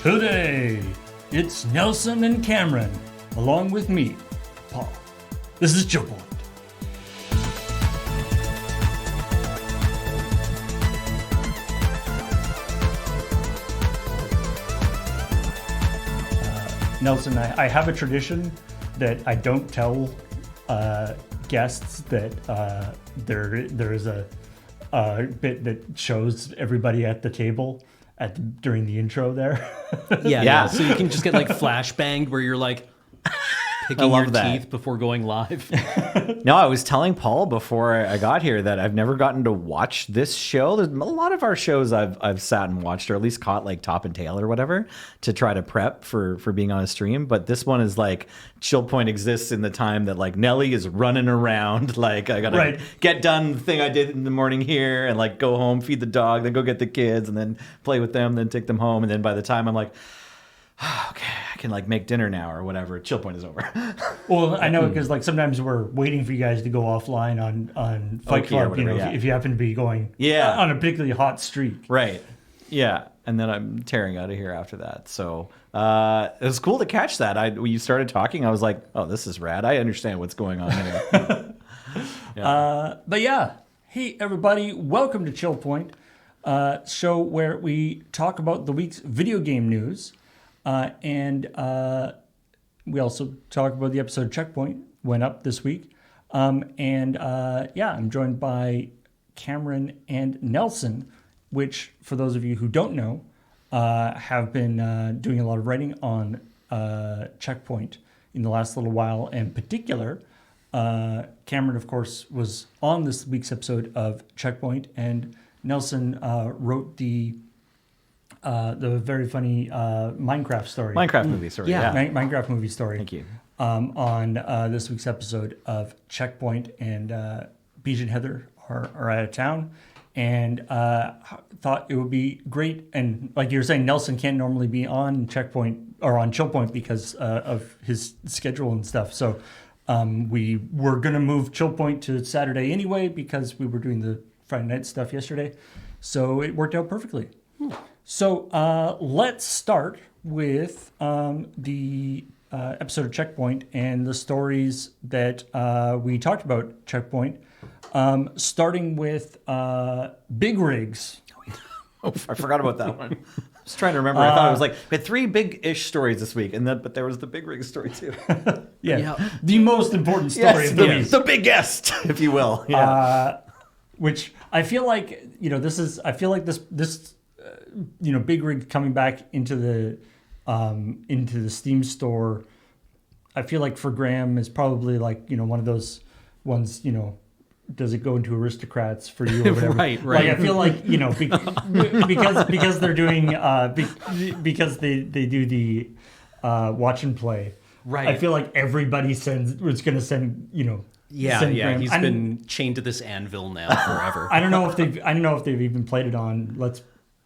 Today, it's Nelson and Cameron, along with me, Paul. This is ChillPoint. Nelson, I have a tradition that I don't tell guests that there is a bit that shows everybody at the table during the intro there. Yeah. So you can just get like flashbanged where you're like picking your teeth before going live. No, I was telling Paul before I got here that I've never gotten to watch this show. There's a lot of our shows I've sat and watched, or at least caught like top and tail or whatever, to try to prep for being on a stream. But this one is like ChillPoint exists in the time that like Nelly is running around. Like I gotta get done the thing I did in the morning here, and like go home, feed the dog, then go get the kids, and then play with them, then take them home, and then by the time I'm like, okay, I can like make dinner now or whatever, ChillPoint is over. Well, I know because like sometimes we're waiting for you guys to go offline on Fight Club, whatever, if you happen to be going on a particularly hot streak. Right. Yeah. And then I'm tearing out of here after that. So it was cool to catch that. When you started talking, I was like, oh, this is rad. I understand what's going on here. But yeah, hey everybody, welcome to ChillPoint, show where we talk about the week's video game news. And we also talk about the episode Checkpoint went up this week. I'm joined by Cameron and Nelson, which, for those of you who don't know, have been doing a lot of writing on Checkpoint in the last little while. In particular, Cameron, of course, was on this week's episode of Checkpoint, and Nelson wrote the very funny Minecraft story. Minecraft movie story. Minecraft movie story. Thank you. On this week's episode of Checkpoint, and Beej and Heather are out of town, and thought it would be great. And like you were saying, Nelson can't normally be on Checkpoint or on ChillPoint because of his schedule and stuff. So we were going to move ChillPoint to Saturday anyway because we were doing the Friday night stuff yesterday. So it worked out perfectly. So let's start with the episode of Checkpoint and the stories that we talked about Checkpoint, starting with Big Rigs. Oh, I forgot about that one. I was trying to remember. I thought it was like we had 3 big-ish stories this week, but there was the Big Rig story too. The most important story of the week. The big guest, if you will. Which I feel like this Big Rig coming back into the Steam store, I feel like for Graham is probably like one of those ones. Does it go into Aristocrats for you or whatever? Right. Like I feel like because they're doing because they do the watch and play. Right. I feel like everybody was going to send Graham. He's been chained to this anvil now forever. I don't know if they've even played it on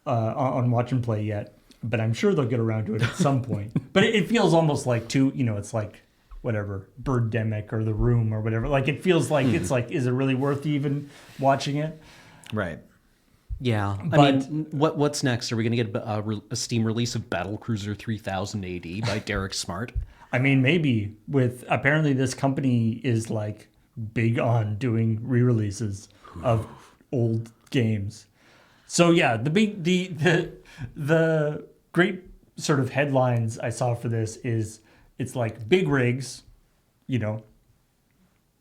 on Watch and Play yet, but I'm sure they'll get around to it at some point. But it feels almost like it's like whatever, Birdemic or The Room or whatever. Like it feels like it's like, is it really worth even watching it? Right. Yeah. I mean, what's next? Are we going to get a Steam release of Battlecruiser 3000 AD by Derek Smart? I mean, maybe. Apparently this company is like big on doing re-releases of old games. So yeah, the great sort of headlines I saw for this is it's like Big Rigs,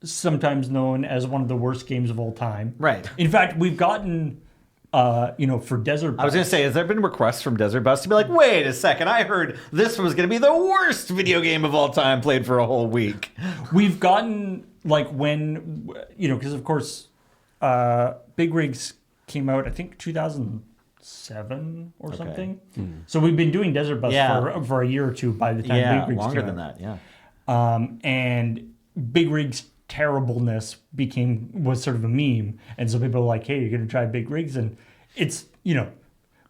sometimes known as one of the worst games of all time. Right. In fact, we've gotten for Desert Bus. I was going to say, has there been requests from Desert Bus to be like, wait a second, I heard this was going to be the worst video game of all time played for a whole week. We've gotten like when because of course Big Rigs came out, I think 2007 or something. So we've been doing Desert Bus for a year or two by the time Big Rigs longer came than out. that. Yeah. And Big Rigs terribleness was sort of a meme, and so people were like, hey, you're gonna try Big Rigs, and it's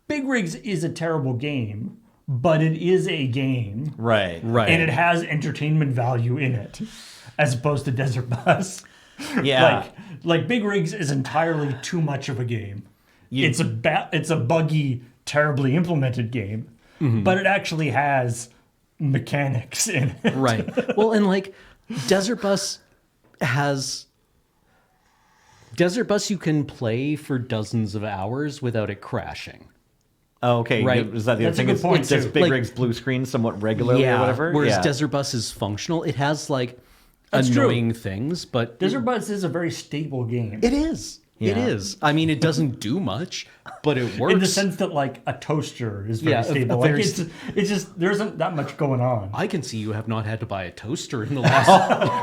Big Rigs is a terrible game, but it is a game, right, and it has entertainment value in it as opposed to Desert Bus. Like Big Rigs is entirely too much of a game. It's a buggy, terribly implemented game. but it actually has mechanics in it. Right. Well, and like Desert Bus you can play for dozens of hours without it crashing. Oh, okay. Right. Is that the That's other a thing? good point, Does too. Big Like- Rig's blue screen somewhat regularly or whatever? Whereas Desert Bus is functional. It has like That's true. annoying things, but Desert Bus is a very stable game. it is. It Yeah. is. I mean, it doesn't do much, but it works. In the sense that like a toaster is very Yeah, stable. very Like it's just there isn't that much going on. I can see you have not had to buy a toaster in the last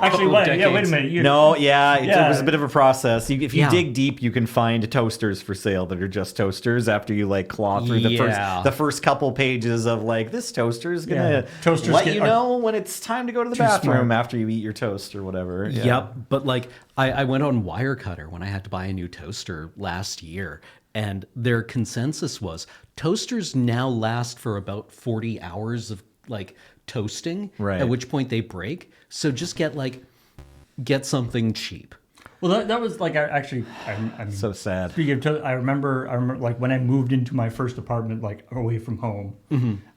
Actually, wait, decades. yeah, wait a minute. You, No, yeah, it Yeah. was a bit of a process. If you Yeah. dig deep, you can find toasters for sale that are just toasters. After you like claw through Yeah. the first couple pages of like this toaster is gonna Yeah. Toasters let get- you know when it's time to go to the Too bathroom smart. after you eat your toast or whatever. Yeah. Yep. But like I went on Wirecutter when I had to buy a new toaster last year, and their consensus was toasters now last for about 40 hours of like toasting, Right. at which point they break. So just get something cheap. well, that was like I'm So sad. Speaking of, I remember like when I moved into my first apartment, like away from home,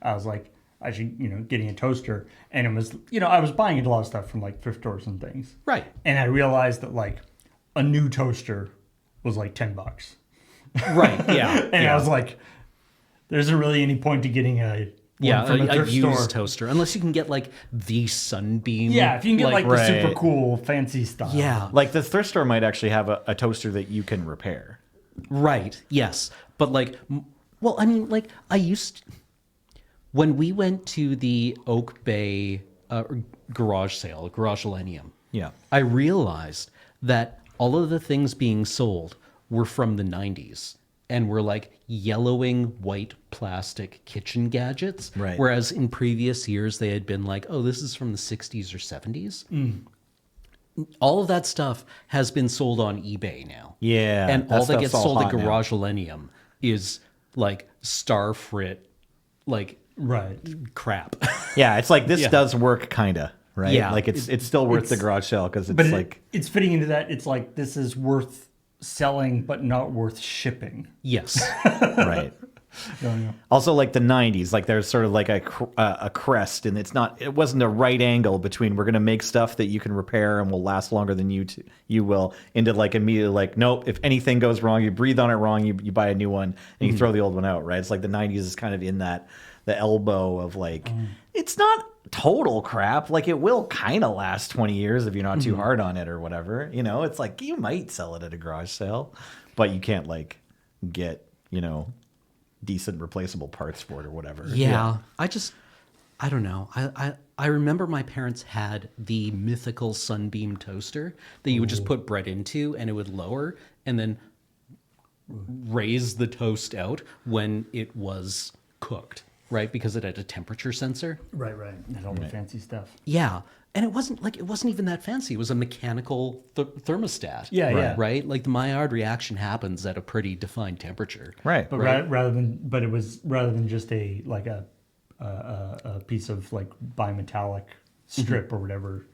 I was like, I should, getting a toaster, and it was, I was buying a lot of stuff from like thrift stores and things, Right. and I realized that like a new toaster was like $10, Right. Yeah. and I was like, there isn't really any point to getting a Yeah, one from a a thrift used store. toaster, unless you can get like the Sunbeam. Yeah, if you can get like the super Right. cool fancy stuff. yeah, Like the thrift store might actually have a toaster that you can repair. right, yes, but like, well, I mean, like when we went to the Oak Bay garage sale, Garage Millennium, Yeah. I realized that all of the things being sold were from the 90s and were like yellowing white plastic kitchen gadgets. Right. Whereas in previous years, they had been like, oh, this is from the 60s or 70s. All of that stuff has been sold on eBay now. Yeah, And that all that stuff's gets all sold at hot now. Garage Millennium is like Starfrit, like Right. crap. Yeah, it's like this Yeah. does work, kinda, right? Yeah. Like it's still worth the garage sale because it's But like it's fitting into that. It's like this is worth selling, but not worth shipping. Yes. right. Yeah. Also, like the '90s, like there's sort of like a crest, and it wasn't a right angle between we're gonna make stuff that you can repair and will last longer than you will, into like immediately like nope, if anything goes wrong, you breathe on it wrong, you buy a new one and you throw the old one out, right? It's like the '90s is kind of in the elbow of like it's not total crap, like it will kind of last 20 years if you're not too hard on it or whatever, it's like you might sell it at a garage sale, but you can't like get decent replaceable parts for it or whatever. Yeah. I don't know. I remember my parents had the mythical Sunbeam toaster that you would just put bread into and it would lower and then raise the toast out when it was cooked, right? Because it had a temperature sensor. Right. And all the fancy stuff. Yeah. And it wasn't even that fancy. It was a mechanical thermostat. Yeah, yeah. Right? Like the Maillard reaction happens at a pretty defined temperature. Right. But rather than just a piece of like bimetallic strip or whatever.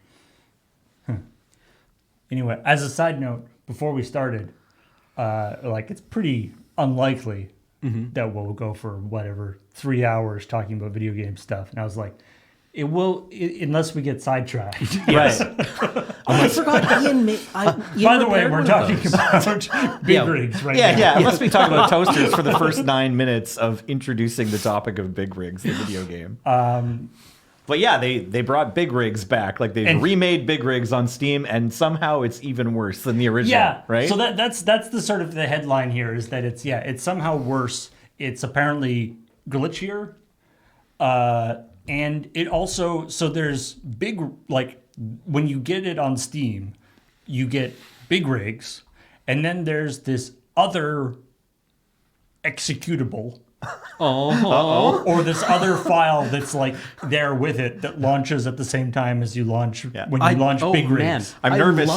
Anyway, as a side note, before we started, like it's pretty unlikely that we'll go for whatever 3 hours talking about video game stuff. And I was like, it will, unless we get sidetracked. Right. I forgot Ian. By the way, we're talking about big Yeah. rigs right Yeah, now. yeah. Unless we talk about toasters for the first 9 minutes of introducing the topic of big rigs, the video game. But yeah, they brought big rigs back. Like they've remade big rigs on Steam, and somehow it's even worse than the original. Yeah, right. So that's the sort of the headline here is that it's somehow worse. It's apparently glitchier, and it also there's big like when you get it on Steam, you get big rigs, and then there's this other executable. Or this other file that's like there with it that launches at the same time as you launch when you launch big rigs. Man, I'm nervous.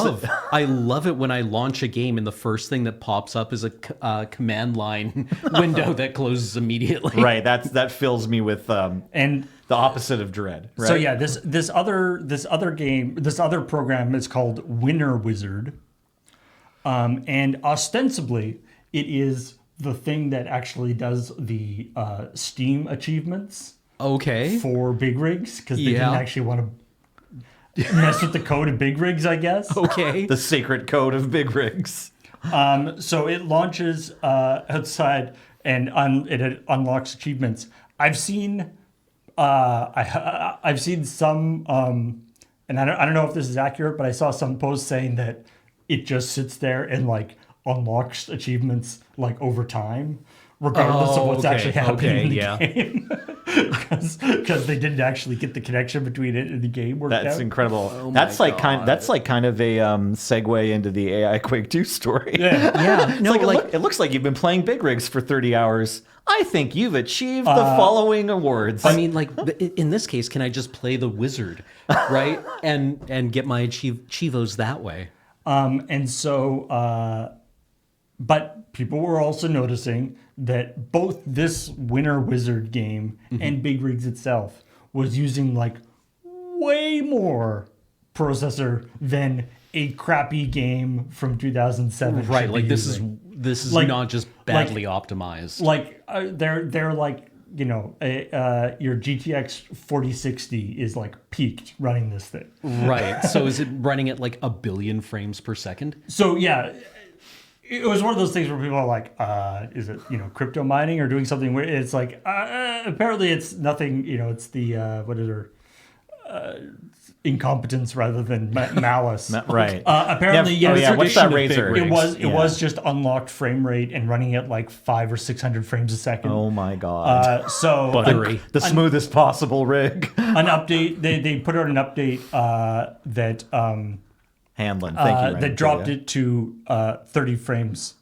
I love it when I launch a game and the first thing that pops up is a command line window that closes immediately. Right. That fills me with And the opposite of dread. Right? so yeah, this other program is called Winner Wizard, and ostensibly it is the thing that actually does the Steam achievements Okay. for big rigs because they Yeah. didn't actually want to mess with the code of big rigs, I guess. Okay. The sacred code of big rigs. So it launches outside and it unlocks achievements. I've seen I've seen some and I don't know if this is accurate, but I saw some posts saying that it just sits there and like unlocks achievements like over time, regardless of what's okay, actually happening in the yeah. game. Because they didn't actually get the connection between it and the game worked That's out. incredible. Oh that's my like kind. God. That's like kind of a segue into the AI Quake 2 story. Yeah. Yeah. No, Like, like, it looks like you've been playing big rigs for 30 hours. I think you've achieved the following awards. I mean, like in this case, can I just play the wizard, right? and get my chivos that way? And so, but people were also noticing that both this Winter Wizard game and Big Rigs itself was using like way more processor than a crappy game from 2007. Right. should Like be this using. is Like- not just badly optimized. Like they're like, you know, your GTX 4060 is like peaked running this thing. Right. So is it running at like 1 billion frames per second? So yeah, it was one of those things where people are like, is it, you know, crypto mining or doing something weird? It's like, apparently it's nothing, you know, it's the, what is her, incompetence rather than malice. right. Apparently, Yeah, yes, what's tradition that of razor? big it rigs. was just unlocked frame rate and running at like 500 or 600 frames a second. Oh my god. So Buttery. The smoothest possible rig. an update, they put out an update that Hanlon, thank you. Ryan, that dropped it to 30 frames.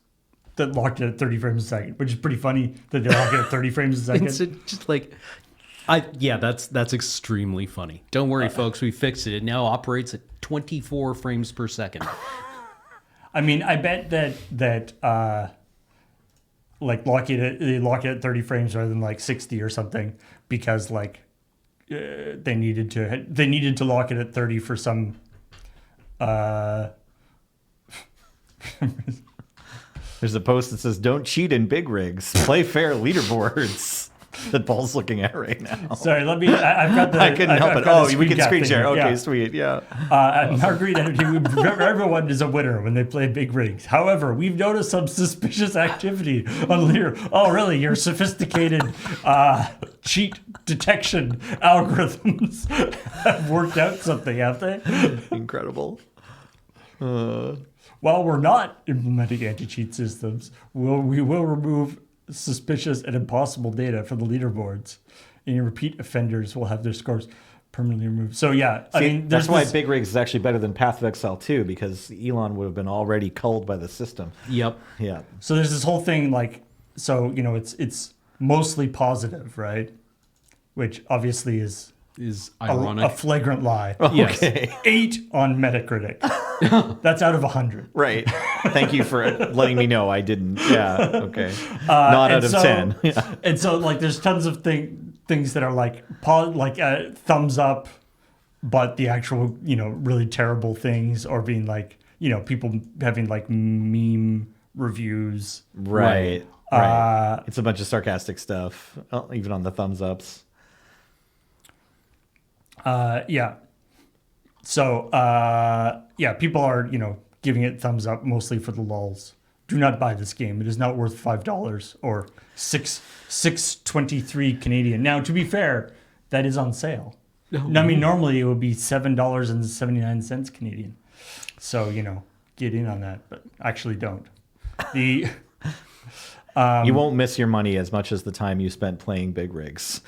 That locked it at 30 frames a second, which is pretty funny that they lock it at 30 frames a second. It's just like, that's extremely funny. Don't worry, folks, we fixed it. It now operates at 24 frames per second. I mean, I bet that like they lock it at 30 frames rather than like 60 or something because like they needed to lock it at 30 for some. There's a post that says, "Don't cheat in big rigs. Play fair leaderboards." That Paul's looking at right now. Sorry, let me. I've got the. I couldn't help I've it. got Oh, the we can cap screen thing share. here. Okay, Yeah. sweet. Yeah. Marguerite Energy, everyone is a winner when they play big rigs. However, we've noticed some suspicious activity on Lear. Oh, really? Your sophisticated cheat detection algorithms have worked out something, have they? Incredible. While we're not implementing anti-cheat systems, we will remove suspicious and impossible data from the leaderboards. Any repeat offenders will have their scores permanently removed. So yeah, I mean, that's there's why this- big rigs is actually better than Path of Exile 2 because Elon would have been already culled by the system. Yep. Yeah. So there's this whole thing like, so you know, it's mostly positive, right? Which obviously is Is a ironic. flagrant lie. Yes. Okay. 8 on Metacritic. That's out of 100. Right. Thank you for letting me know I didn't. Yeah. Okay. Not out and of so- 10. Yeah. And so like there's tons of things that are like thumbs up, but the actual, you know, really terrible things or being like, you know, people having like meme reviews. Right. Right. It's a bunch of sarcastic stuff, even on the thumbs ups. Yeah. So yeah, people are, you know, giving it thumbs up mostly for the lulz. Do not buy this game. It is not worth $5 or $6.23 Canadian. Now, to be fair, that is on sale. I mean, normally it would be $7.79 Canadian. So, you know, get in on that, but actually don't. The You won't miss your money as much as the time you spent playing big rigs.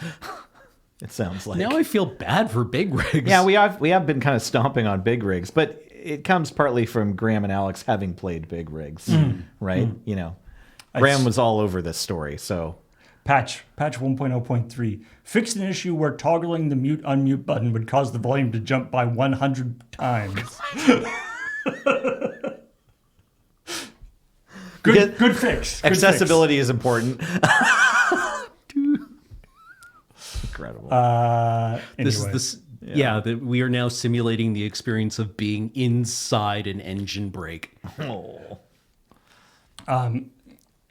It sounds like. Now I feel bad for big rigs. Yeah, we have been kind of stomping on big rigs, but it comes partly from Graham and Alex having played big rigs, right? You know, Graham was all over this story, so patch 1.0.3 fixed an issue where toggling the mute unmute button would cause the volume to jump by 100 times. Good fix. Good accessibility is important. Incredible. This Anyway. is that we are now simulating the experience of being inside an engine brake. Oh.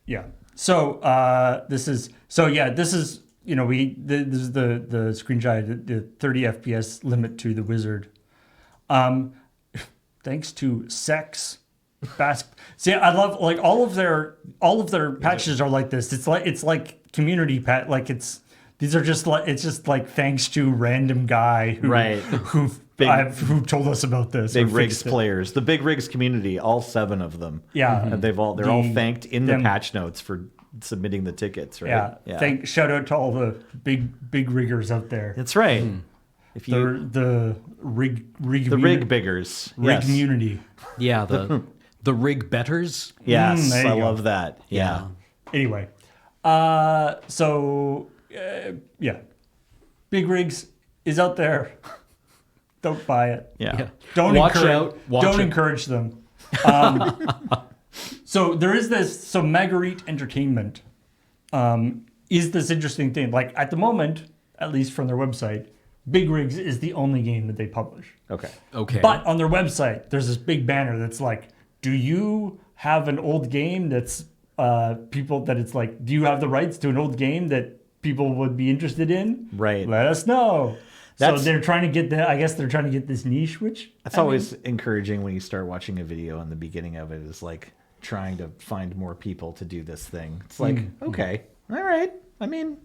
Yeah. This is this is the screenshot, the 30 FPS limit to the Wizard. Thanks to sex. See, I love like all of their patches are like this. It's like community pat like these are just like it's just like thanks to random guy who told us about this. Big Rigs players, the Big Rigs community, all 7 of them. Yeah, and they're all thanked in the patch notes for submitting the tickets. Right? Yeah. Shout out to all the big riggers out there. That's right. If you the rig biggers, rig community. Yeah, the rig betters. Yes, there you I go. love that. Yeah. Anyway, Big Rigs is out there. Don't buy it. Yeah. Don't Watch encourage, out. encourage them. So there is this. So Marguerite Entertainment is this interesting thing. Like at the moment, at least from their website, Big Rigs is the only game that they publish. Okay. But on their website, there's this big banner that's like, do you have an old game that's do you have the rights to an old game that people would be interested in? Right. Let us know. So they're trying to get I guess they're trying to get this niche, which that's always encouraging when you start watching a video and the beginning of it is like trying to find more people to do this thing. It's like, okay, all right. I mean,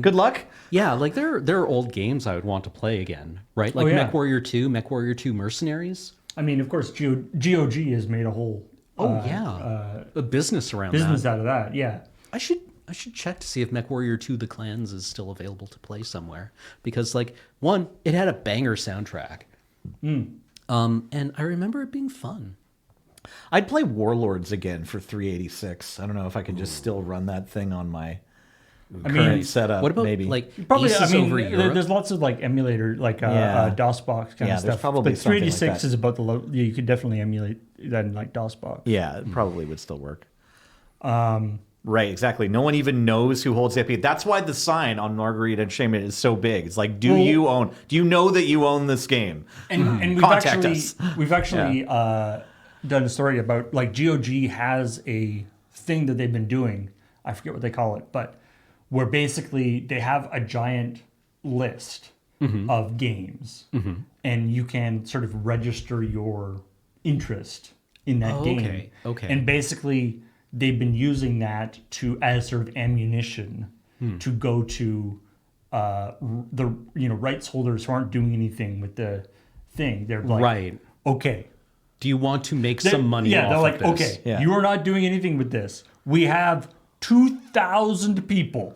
good luck. Yeah, like there are old games I would want to play again, right? Like MechWarrior 2, MechWarrior 2 Mercenaries. I mean, of course, GOG has made a whole a business around business that. out of that. Yeah. I should check to see if MechWarrior 2 The Clans is still available to play somewhere. Because, like, one, it had a banger soundtrack. And I remember it being fun. I'd play Warlords again for 386. I don't know if I can just still run that thing on my current setup. What about, maybe. like, Probably, Aces over Europe? there's lots of like emulator, like DOSBox kind of there's stuff. probably But something like 386 that. is about the low. You could definitely emulate that in like DOSBox. Yeah, it probably would still work. Right, exactly. No one even knows who holds the IP. That's why the sign on Marguerite Entertainment is so big. It's like, do you know that you own this game? And Contact us. we've actually done a story about like GOG has a thing that they've been doing. I forget what they call it, but where basically they have a giant list of games, and you can sort of register your interest in that game. Okay. And basically, they've been using that as sort of ammunition to go to the rights holders who aren't doing anything with the thing. They're like, Right. okay. Do you want to make some money Yeah, off they're like, of this? okay, Yeah. you are not doing anything with this. We have 2,000 people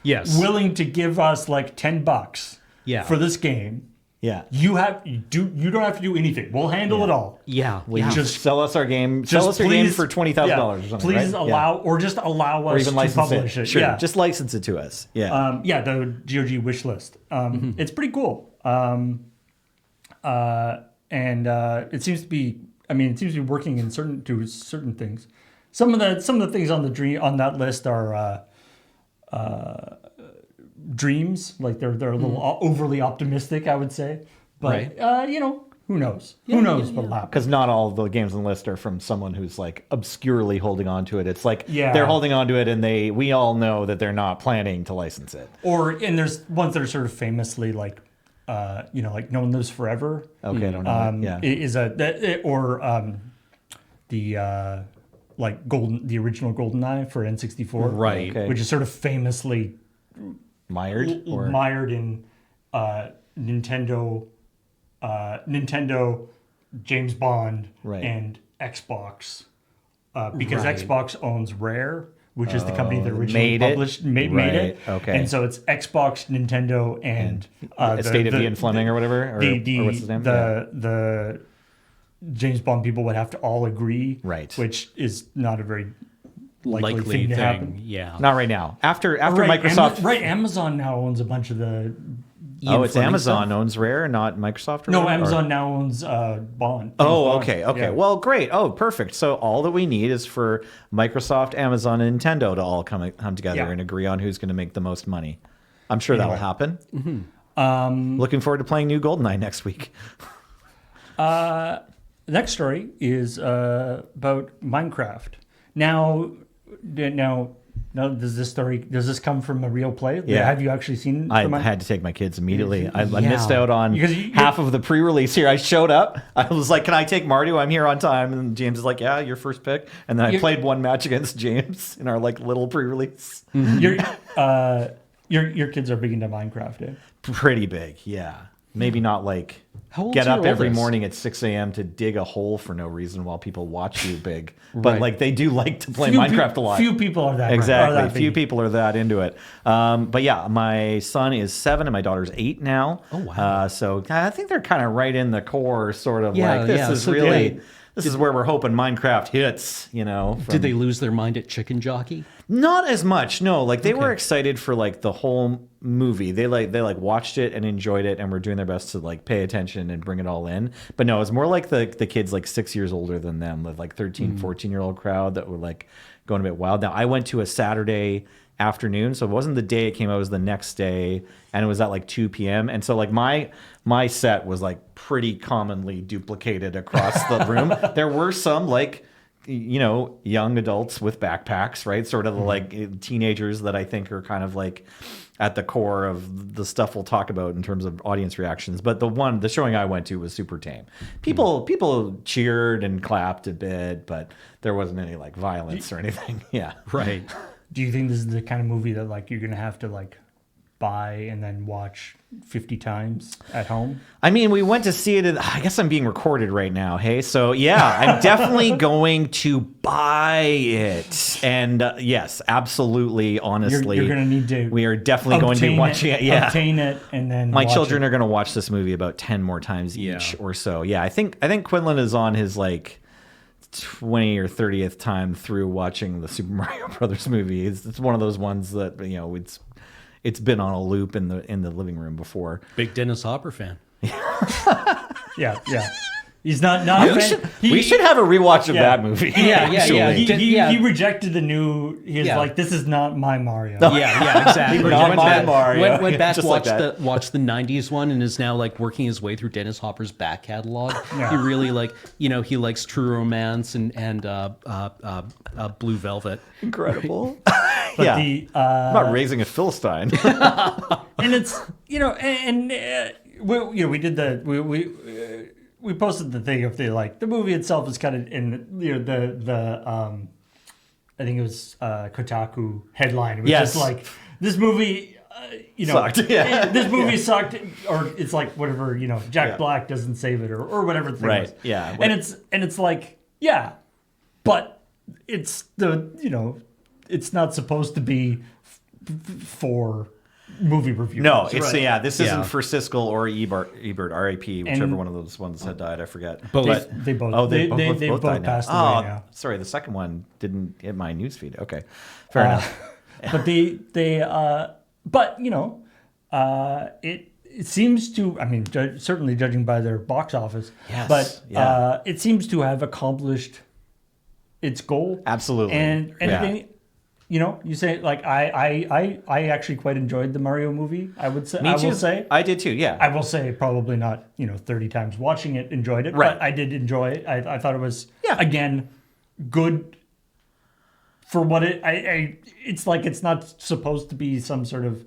Yes. willing to give us like $10 Yeah. for this game. Yeah. You don't have to do anything. We'll handle it all. Yeah. Will you yeah. just sell us our game? Just Sell us your game please- for $20,000 or something. Please right? allow or just allow or us even to license publish it. Sure, Yeah. just license it to us. Yeah. The GOG wish list. It's pretty cool. It seems to be. I mean, it seems to be working in certain things. Some of the things on that list are dreams. Like they're a little overly optimistic, I would say. But who knows? Who knows what will happen? Because not all the games on the list are from someone who's like obscurely holding on to it. It's like Yeah. they're holding on to it, and we all know that they're not planning to license it. And there's ones that are sort of famously like, like No One Lives Forever. Okay, I don't know. Yeah. The original GoldenEye for N64, Right. Okay. which is sort of famously Mired or mired in Nintendo, James Bond, Right. and Xbox, because Right. Xbox owns Rare, which is the company that originally made it? published made Right, it. okay. And so it's Xbox, Nintendo, and Estate of Ian Fleming or whatever, or what's his name? The James Bond people would have to all agree, Right. which is not a very likely Likely thing to thing. happen. Yeah. Not right now. After Right, Microsoft. Amazon now owns a bunch of the. Oh, it's Fleming Amazon stuff? owns Rare, not Microsoft. Or No, whatever? Amazon now owns Bond. Oh, James okay, Bond. okay. Yeah. Well, great. Oh, perfect. So all that we need is for Microsoft, Amazon, and Nintendo to all come together Yeah. and agree on who's going to make the most money. I'm sure that'll happen. Looking forward to playing new GoldenEye next week. The next story is about Minecraft. Now, now, does this come from a real play? Yeah. Have you actually seen? I had to take my kids immediately. I Yeah. missed out on Because half of the pre-release here. I showed up. I was like, "Can I take Marty? I'm here on time." And James is like, "Yeah, your first pick." And then I played one match against James in our like little pre-release. your kids are big into Minecraft, eh? Pretty big, yeah. Maybe not like How old's get up your every oldest? morning at 6 a.m. to dig a hole for no reason while people watch you big. But Right. like they do like to play Few Minecraft pe- a lot. Few people are that Exactly. Are that Few big. people are that into it. But yeah, my son is 7 and my daughter's 8 now. Oh, wow. So I think they're kind of right in the core, sort of Yeah, like this yeah. is So really did- this is where we're hoping Minecraft hits. You know, from- Did they lose their mind at Chicken Jockey? Not as much, no. Like they were Okay. excited for like the whole movie. They watched it and enjoyed it, and were doing their best to like pay attention and bring it all in. But no, it's more like the kids like 6 years older than them, the like 13, 14-year-old crowd that were like going a bit wild. Now I went to a Saturday afternoon, so it wasn't the day it came out, it was the next day, and it was at like 2 p.m. And so like my set was like pretty commonly duplicated across the room. There were some like, you know, young adults with backpacks, right? Sort of like teenagers that I think are kind of like at the core of the stuff we'll talk about in terms of audience reactions. But the showing I went to was super tame. People cheered and clapped a bit, but there wasn't any like violence or anything. Yeah. Right. Do you think this is the kind of movie that like you're gonna have to like buy and then watch 50 times at home? I mean, we went to see it. I guess I'm being recorded right now. Hey, so yeah, I'm definitely going to buy it. And yes, absolutely, honestly, You're gonna need to. we are definitely going to be watching it. Yeah, obtain it, and then my watch children it. are going to watch this movie about 10 more times each or so. Yeah, I think Quinlan is on his like 20 or 30th time through watching the Super Mario Brothers movie. It's one of those ones that, you know, it's been on a loop in the living room before. Big Dennis Hopper fan. Yeah. He's not a fan. We should have a rewatch of Yeah. that movie. Yeah, actually. He rejected the new. He's Yeah. like, this is not my Mario. Yeah, exactly. Not Went my back- Mario. Went back, Just like watched the '90s one, and is now like working his way through Dennis Hopper's back catalog. Yeah. He really like, you know, he likes True Romance and Blue Velvet. Incredible. But yeah. the I'm not raising a Philistine. and it's we did we posted the thing of the movie itself is kind of in the I think it was Kotaku headline. It was Yes. just like this movie. Sucked. Yeah. This movie sucked, or it's like whatever. Jack Yeah. Black doesn't save it, or whatever the thing Right, was. yeah. And it's like but it's it's not supposed to be for movie reviews. No, it's right. this Yeah. isn't for Siskel or Ebert, R.I.P., whichever And- one of those ones had died. I forget. Both. But- They both. Oh, they both both died now. passed away Oh, now. sorry, the second one didn't hit my newsfeed. Okay, fair enough. But it seems to. I mean, certainly judging by their box office. Yes, But yeah. it seems to have accomplished its goal. Absolutely. And Yeah. anything. You say like I actually quite enjoyed the Mario movie. I would say. Me I too. will say. I did too. Yeah. I will say probably not 30 times watching it, enjoyed it, Right. but I did enjoy it. I thought it was Yeah. again good for what it's like. It's not supposed to be some sort of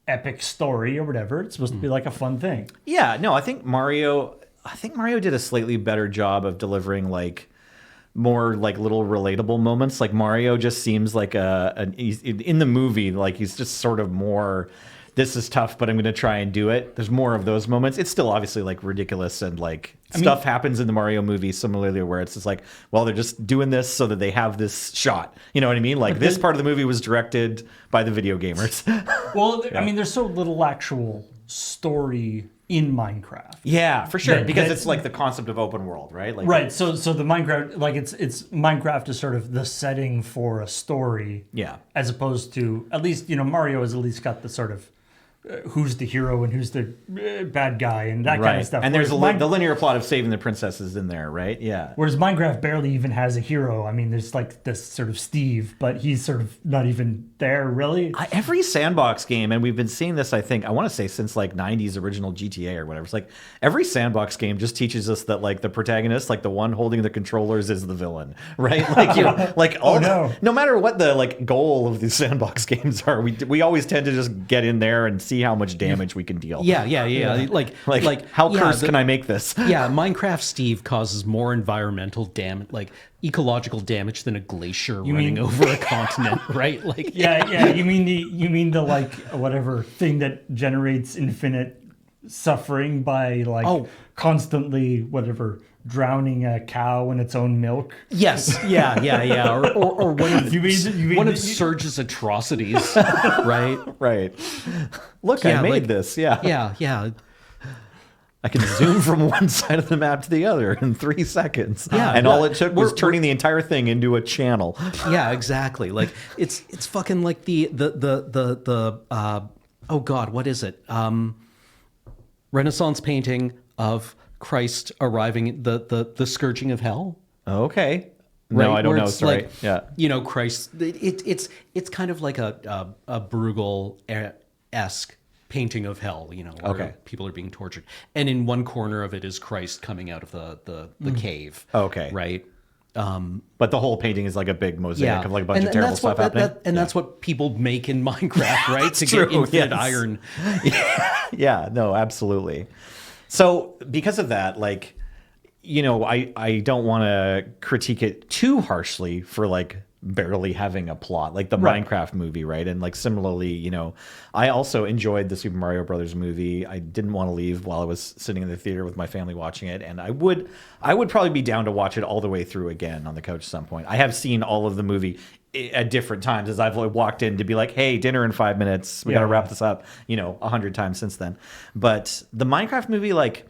epic story or whatever. It's supposed to be like a fun thing. Yeah, no, I think Mario did a slightly better job of delivering like more like little relatable moments. Like Mario just seems like he's, in the movie, like he's just sort of more, this is tough, but I'm going to try and do it. There's more of those moments. It's still obviously like ridiculous and like stuff happens in the Mario movie similarly where it's just like, well, they're just doing this so that they have this shot. You know what I mean? Like this part of the movie was directed by the video gamers. Well, I mean, there's so little actual story in Minecraft. Yeah, for sure. That- Because that- it's like the concept of open world, right? Like, Right. So the Minecraft, like it's Minecraft is sort of the setting for a story. Yeah. As opposed to, at least, Mario has at least got the sort of who's the hero and who's the bad guy and that kind of stuff. And there's Whereas the linear plot of saving the princesses in there, right? Yeah. Whereas Minecraft barely even has a hero. I mean, there's like this sort of Steve, but he's sort of not even there, really. Every sandbox game, and we've been seeing this, I think, I want to say since like 90s original GTA or whatever. It's like every sandbox game just teaches us that like the protagonist, like the one holding the controllers, is the villain, right? Like no matter what the like goal of these sandbox games are, we always tend to just get in there and see how much damage we can deal. Yeah. Like how cursed can I make this? Yeah, Minecraft Steve causes more environmental damage, like ecological damage, than a glacier running over a continent, right? Like yeah. You mean the like whatever thing that generates infinite suffering by like constantly whatever drowning a cow in its own milk. Yes, yeah. Or one of one of Surge's atrocities, right? Right. Look, I made this. Yeah. I can zoom from one side of the map to the other in 3 seconds. Yeah, and all it took was turning the entire thing into a channel. Yeah, exactly. Like it's fucking like the oh God, what is it? Renaissance painting of Christ arriving, the scourging of hell. Okay. No, Right? I don't Where know. it's Sorry. like, Yeah. Christ. It's kind of like a Bruegel-esque painting of hell. Where people are being tortured, and in one corner of it is Christ coming out of the cave. Okay. Right. But the whole painting is like a big mosaic of like a bunch of and terrible that's stuff what, happening. That's what people make in Minecraft, right? To true, get infinite yes. iron. Yeah, no, absolutely. So because of that, like, I don't want to critique it too harshly for like barely having a plot, like the Minecraft movie, right? And like similarly, I also enjoyed the Super Mario Brothers movie. I didn't want to leave while I was sitting in the theater with my family watching it, and I would probably be down to watch it all the way through again on the couch at some point. I have seen all of the movie at different times as I've walked in to be like, hey, dinner in 5 minutes. We got to wrap this up, 100 times since then. But the Minecraft movie, like,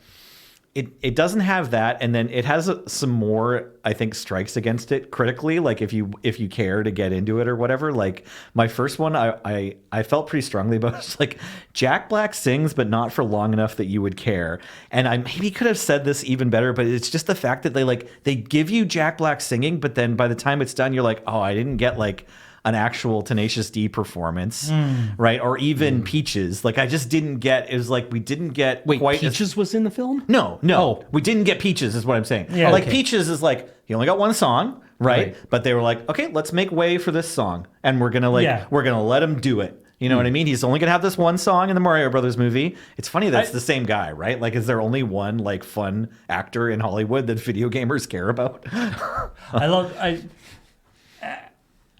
it doesn't have that, and then it has some more, I think, strikes against it critically. Like if you care to get into it or whatever. Like my first one, I felt pretty strongly about. It's like Jack Black sings, but not for long enough that you would care. And I maybe could have said this even better, but it's just the fact that they give you Jack Black singing, but then by the time it's done, you're like, oh, I didn't get like an actual Tenacious D performance, right? Or even Peaches. Like I just didn't get. It was like we didn't get. Wait, quite Peaches was in the film? No, we didn't get Peaches. Is what I'm saying. Yeah, like okay. Peaches is like he only got one song, right? But they were like, okay, let's make way for this song, and we're gonna let him do it. You know what I mean? He's only gonna have this one song in the Mario Brothers movie. It's funny that it's the same guy, right? Like, is there only one like fun actor in Hollywood that video gamers care about?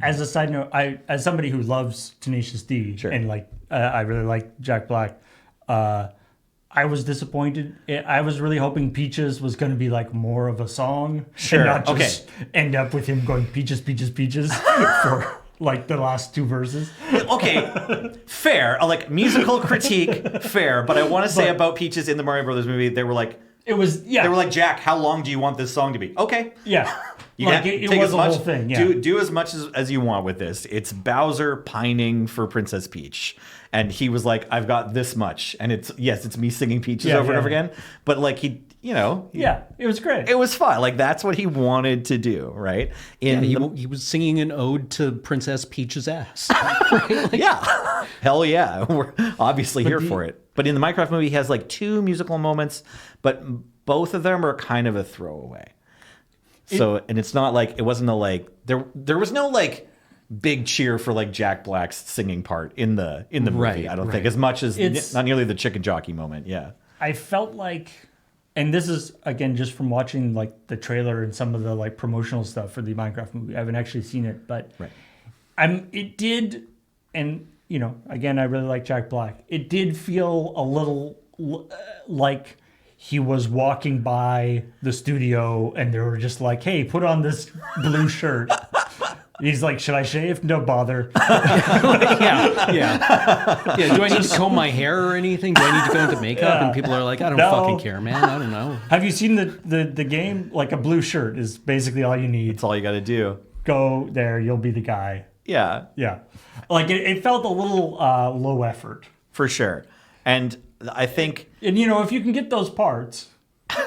As a side note, as somebody who loves Tenacious D and like I really like Jack Black, I was disappointed. I was really hoping Peaches was going to be like more of a song, and not just end up with him going Peaches, Peaches, Peaches for like the last 2 verses. Okay, fair. Like musical critique, fair. But I want to say about Peaches in the Mario Brothers movie, they were like, they were like, Jack, how long do you want this song to be? Okay, yeah. You like it was a whole thing. Yeah. Do as much as you want with this. It's Bowser pining for Princess Peach, and he was like, "I've got this much," and it's me singing Peaches over and over again. But like he it was great. It was fun. Like that's what he wanted to do, right? He was singing an ode to Princess Peach's ass. Yeah, hell yeah, we're obviously here for it. But in the Minecraft movie, he has like 2 musical moments, but both of them are kind of a throwaway. So, and it's not like, it wasn't there was no like big cheer for like Jack Black's singing part in the movie. I don't think as much as not nearly the chicken jockey moment. Yeah. I felt like, and this is again, just from watching like the trailer and some of the like promotional stuff for the Minecraft movie. I haven't actually seen it, but it did. And again, I really like Jack Black. It did feel a little like he was walking by the studio and they were just like, hey, put on this blue shirt. He's like, should I shave? No bother. Yeah. Do I need to comb my hair or anything? Do I need to go into makeup? And people are like, I don't fucking care, man. I don't know. Have you seen the game? Like a blue shirt is basically all you need. That's all you got to do. Go there. You'll be the guy. Yeah. Yeah. Like it felt a little low effort for sure. And I think And if you can get those parts,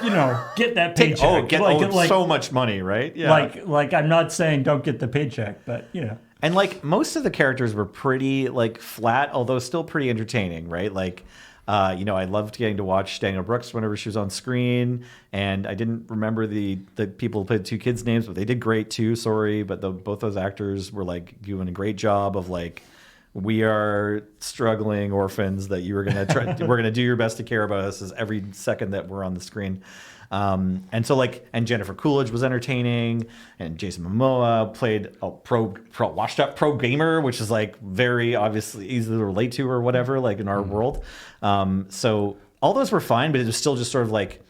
get that paycheck. get so much money, right? Yeah. Like I'm not saying don't get the paycheck, but And like most of the characters were pretty like flat, although still pretty entertaining, right? Like, I loved getting to watch Daniel Brooks whenever she was on screen, and I didn't remember the people who played the two kids' names, but they did great too. Sorry, but both those actors were like doing a great job of like, we are struggling orphans that you were gonna try. We're gonna do your best to care about us as every second that we're on the screen. And so and Jennifer Coolidge was entertaining, and Jason Momoa played a washed up pro gamer, which is like very obviously easy to relate to or whatever, like in our world. So all those were fine, but it was still just sort of like,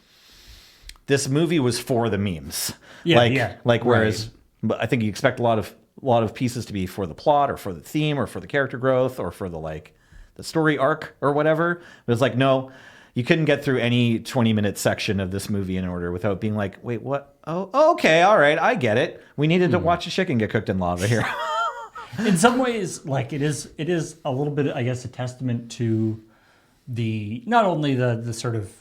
this movie was for the memes. Whereas but I think you expect a lot of pieces to be for the plot or for the theme or for the character growth or for the story arc or whatever. But it's like, no, you couldn't get through any 20-minute section of this movie in order without being like, wait, what? Oh, okay, all right, I get it. We needed to watch a chicken get cooked in lava here. in some ways, like it is a little bit, I guess, a testament to not only the sort of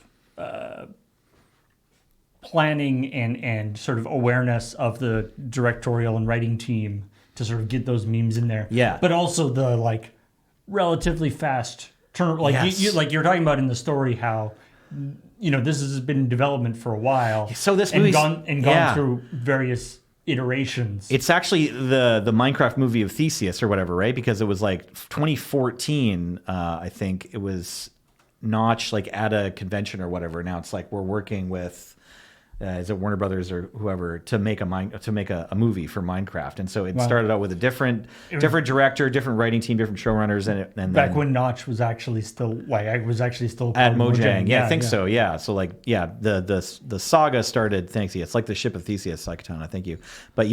planning and sort of awareness of the directorial and writing team to sort of get those memes in there. Yeah. But also the like relatively fast turn, like Yes. like you're talking about in the story how this has been in development for a while. So this and movie's gone through various iterations. It's actually the Minecraft movie of Theseus or whatever, right? Because it was like 2014, I think it was Notch like at a convention or whatever. Now it's like we're working with is it Warner Brothers or whoever to make a movie for Minecraft, and so it started out with a different director, different writing team, different showrunners, and back when Notch was actually still I was actually still at Mojang. Yeah, I think so. Yeah, so like the saga started. Thanks. It's like the ship of Theseus, Psychotona. Thank you. But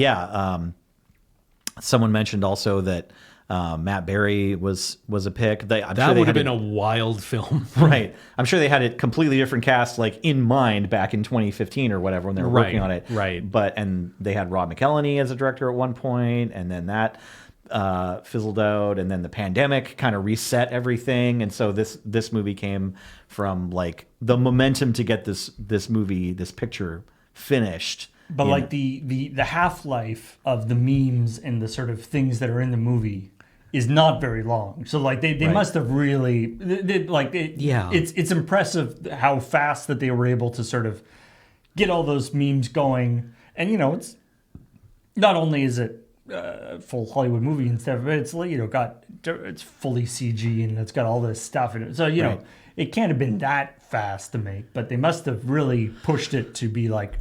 someone mentioned also that Matt Berry was a pick. That would have been a wild film. Right. I'm sure they had a completely different cast like in mind back in 2015 or whatever when they were working on it. Right. And they had Rob McElhenney as a director at one point, and then that fizzled out, and then the pandemic kind of reset everything. And so this movie came from like the momentum to get this picture finished. But like the half-life of the memes and the sort of things that are in the movie is not very long. So like they must have really it's impressive how fast that they were able to sort of get all those memes going. And it's not only is it full Hollywood movie and stuff, but it's it's fully CG and it's got all this stuff in it. So it can't have been that fast to make, but they must have really pushed it to be like,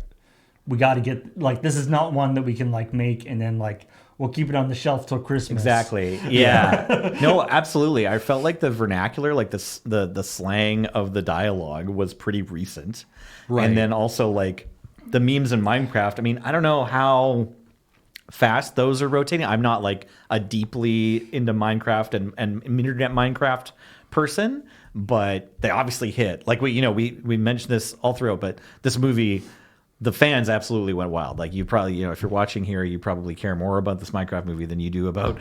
we got to get like, this is not one that we can like make and then like we'll keep it on the shelf till Christmas. Exactly. Yeah. No, absolutely. I felt like the vernacular, like the slang of the dialogue was pretty recent. Right. And then also like the memes in Minecraft. I mean, I don't know how fast those are rotating. I'm not like a deeply into Minecraft and internet Minecraft person, but they obviously hit. Like we mentioned this all throughout, but this movie, the fans absolutely went wild. Like you probably, if you're watching here, you probably care more about this Minecraft movie than you do about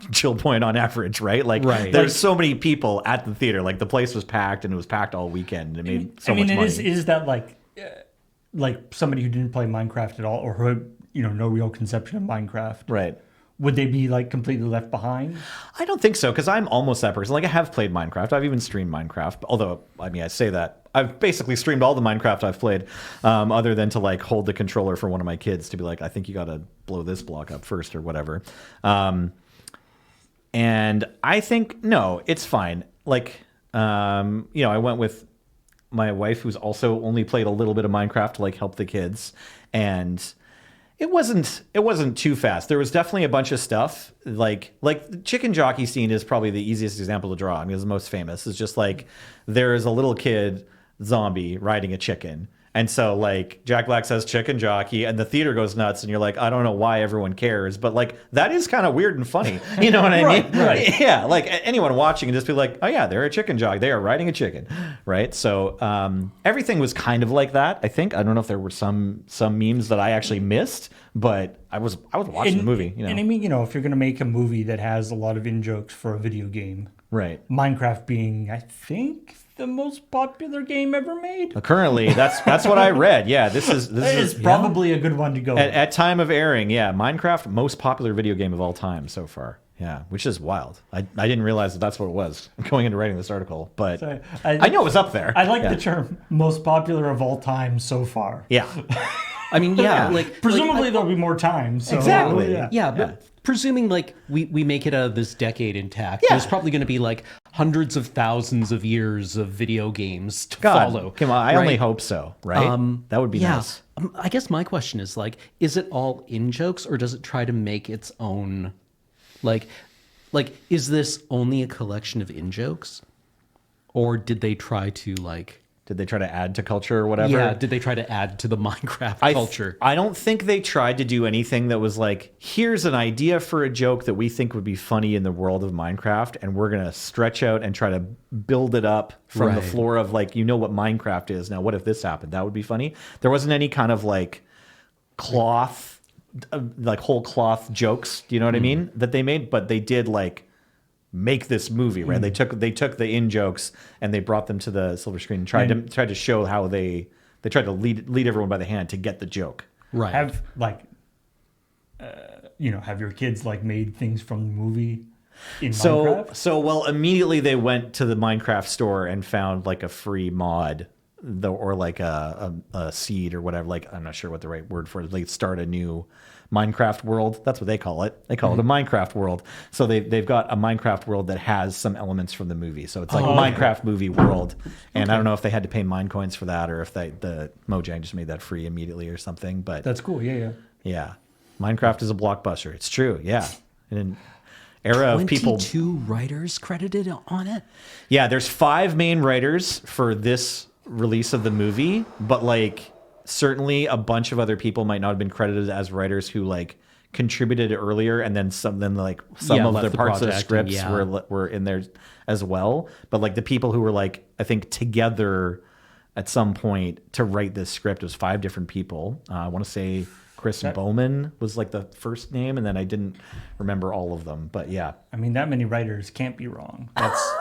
ChillPoint on average, right? Like there's so many people at the theater. Like the place was packed and it was packed all weekend. It made so much money. Is that like somebody who didn't play Minecraft at all or who had, no real conception of Minecraft? Right. Would they be like completely left behind? I don't think so, because I'm almost that person. Like I have played Minecraft. I've even streamed Minecraft. Although, I mean, I say that I've basically streamed all the Minecraft I've played, other than to like hold the controller for one of my kids to be like, I think you got to blow this block up first or whatever. And I think no, it's fine. Like, I went with my wife, who's also only played a little bit of Minecraft to like help the kids, and it wasn't too fast. There was definitely a bunch of stuff like the chicken jockey scene is probably the easiest example to draw. I mean, it's the most famous. It's just like there is a little kid zombie riding a chicken. And so like Jack Black says chicken jockey and the theater goes nuts and you're like, I don't know why everyone cares, but like that is kind of weird and funny. You know what I mean? Right. Yeah. Like anyone watching can just be like, oh yeah, they're a chicken jockey. They are riding a chicken. Right. So everything was kind of like that, I think. I don't know if there were some memes that I actually missed, but I was watching the movie. And I mean, if you're going to make a movie that has a lot of in-jokes for a video game, Right. Minecraft being, I think, the most popular game ever made. Currently, that's what I read. Yeah, this It's is probably a good one to go with. at time of airing. Yeah, Minecraft, most popular video game of all time so far. Yeah, which is wild. I didn't realize that that's what it was going into writing this article, but So I know it was up there. I like Yeah. the term most popular of all time so far. Yeah, I mean, yeah, like Presumably there'll be more time. So, Exactly. Yeah. yeah, but presuming like we make it out of this decade intact, there's probably going to be like hundreds of thousands of years of video games to follow. Come on, I only right? hope so. Right? That would be Yeah. nice. I guess my question is like, is it all in jokes or does it try to make its own, like, is this only a collection of in jokes, or did they try to like? Did they try to add to culture or whatever? Yeah, did they try to add to the Minecraft culture? I don't think they tried to do anything that was like, here's an idea for a joke that we think would be funny in the world of Minecraft, and we're going to stretch out and try to build it up from the Right. floor of like, you know what Minecraft is. Now, what if this happened? That would be funny. There wasn't any kind of like cloth, like whole cloth jokes, do you know what I mean? That they made, but they did like make this movie, right? They took the in jokes and they brought them to the silver screen and tried to show how they tried to lead everyone by the hand to get the joke. Right. Have like, have your kids like made things from the movie in Minecraft? So immediately they went to the Minecraft store and found like a free mod, or like a seed or whatever. Like, I'm not sure what the right word for it is. Like, start a new Minecraft world. That's what they call it. They call it a Minecraft world. So they've got a Minecraft world that has some elements from the movie. So it's like Minecraft movie world. And I don't know if they had to pay mine coins for that or if the Mojang just made that free immediately or something. But That's cool. Yeah. yeah, Minecraft is a blockbuster. It's true. Yeah. In an era of people. 22 writers credited on it. Yeah, there's 5 main writers for this release of the movie, but like certainly a bunch of other people might not have been credited as writers who like contributed earlier, and then some of left the the parts of the project, scripts yeah. were in there as well. But like the people who were like, I think together at some point to write this script was 5 different people. I want to say Chris Bowman was like the first name, and then I didn't remember all of them. But yeah, I mean, that many writers can't be wrong. That's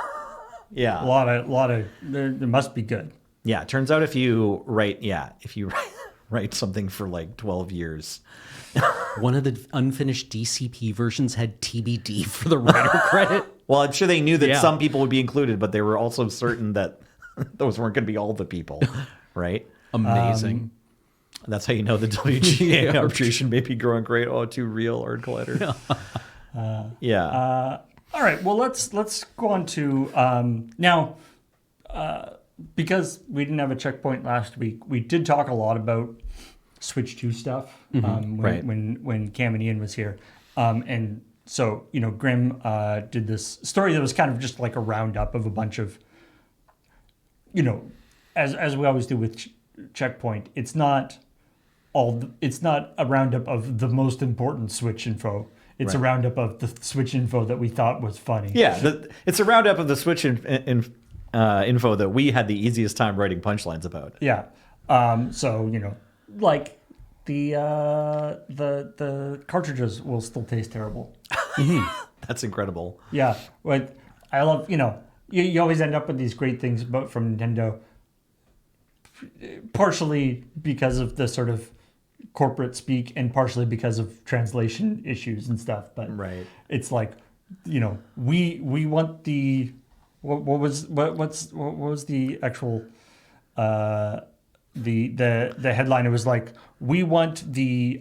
yeah, a lot of. There must be good. yeah. It turns out if you write write something for like 12 years. One of the unfinished DCP versions had TBD for the writer credit. Well, I'm sure they knew that Yeah. some people would be included, but they were also certain that those weren't going to be all the people, right? Amazing. That's how you know the WGA arbitration may be growing great. Oh, too real, Art Collider. Yeah. All right. Well, let's go on to now. Because we didn't have a checkpoint last week, we did talk a lot about Switch 2 stuff Right. when Cam and Ian was here. And so, Grim did this story that was kind of just like a roundup of a bunch of, as we always do with Checkpoint, it's not a roundup of the most important Switch info. It's a Right. roundup of the Switch info that we thought was funny. Yeah. It's a roundup of the Switch info that we had the easiest time writing punchlines about. Yeah. So, like the cartridges will still taste terrible. That's incredible. Yeah. But I love, you always end up with these great things from Nintendo, partially because of the sort of corporate speak and partially because of translation issues and stuff. But Right. it's like, we want the what was the actual the headline? It was like, we want the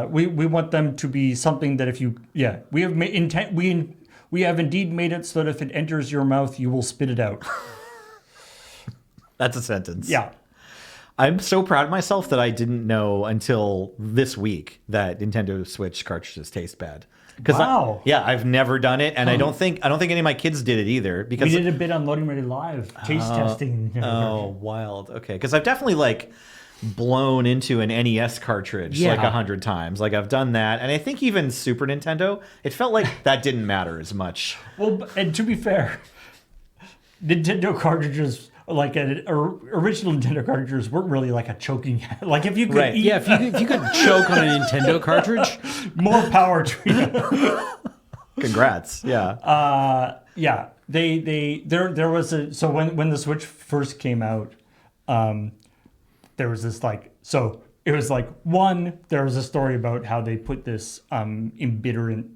we want them to be something that if you we have we have indeed made it so that if it enters your mouth you will spit it out. That's a sentence. Yeah. I'm so proud of myself that I didn't know until this week that Nintendo Switch cartridges taste bad. Wow. I've never done it, and I don't think any of my kids did it either. Because We did a bit on Loading Ready Live, taste testing. oh, wild. Okay, because I've definitely like blown into an NES cartridge Yeah. like 100 times. Like I've done that, and I think even Super Nintendo, it felt like that didn't matter as much. Well, and to be fair, Nintendo cartridges like original Nintendo cartridges weren't really like a choking like if you could Right. eat Yeah, if you could choke on a Nintendo cartridge, more power to you. Congrats. Yeah. Yeah, there was so when the Switch first came out, there was this like so it was like there was a story about how they put this embitterant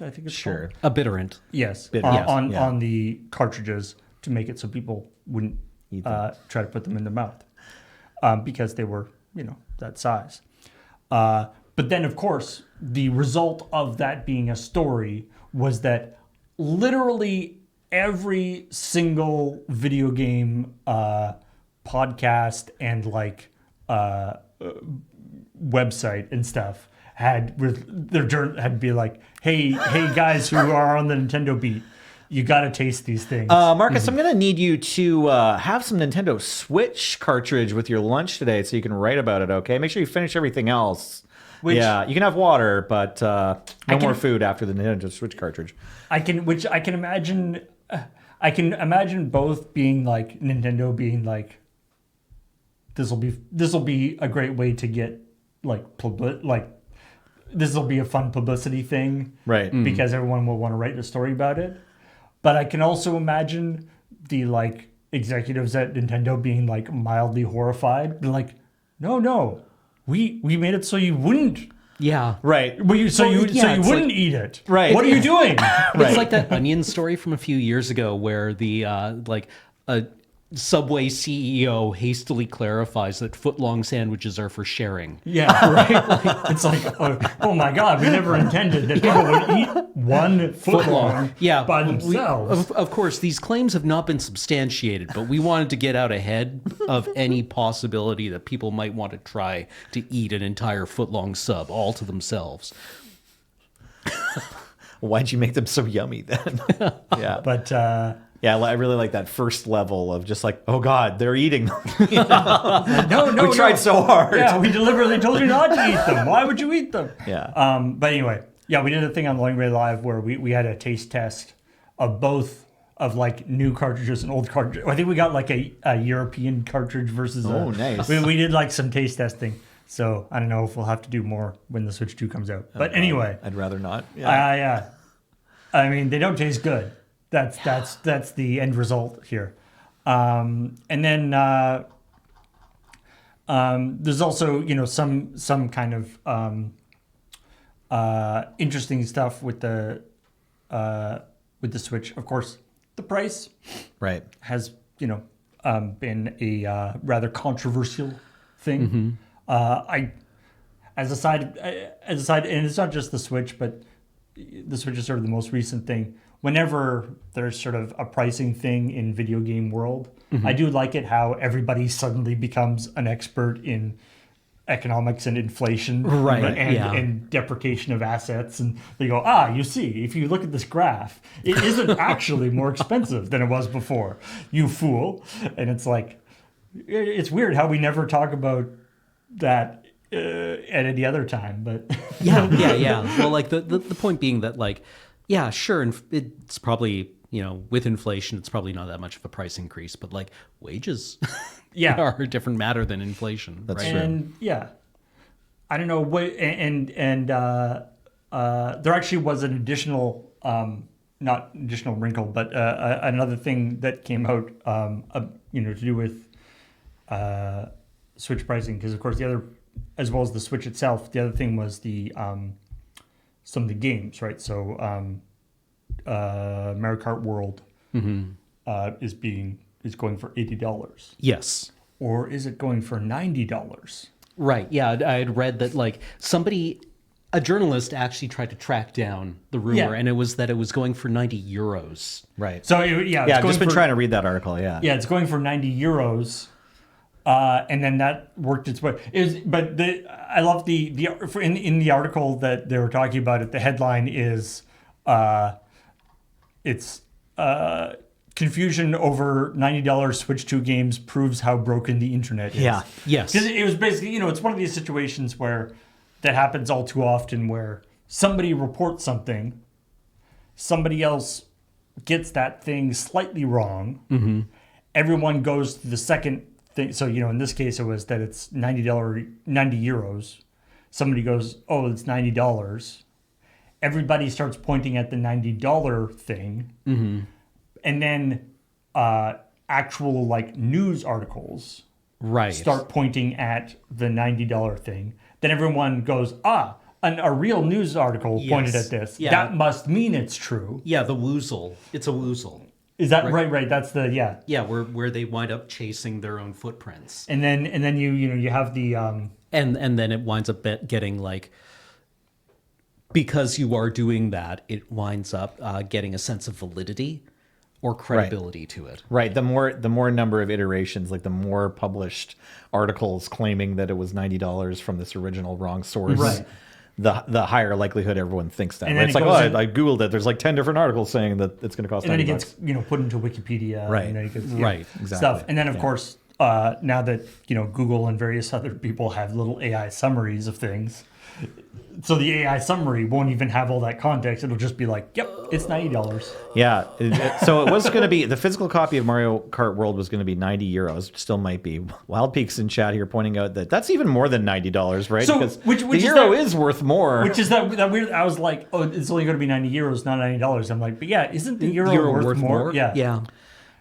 I think it's Sure. called. a bitterant. Yes, Yes, yeah. on the cartridges to make it so people wouldn't Eat them. try to put them in their mouth because they were that size. But then, of course, the result of that being a story was that literally every single video game podcast and like website and stuff had to be like, hey guys who are on the Nintendo beat, you got to taste these things. Marcus, I'm going to need you to have some Nintendo Switch cartridge with your lunch today so you can write about it, okay? Make sure you finish everything else. Yeah, you can have water, but no more food after the Nintendo Switch cartridge. I can imagine. I can imagine both being like Nintendo being like, this will be a great way to get this will be a fun publicity thing, Right. Because everyone will want to write a story about it. But I can also imagine the like executives at Nintendo being like mildly horrified, be like, no, we made it so you wouldn't. Yeah. Right. Well, you wouldn't like- eat it. Right. What are you doing? It's like that Onion story from a few years ago where the a Subway CEO hastily clarifies that footlong sandwiches are for sharing. Yeah, right. It's like, oh my God, we never intended that people would eat one footlong Yeah, by themselves. Of course, these claims have not been substantiated, but we wanted to get out ahead of any possibility that people might want to try to eat an entire footlong sub all to themselves. Why'd you make them so yummy then? Yeah. But Yeah, I really like that first level of just like, oh God, they're eating them. no, We tried so hard. Yeah, we deliberately told you not to eat them. Why would you eat them? Yeah. But anyway, yeah, we did a thing on Long Way Live where we had a taste test of both of like new cartridges and old cartridges. I think we got like a European cartridge versus nice. We did like some taste testing. So I don't know if we'll have to do more when the Switch 2 comes out. But anyway, I'd rather not. Yeah. yeah. I mean, they don't taste good. That's the end result here. And then there's also some kind of interesting stuff with the Switch. Of course, the price Right. has been a rather controversial thing. As a side, and it's not just the Switch, but the Switch is sort of the most recent thing. Whenever there's sort of a pricing thing in video game world, I do like it how everybody suddenly becomes an expert in economics and inflation, Right, and, yeah. and deprecation of assets, and they go, you see, if you look at this graph, it isn't actually more expensive than it was before, you fool. And it's like, it's weird how we never talk about that at any other time, but Yeah. Well, like the point being that, like, yeah, sure, and it's probably, with inflation, it's probably not that much of a price increase, but like wages Yeah. are a different matter than inflation. That's right? true. And yeah, I don't know what, and there actually was an additional, not additional wrinkle, but another thing that came out, to do with Switch pricing, because of course the other, as well as the Switch itself, the other thing was the some of the games, right? So Mario Kart World is going for $80. Yes. Or is it going for $90? Right. Yeah, I had read that like a journalist actually tried to track down the rumor, Yeah. and it was that it was going for 90 euros. Right. So Yeah, I've just been trying to read that article. Yeah. Yeah, it's going for 90 euros. And then that worked its way. I love in the article that they were talking about it. The headline is, it's confusion over $90 Switch 2 games proves how broken the internet is. Yeah. Yes. Because it was basically, it's one of these situations where that happens all too often, where somebody reports something, somebody else gets that thing slightly wrong, everyone goes to the second thing. So, in this case, it was that it's $90, 90 euros. Somebody goes, oh, it's $90. Everybody starts pointing at the $90 thing. And then actual like news articles Right. start pointing at the $90 thing. Then everyone goes, a real news article pointed Yes. at this. Yeah. That must mean it's true. Yeah, the woozle. It's a woozle. Is that right? That's the Yeah, where they wind up chasing their own footprints. And then you have the And then it winds up getting like, because you are doing that, it winds up getting a sense of validity or credibility to it. Right. The more number of iterations, like the more published articles claiming that it was $90 from this original wrong source, Right. the higher likelihood everyone thinks that. And Right? then It's it like, goes in- I googled it. There's like 10 different articles saying that it's going to cost and then $90. it gets put into Wikipedia. Right. And then it gets, Right. Exactly. stuff. And then of course now that Google and various other people have little AI summaries of things. So the AI summary won't even have all that context. It'll just be like, yep, it's $90. Yeah. So it was going to be, the physical copy of Mario Kart World was going to be 90 euros. Still might be. Wild Peaks in chat here pointing out that that's even more than $90, right? So, because which the is euro that- is worth more. Which is that weird? I was like, oh, it's only going to be 90 euros, not $90. I'm like, but yeah, isn't the euro, worth more? Yeah. Yeah.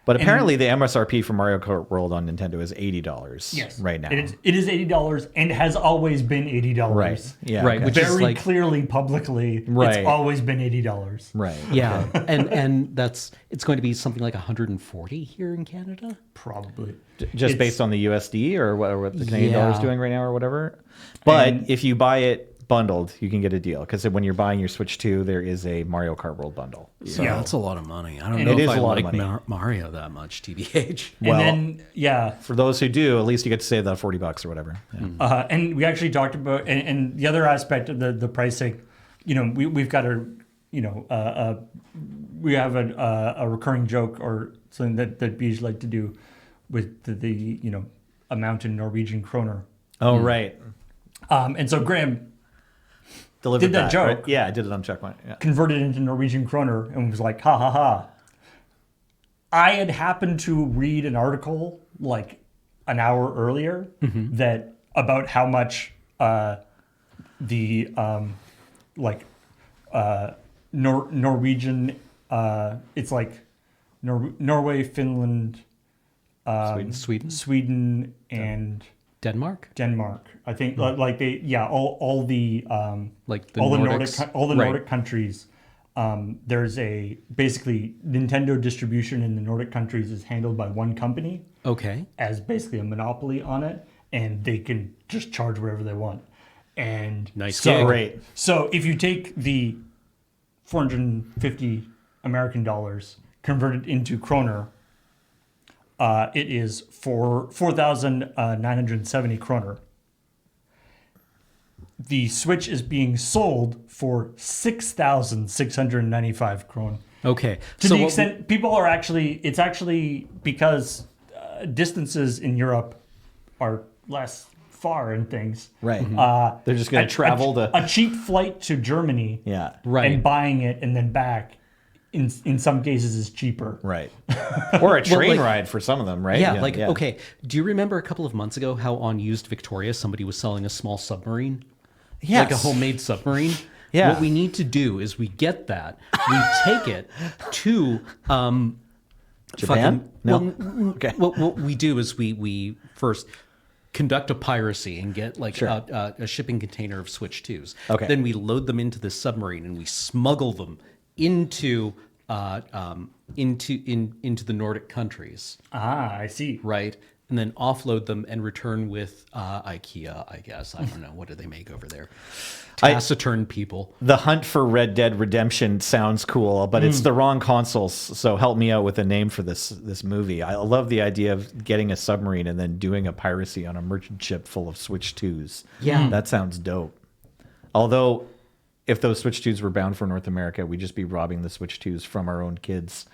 But apparently the MSRP for Mario Kart World on Nintendo is $80 Yes. right now. It is $80 and has always been $80. Right. Yeah. Right, okay. which is Very like- clearly, publicly, Right. it's always been $80. Right. Yeah. and it's going to be something like 140 here in Canada. Probably. Just It's- based on the USD or what the Canadian Yeah. dollar's doing right now or whatever. But And- if you buy it bundled, you can get a deal because when you're buying your Switch 2, there is a Mario Kart World bundle. So, Yeah. That's a lot of money. I don't And know it if is I a lot of like money. Mario that much, TBH. And Well- then, yeah. for those who do, at least you get to save that $40 or whatever. Yeah. And we actually talked about, and the other aspect of the pricing, we've got we have a recurring joke or something that Beej like to do with the amount in Norwegian kroner. Oh, right. And so Graham Delivered Did that joke. Right? Yeah, I did it on ChillPoint. Yeah. converted into Norwegian kroner and was like, ha ha ha. I had happened to read an article like an hour earlier that about how much the Norwegian it's like Norway, Finland, Sweden, and Denmark? Denmark. I think like they all the Like the all the Nordics? Right. Nordic countries. There's basically Nintendo distribution in the Nordic countries is handled by one company Okay. as basically a monopoly on it, and they can just charge whatever they want. And Nice so, gig. Great. So if you take the 450 American dollars converted into kroner, it is for 4,970 kroner. The Switch is being sold for 6,695 kroner. Okay. To so the what- extent people are it's actually because distances in Europe are less far and things. Right. They're just going to travel to. a cheap flight to Germany. Yeah. Right. And buying it and then back, in some cases, is cheaper. Right. Or a train like- ride for some of them, right? Yeah, okay. Do you remember a couple of months ago how on Used Victoria somebody was selling a small submarine? Yes. Like a homemade submarine? Yeah. What we need to do is we get that, we take it to Japan? No. Well, Okay. what we do is we first conduct a piracy and get like Sure. a shipping container of Switch 2s. Okay. Then we load them into this submarine and we smuggle them into the Nordic countries, Ah, I see. right? And then offload them and return with IKEA, I guess. I don't know. What do they make over there? Taciturn people. The hunt for Red Dead Redemption sounds cool, but it's the wrong consoles. So help me out with a name for this movie. I love the idea of getting a submarine and then doing a piracy on a merchant ship full of Switch 2s. Yeah. That sounds dope. Although, if those Switch 2s were bound for North America, we'd just be robbing the Switch 2s from our own kids.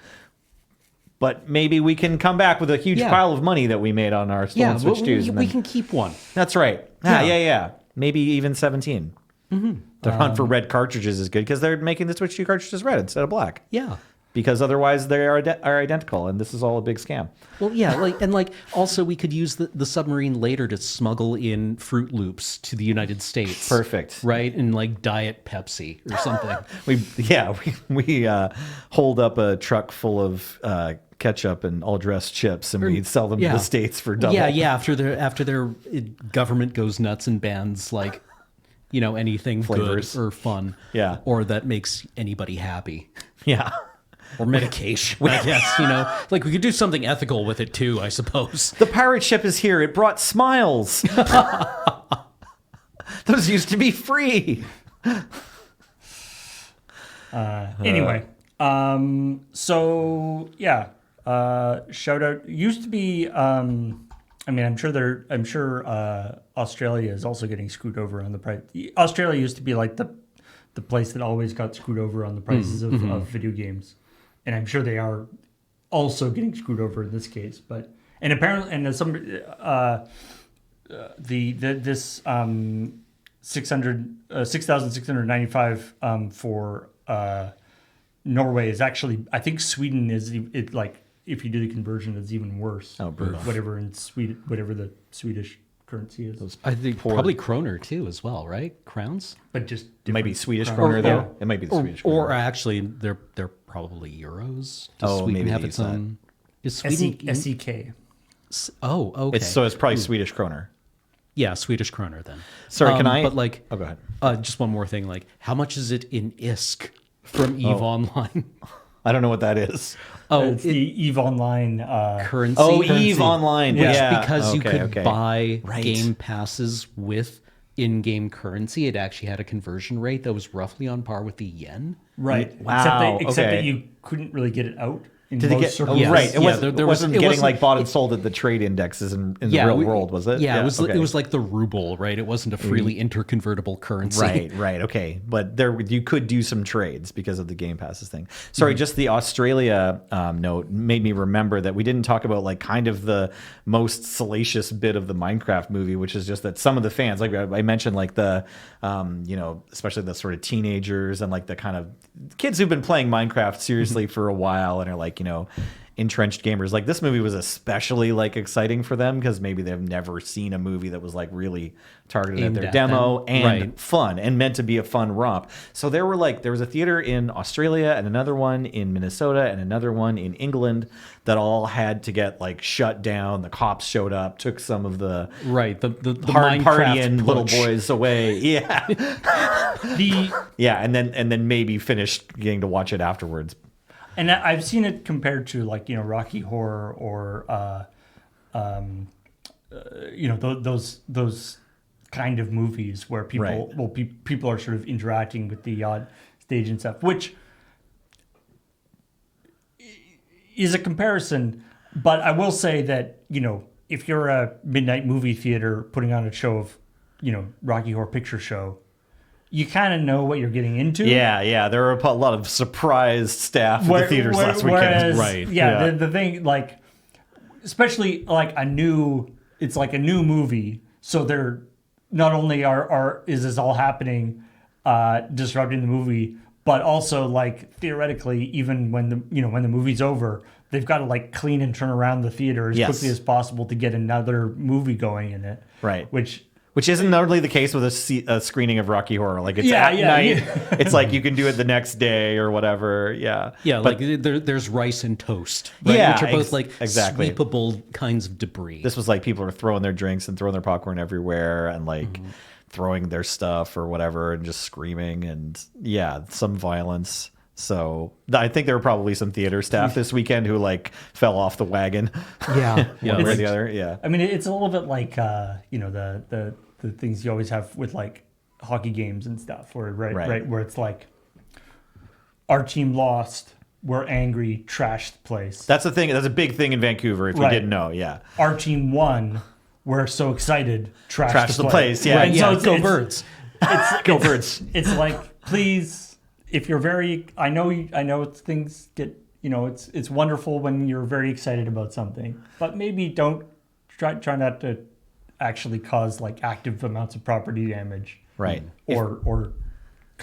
But maybe we can come back with a huge Yeah. pile of money that we made on our stolen Yeah, Switch 2s. we, and we then- can keep one. That's right. Yeah. Maybe even 17. The hunt for red cartridges is good because they're making the Switch 2 cartridges red instead of black. Yeah. because otherwise they are identical, and this is all a big scam. Well, yeah, also we could use the submarine later to smuggle in Fruit Loops to the United States. Perfect. Right? And like Diet Pepsi or something. We hold up a truck full of ketchup and all dressed chips, and we sell them to the States for double. Yeah. After their government goes nuts and bans anything Flavors. good or fun. Yeah. Or that makes anybody happy. Yeah. Or medication, I guess, Like we could do something ethical with it too, I suppose. The pirate ship is here. It brought smiles. Those used to be free. Anyway, so yeah, shout out. Used to be. I'm sure Australia is also getting screwed over on the price. Australia used to be like the place that always got screwed over on the prices of video games, and I'm sure they are also getting screwed over in this case. But apparently, and some this 6,695 for Norway is actually, I think Sweden is like, if you do the conversion, it's even worse. Oh, brutal. Whatever in Sweden, whatever the Swedish currency is. I think probably kroner too as well, right? Crowns? But just It might be different Swedish crowns. kroner though. It might be the Swedish kroner. Or actually, they're probably euros. Does Oh, Sweden maybe have they its use that. own? Is Sweden SEK. Oh, okay. It's probably Swedish kroner. Yeah, Swedish kroner then. Sorry, can I? But like, Oh, go ahead. just one more thing. Like, how much is it in ISK from Eve Online? I don't know what that is. It's the EVE Online Currency. Oh, Currency. Eve Online. Yeah. Yeah. Because you could Okay. buy Right. game passes with in-game currency. It actually had a conversion rate that was roughly on par with the yen. right. Wow, Except okay. that you couldn't really get it out in Did it most get circles. Yes. right? It Yeah, wasn't, there it wasn't it getting wasn't- like bought and sold at the trade indexes in the real world, was it? Yeah, okay. it was like the ruble, right? It wasn't a freely interconvertible currency. Right, okay. But you could do some trades because of the Game Passes thing. Sorry, just the Australia note made me remember that we didn't talk about like kind of the most salacious bit of the Minecraft movie, which is just that some of the fans, like I mentioned, like the, especially the sort of teenagers and like the kind of kids who've been playing Minecraft seriously for a while and are like, entrenched gamers, like this movie was especially like exciting for them because maybe they've never seen a movie that was like really targeted Aimed at their at demo them. and Right. fun and meant to be a fun romp. So there was a theater in Australia and another one in Minnesota and another one in England that all had to get like shut down. The cops showed up, took some of the Right. The hard Minecraft partying little push. boys away. Yeah. The Yeah, and then maybe finished getting to watch it afterwards. And I've seen it compared to like Rocky Horror or those kind of movies where people Right. people are sort of interacting with the odd stage and stuff, which is a comparison. But I will say that if you're a midnight movie theater putting on a show of Rocky Horror Picture Show, you kind of know what you're getting into. Yeah. There were a lot of surprised staff at the theaters last weekend. Whereas, Right. Yeah, the thing, like, especially like it's like a new movie. So they're not only is this all happening, disrupting the movie, but also like theoretically, even when the movie's over, they've got to like clean and turn around the theater as Yes. quickly as possible to get another movie going in it. Right. Which isn't normally the case with a screening of Rocky Horror. Like it's Yeah, at yeah, night. yeah. It's like you can do it the next day or whatever. Yeah. Yeah, But like there's rice and toast, right? Yeah, Which are both like exactly. sweepable kinds of debris. this was like people are throwing their drinks and throwing their popcorn everywhere and like throwing their stuff or whatever and just screaming and some violence. So I think there were probably some theater staff this weekend who like fell off the wagon. yeah, yeah. One way or Like, the other. Yeah. I mean, it's a little bit like the things you always have with like hockey games and stuff, where Right. where it's like our team lost, we're angry, trashed the place. That's the thing. That's a big thing in Vancouver. If you Right. didn't know, yeah. Our team won, we're so excited, trashed Trash the place, yeah. right, And yeah, so go birds. Go Birds. It's like, please, if you're very, I know things get, it's wonderful when you're very excited about something, but maybe don't try not to actually cause like active amounts of property damage, Right. or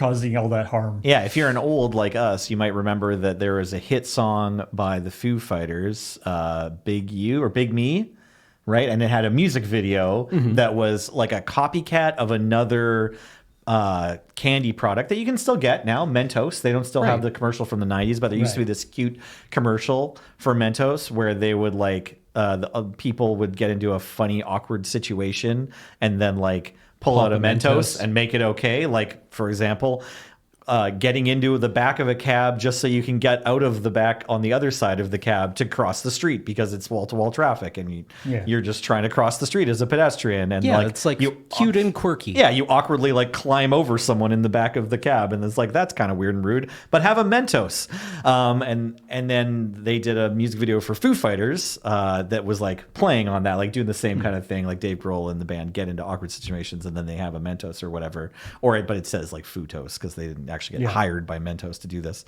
causing all that harm. Yeah, if you're an old like us, you might remember that there was a hit song by the Foo Fighters, Big You or Big Me, right? And it had a music video that was like a copycat of another candy product that you can still get now, Mentos. They don't still have the commercial from the 90s, but there used to be this cute commercial for Mentos where they would like people would get into a funny, awkward situation and then like pull out a Mentos and make it okay. Like, for example, getting into the back of a cab just so you can get out of the back on the other side of the cab to cross the street because it's wall-to-wall traffic and you're just trying to cross the street as a pedestrian. And it's like cute and quirky. Yeah, you awkwardly like climb over someone in the back of the cab and it's like, that's kind of weird and rude, but have a Mentos. And then they did a music video for Foo Fighters that was like playing on that, like doing the same kind of thing, like Dave Grohl and the band get into awkward situations and then they have a Mentos or whatever. But it says like Futos because they didn't actually get hired by Mentos to do this.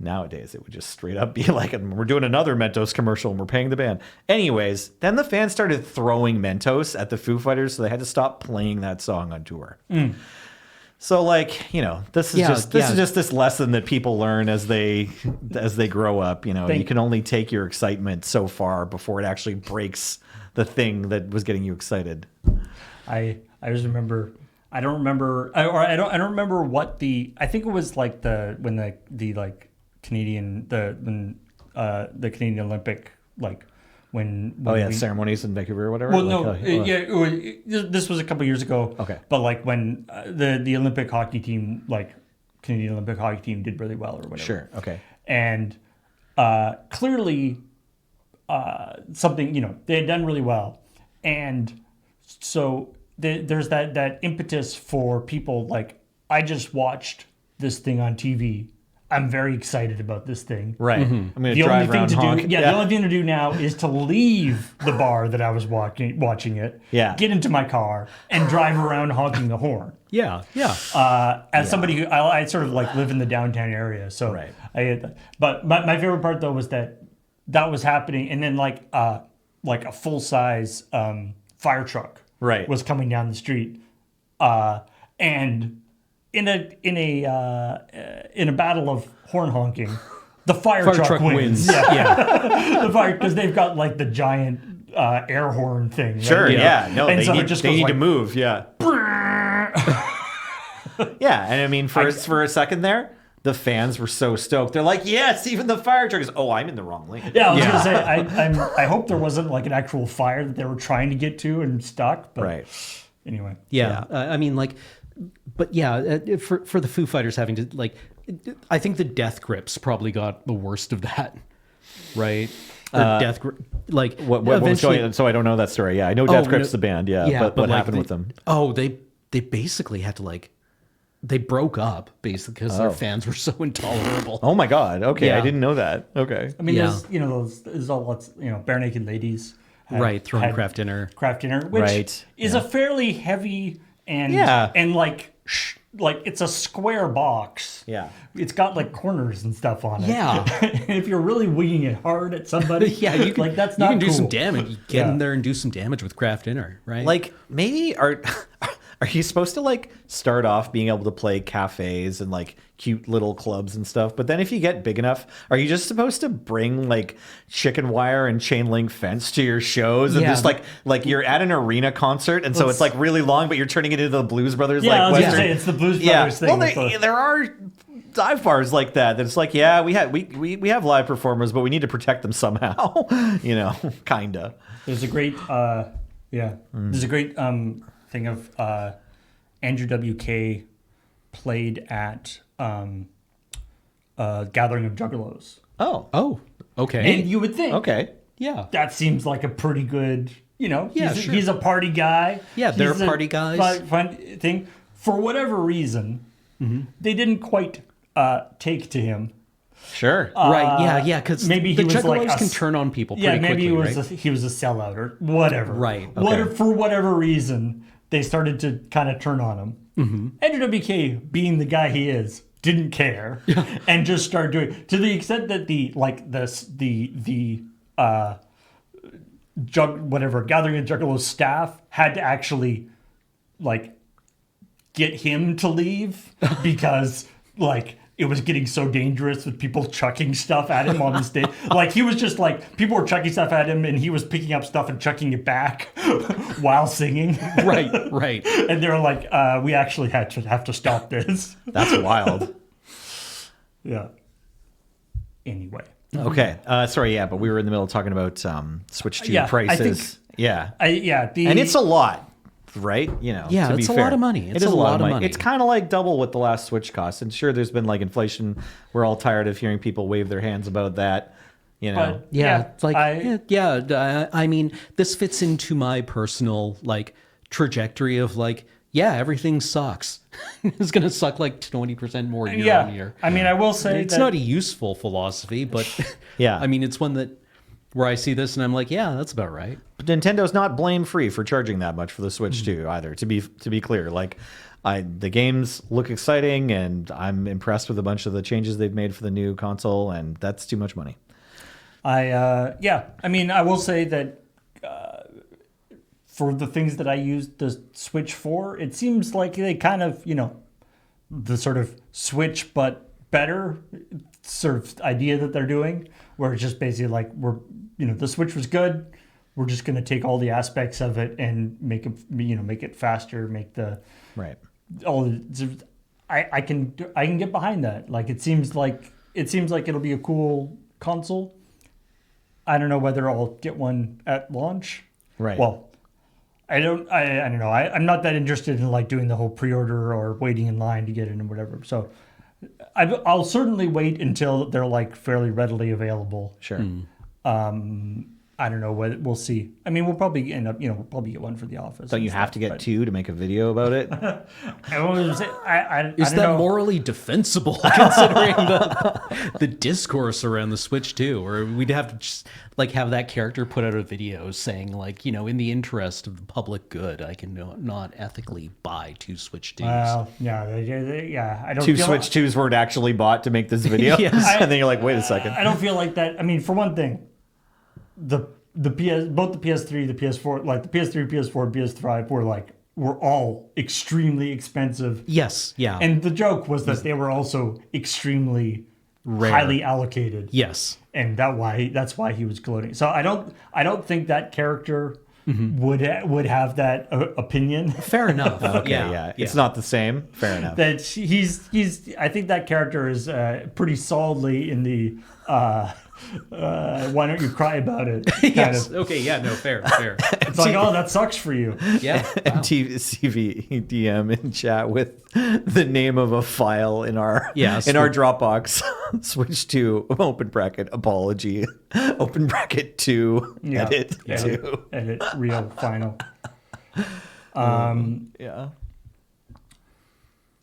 Nowadays, it would just straight up be like, we're doing another Mentos commercial and we're paying the band. Anyways, then the fans started throwing Mentos at the Foo Fighters, so they had to stop playing that song on tour. So, like, you know, this is just this lesson that people learn as they grow up. You know, you can only take your excitement so far before it actually breaks the thing that was getting you excited. I just remember. I don't remember what I think it was like when the Canadian the Canadian Olympic when ceremonies in Vancouver or whatever. Well, this was a couple years ago. Okay, but like when the Olympic hockey team, like Canadian Olympic hockey team, did really well or whatever. Sure. Okay. And clearly, something, you know, they had done really well, and so there's that impetus for people like, I just watched this thing on TV. I'm very excited about this thing. Right. I'm going to drive around honk. The only thing to do now is to leave the bar that I was watching it. Yeah. Get into my car and drive around honking the horn. Yeah. As somebody who I sort of like live in the downtown area, so right. But my favorite part though was that was happening, and then like a full size fire truck was coming down the street, and in a battle of horn honking, the fire truck wins. Yeah. The fire, because they've got like the giant air horn thing. Right? Sure. Yeah. No, and they so need to move. Yeah. Yeah, and I mean, for a second there, the fans were so stoked. They're like, "Yes, even the fire truck is." Oh, I'm in the wrong lane. Yeah, I was gonna say, I hope there wasn't like an actual fire that they were trying to get to and stuck. But anyway. Yeah. I mean, like. But yeah, for the Foo Fighters having to like, I think the Death Grips probably got the worst of that, right? Death Grip, like what was going on? So I don't know that story. Yeah, I know Death Grips the band. Yeah, but what happened with them? Oh, they basically had to like, they broke up basically because their fans were so intolerable. Oh my God. Okay, I didn't know that. Okay. I mean, there's all lots, bare naked ladies. Throwing craft dinner, which is a fairly heavy. And like it's a square box. Yeah. It's got like corners and stuff on it. Yeah. And if you're really winging it hard at somebody, you can, like that's not you can cool. do some damage. Get in there and do some damage with craft dinner, right? Like maybe are you supposed to like start off being able to play cafes and like cute little clubs and stuff, but then if you get big enough, are you just supposed to bring like chicken wire and chain link fence to your shows and just like you're at an arena concert and so it's like really long, but you're turning it into the Blues Brothers I was gonna say it's the Blues Brothers thing. Well, there are dive bars like that. It's like we have live performers, but we need to protect them somehow. Kinda. There's a great there's a great thing of Andrew WK played at Gathering of Juggalos. Oh, okay. And you would think, that seems like a pretty good, he's a party guy. Yeah, they're party guys. Fun thing. For whatever reason, they didn't quite take to him. Sure. Right. Yeah. Because maybe the he was Juggalos like can turn on people pretty quickly. Maybe he was a sellout or whatever. Right. Okay. For whatever reason, they started to kind of turn on him. Andrew WK, being the guy he is, didn't care and just started doing, to the extent that the Gathering of Juggalos staff had to actually like get him to leave because like it was getting so dangerous with people chucking stuff at him on the stage. Like he was just like people were chucking stuff at him and he was picking up stuff and chucking it back while singing. Right. And they were like, we actually have to stop this. That's wild. Yeah. Anyway. Okay. Sorry. Yeah, but we were in the middle of talking about Switch 2 Yeah, I prices. think- And it's a lot. Right, Yeah, to be it's a fair. lot of money. It is a lot of money. It's kind of like double what the last Switch cost. And sure, there's been like inflation. We're all tired of hearing people wave their hands about that. But, Yeah, it's like I I mean, this fits into my personal like trajectory of like, yeah, everything sucks. It's gonna suck like 20% more year on year. I mean, I will say It's that not a useful philosophy, but Yeah. I mean, it's one that where I see this and I'm like, yeah, that's about right. But Nintendo's not blame free for charging that much for the Switch 2 either. To be clear, like the games look exciting, and I'm impressed with a bunch of the changes they've made for the new console, and that's too much money. I mean, I will say that for the things that I used the Switch for, it seems like they kind of, the sort of Switch but better sort of idea that they're doing, where it's just basically like the Switch was good. We're just going to take all the aspects of it and make it faster, make the Right. I can get behind that. Like it seems like it'll be a cool console. I don't know whether I'll get one at launch. Right. Well, I don't know. I'm not that interested in like doing the whole pre-order or waiting in line to get it and whatever. So I'll certainly wait until they're like fairly readily available. Sure. I don't know what we'll see. I mean, we'll probably end up, we'll probably get one for the office. Don't you have to get two to make a video about it? I Is don't that know. morally defensible considering the discourse around the Switch too? Or we'd have to just like have that character put out a video saying like, in the interest of the public good, I can not ethically buy two Switch 2s. Well, yeah, I don't Two feel Switch 2s weren't actually bought to make this video. Yes. And then you're like, wait a second. I don't feel like that. I mean, for one thing, both the PS3, the PS4, like the PS3, PS4, PS5 were all extremely expensive. Yes, yeah. And the joke was that they were also extremely Rare. highly allocated. Yes. And that's why he was gloating. So I don't think that character would have that opinion. Fair enough. Okay, yeah. It's not the same. Fair enough. That he's I think that character is pretty solidly in the why don't you cry about it kind Yes. of. Okay, yeah, no, fair. It's like, oh, that sucks for you. Yeah. CV DM in chat with the name of a file in our Yes. in our Dropbox. Switch to open bracket apology open bracket 2 edit 2. Edit real final. Yeah.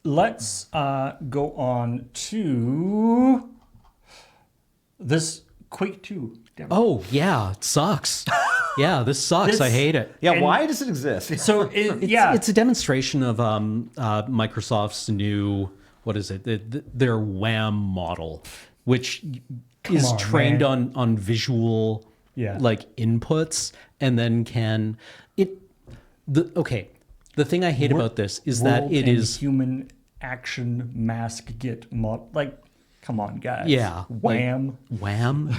Let's go on to this Quake 2 demo. Oh, yeah, it sucks. Yeah, this sucks. I hate it. Yeah, And- why does it exist? So It's a demonstration of Microsoft's new, what is it? Their WAM model, which is on, trained man. on visual like inputs and then the thing I hate about this is that World it and is human action mask get mod. Like, come on, guys. Yeah, Wham. WAM.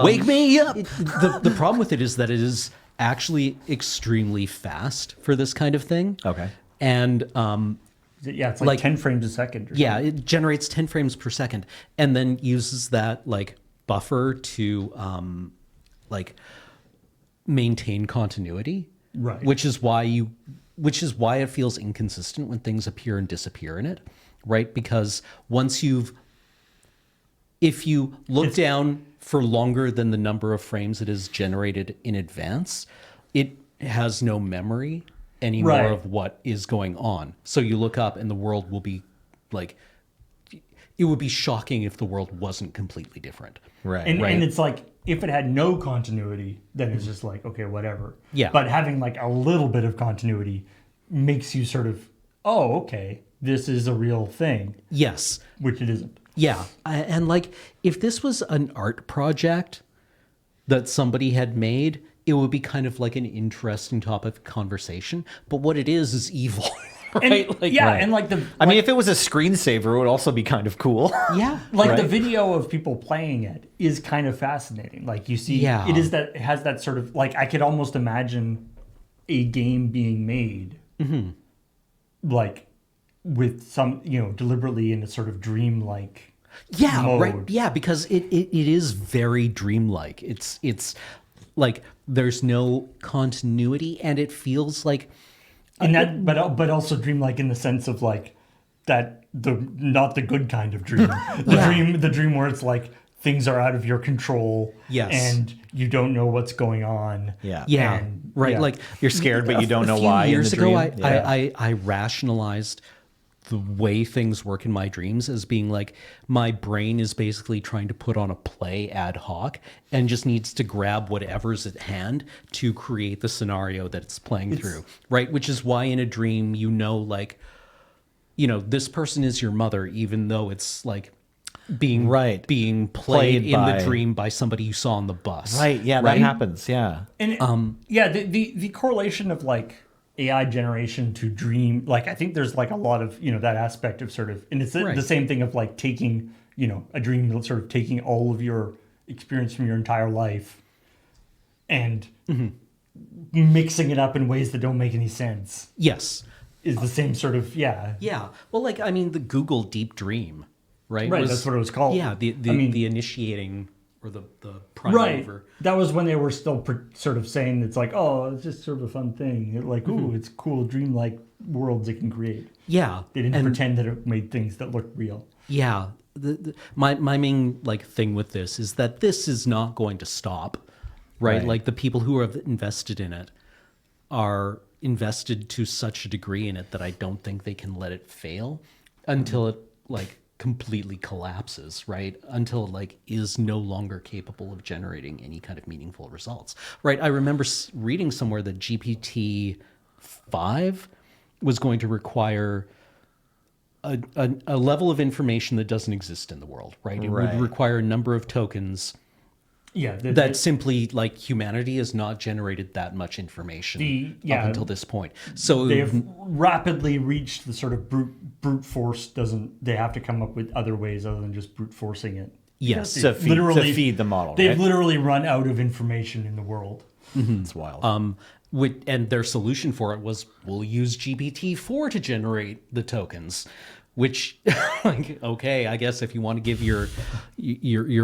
Wake me up. The problem with it is that it is actually extremely fast for this kind of thing. Okay. And Yeah, it's like 10 frames a second. Or yeah, it generates 10 frames per second and then uses that like buffer to maintain continuity. Right. Which is why it feels inconsistent when things appear and disappear in it, right? Because if you look down for longer than the number of frames it is generated in advance, it has no memory anymore Right. of what is going on. So you look up and the world will be like, it would be shocking if the world wasn't completely different. Right. And it's like, if it had no continuity, then it's just like, okay, whatever. Yeah. But having like a little bit of continuity makes you sort of, oh, okay, this is a real thing, Yes. which it isn't. Yeah. And like, if this was an art project that somebody had made, it would be kind of like an interesting topic of conversation. But what it is evil. right? And, Like, yeah, right. and like I mean, if it was a screensaver, it would also be kind of cool. yeah, like Right. the video of people playing it is kind of fascinating. Like you see, Yeah. it has that sort of like I could almost imagine a game being made, like with some deliberately in a sort of dreamlike. yeah, mode. right, yeah, because it is very dreamlike. It's like there's no continuity, and it feels like And that, but also dreamlike in the sense of like that not the good kind of dream. The dream where it's like things are out of your control. Yes. And you don't know what's going on. Yeah. yeah, And, right, yeah. like You're scared, but you don't know a few why. Years in the ago, dream. Yeah. I rationalized the way things work in my dreams as being like my brain is basically trying to put on a play ad hoc and just needs to grab whatever's at hand to create the scenario that it's playing through, right? Which is why in a dream, like, this person is your mother, even though it's like being Right. being played in by- the dream by somebody you saw on the bus. Right. Yeah, that happens. Yeah. And the correlation of like AI generation to dream, like I think there's like a lot of that aspect of sort of, and it's Right. the same thing of like taking a dream, sort of taking all of your experience from your entire life and mixing it up in ways that don't make any sense Yes. is the same sort of Yeah. Well, like, I mean, the Google Deep Dream, right? Right, that's what it was called. Yeah. The initiating or the prime right. mover. That was when they were still sort of saying it's like, oh, it's just sort of a fun thing. Like, ooh, it's cool, dreamlike worlds it can create. Yeah. They didn't And pretend that it made things that looked real. yeah. My main like thing with this is that this is not going to stop, right? Right. Like the people who have invested in it are invested to such a degree in it that I don't think they can let it fail until it like completely collapses, right? Until it like is no longer capable of generating any kind of meaningful results, right? I remember reading somewhere that GPT-5 was going to require a level of information that doesn't exist in the world, right? It Right. would require a number of tokens Yeah. that simply like humanity has not generated that much information up until this point. So they have rapidly reached the sort of brute force doesn't, they have to come up with other ways other than just brute forcing it. yes, To feed the model, They've right? literally run out of information in the world. It's wild. and their solution for it was we'll use GPT-4 to generate the tokens, which like okay, I guess if you want to give your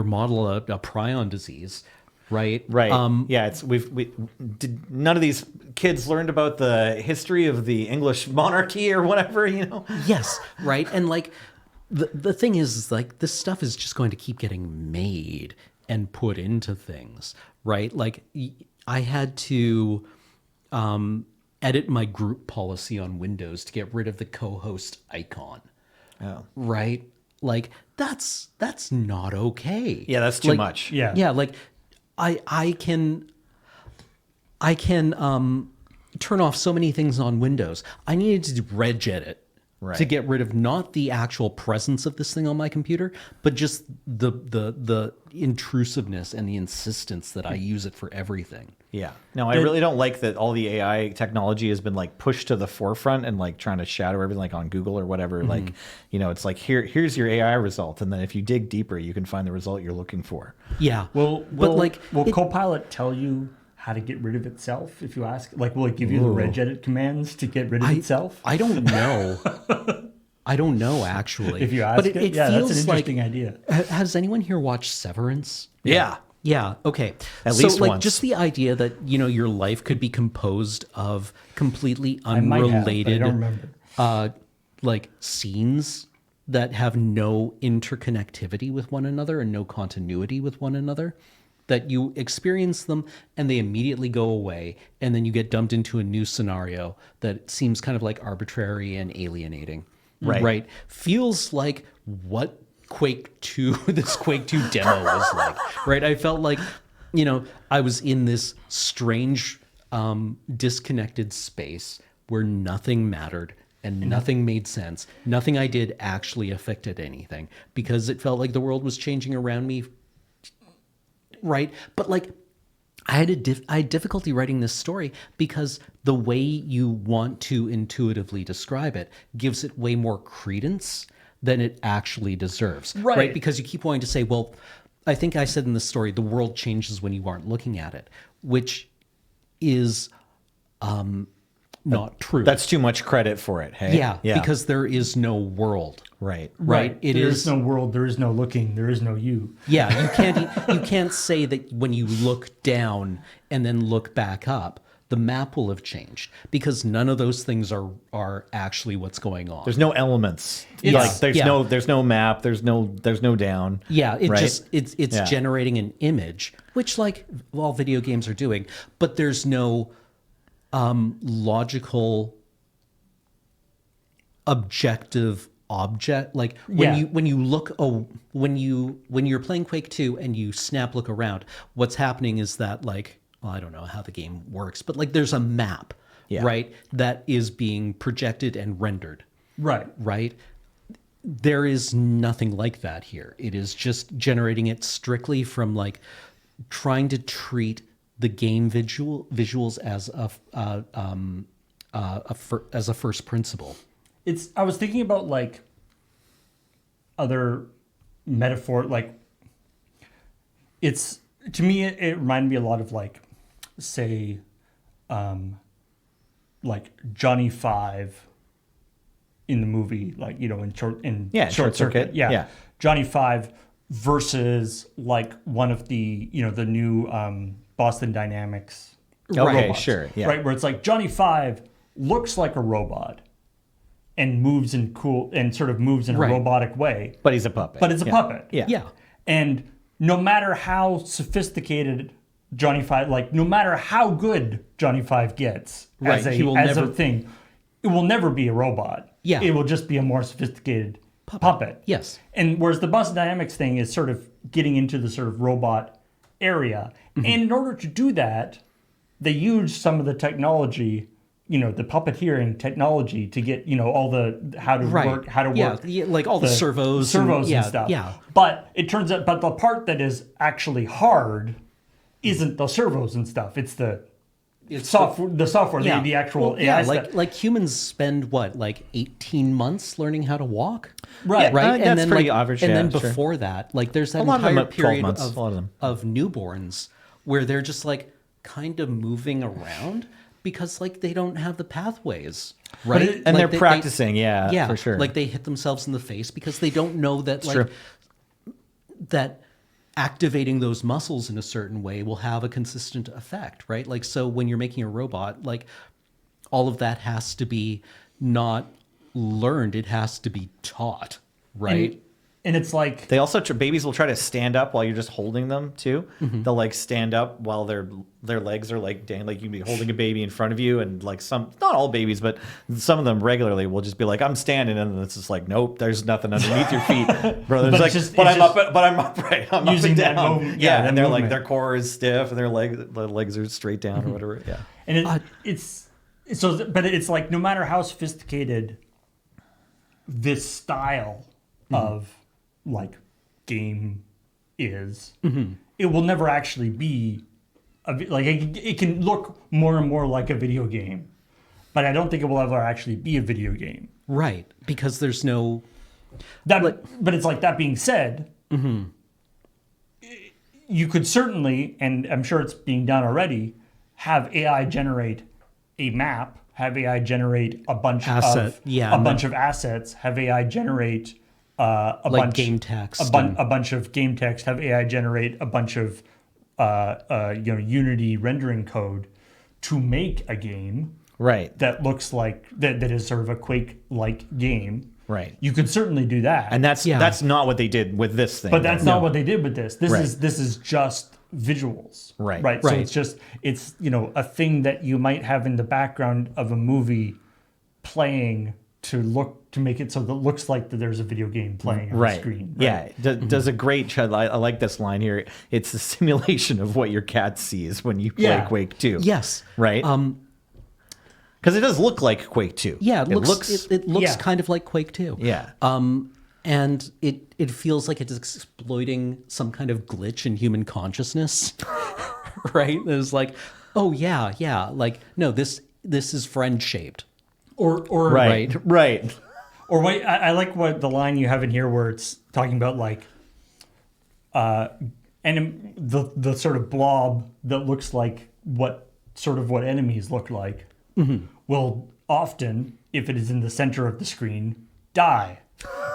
model a prion disease, right? Right. Yeah. None of these kids learned about the history of the English monarchy or whatever. Yes, right. And like the thing is like this stuff is just going to keep getting made and put into things, right? Like I had to edit my group policy on Windows to get rid of the co-host icon. Oh. Right? Like that's not okay. Yeah, that's too Like, much. Yeah. Yeah, like I can turn off so many things on Windows. I needed to regedit Right. to get rid of not the actual presence of this thing on my computer, but just the intrusiveness and the insistence that I use it for everything. Yeah. No, I really don't like that all the AI technology has been like pushed to the forefront and like trying to shadow everything like on Google or whatever. Like, it's like here's your AI result. And then if you dig deeper, you can find the result you're looking for. Yeah. Will like it- Copilot tell you how to get rid of itself if you ask? Like, will it give you the regedit commands to get rid of itself? I don't know. I don't know actually. If you ask but it, it yeah, feels that's an interesting like, idea. Has anyone here watched Severance? Yeah. Yeah. Okay. At so, least like, once. just the idea that your life could be composed of completely I might have, but I unrelated, don't remember. like scenes that have no interconnectivity with one another and no continuity with one another. That you experience them and they immediately go away, and then you get dumped into a new scenario that seems kind of like arbitrary and alienating. Right. Feels like what Quake 2, this Quake 2 demo was like, right? I felt like, I was in this strange, disconnected space where nothing mattered and nothing made sense. Nothing I did actually affected anything because it felt like the world was changing around me. Right. But like, I had difficulty writing this story because the way you want to intuitively describe it gives it way more credence than it actually deserves. Right. Because you keep wanting to say, well, I think I said in the story, the world changes when you aren't looking at it, which is not true. That's too much credit for it. Hey. yeah, because there is no world. Right. Right. It there is is no world. There is no looking. There is no you. Yeah, you can't say that when you look down and then look back up, the map will have changed because none of those things are actually what's going on. There's no elements. It's- Like yeah. there's no map. There's no down. Yeah, it right? just it's Yeah. generating an image, which like all video games are doing, but there's no logical objective object. Like Yeah. when you look when you're playing Quake 2 and you snap look around, what's happening is that like, well, I don't know how the game works, but like there's a map, Yeah. right, that is being projected and rendered. Right. Right? There is nothing like that here. It is just generating it strictly from like trying to treat the game visuals as as a first principle. I was thinking about like other metaphor, like it's to me it reminded me a lot of like say like Johnny Five in the movie, like in Short Circuit. Yeah. Johnny Five versus like one of the the new Boston Dynamics Okay, robots, sure. Yeah. right, where it's like Johnny Five looks like a robot and moves in a Right. robotic way, But he's a puppet. but it's a puppet. Yeah. Yeah. And no matter how sophisticated Johnny Five, like no matter how good Johnny Five gets Right, he will as never- a thing, it will never be a robot. Yeah. It will just be a more sophisticated puppet. Yes. And whereas the Boston Dynamics thing is sort of getting into the sort of robot area. Mm-hmm. And in order to do that, they use some of the technology, the puppeteering technology to get, all the how to work, Yeah, like all the servos and stuff. Yeah. But it turns out, the part that is actually hard isn't the servos and stuff. It's the software, the actual Well, AI yeah, stuff. like humans spend what, like 18 months learning how to walk? Right. Right. that's pretty average, And yeah, then sure. before that, like there's that A lot of them entire at 12 period months, a lot of them. of newborns where they're just like kind of moving around because like they don't have the pathways. Right. And Like, they're they- practicing, yeah, for sure. Like they hit themselves in the face because they don't know that true. that activating those muscles in a certain way will have a consistent effect, right? Like, so when you're making a robot, like all of that has to be not learned, it has to be taught, right? And it's like, They also babies will try to stand up while you're just holding them too. Mm-hmm. They'll like stand up while their legs are like dangling. Like you'd be holding a baby in front of you, and like not all babies, but some of them regularly will just be like, "I'm standing," and it's just like, "Nope, there's nothing underneath your feet, brother." But It's it's like, just- but I'm upright. I'm Using up that and down. movement- yeah, that and they're movement. like their core is stiff, and their legs are straight down Mm-hmm. or whatever. Yeah, and but it's like no matter how sophisticated this style of like game is, it will never actually be it can look more and more like a video game, but I don't think it will ever actually be a video game. Right. Because there's no, But it's like, that being said, you could certainly, and I'm sure it's being done already, have AI generate a map, have AI generate a bunch bunch of assets, have AI generate a like bunch game text. a bunch of game text, have AI generate a bunch of Unity rendering code to make a game right, that looks like that is sort of a Quake-like game. right. You could certainly do that, And that's Yeah. that's not what they did with this thing. but that's not what they did with this. This Right. is just visuals. Right. Right. So Right. it's a thing that you might have in the background of a movie playing to make it so that it looks like that there's a video game playing on right. the screen. Yeah, does a great job. I like this line here. It's the simulation of what your cat sees when you play Yeah. Quake 2. Yes. Right? Because it does look like Quake 2. Yeah, it looks Yeah. kind of like Quake 2. Yeah. And it feels like it's exploiting some kind of glitch in human consciousness. right? It was like, oh yeah, like no, this is friend shaped. Or Right. Or wait, I like what the line you have in here where it's talking about like, and the sort of blob that looks like what enemies look like will often, if it is in the center of the screen, die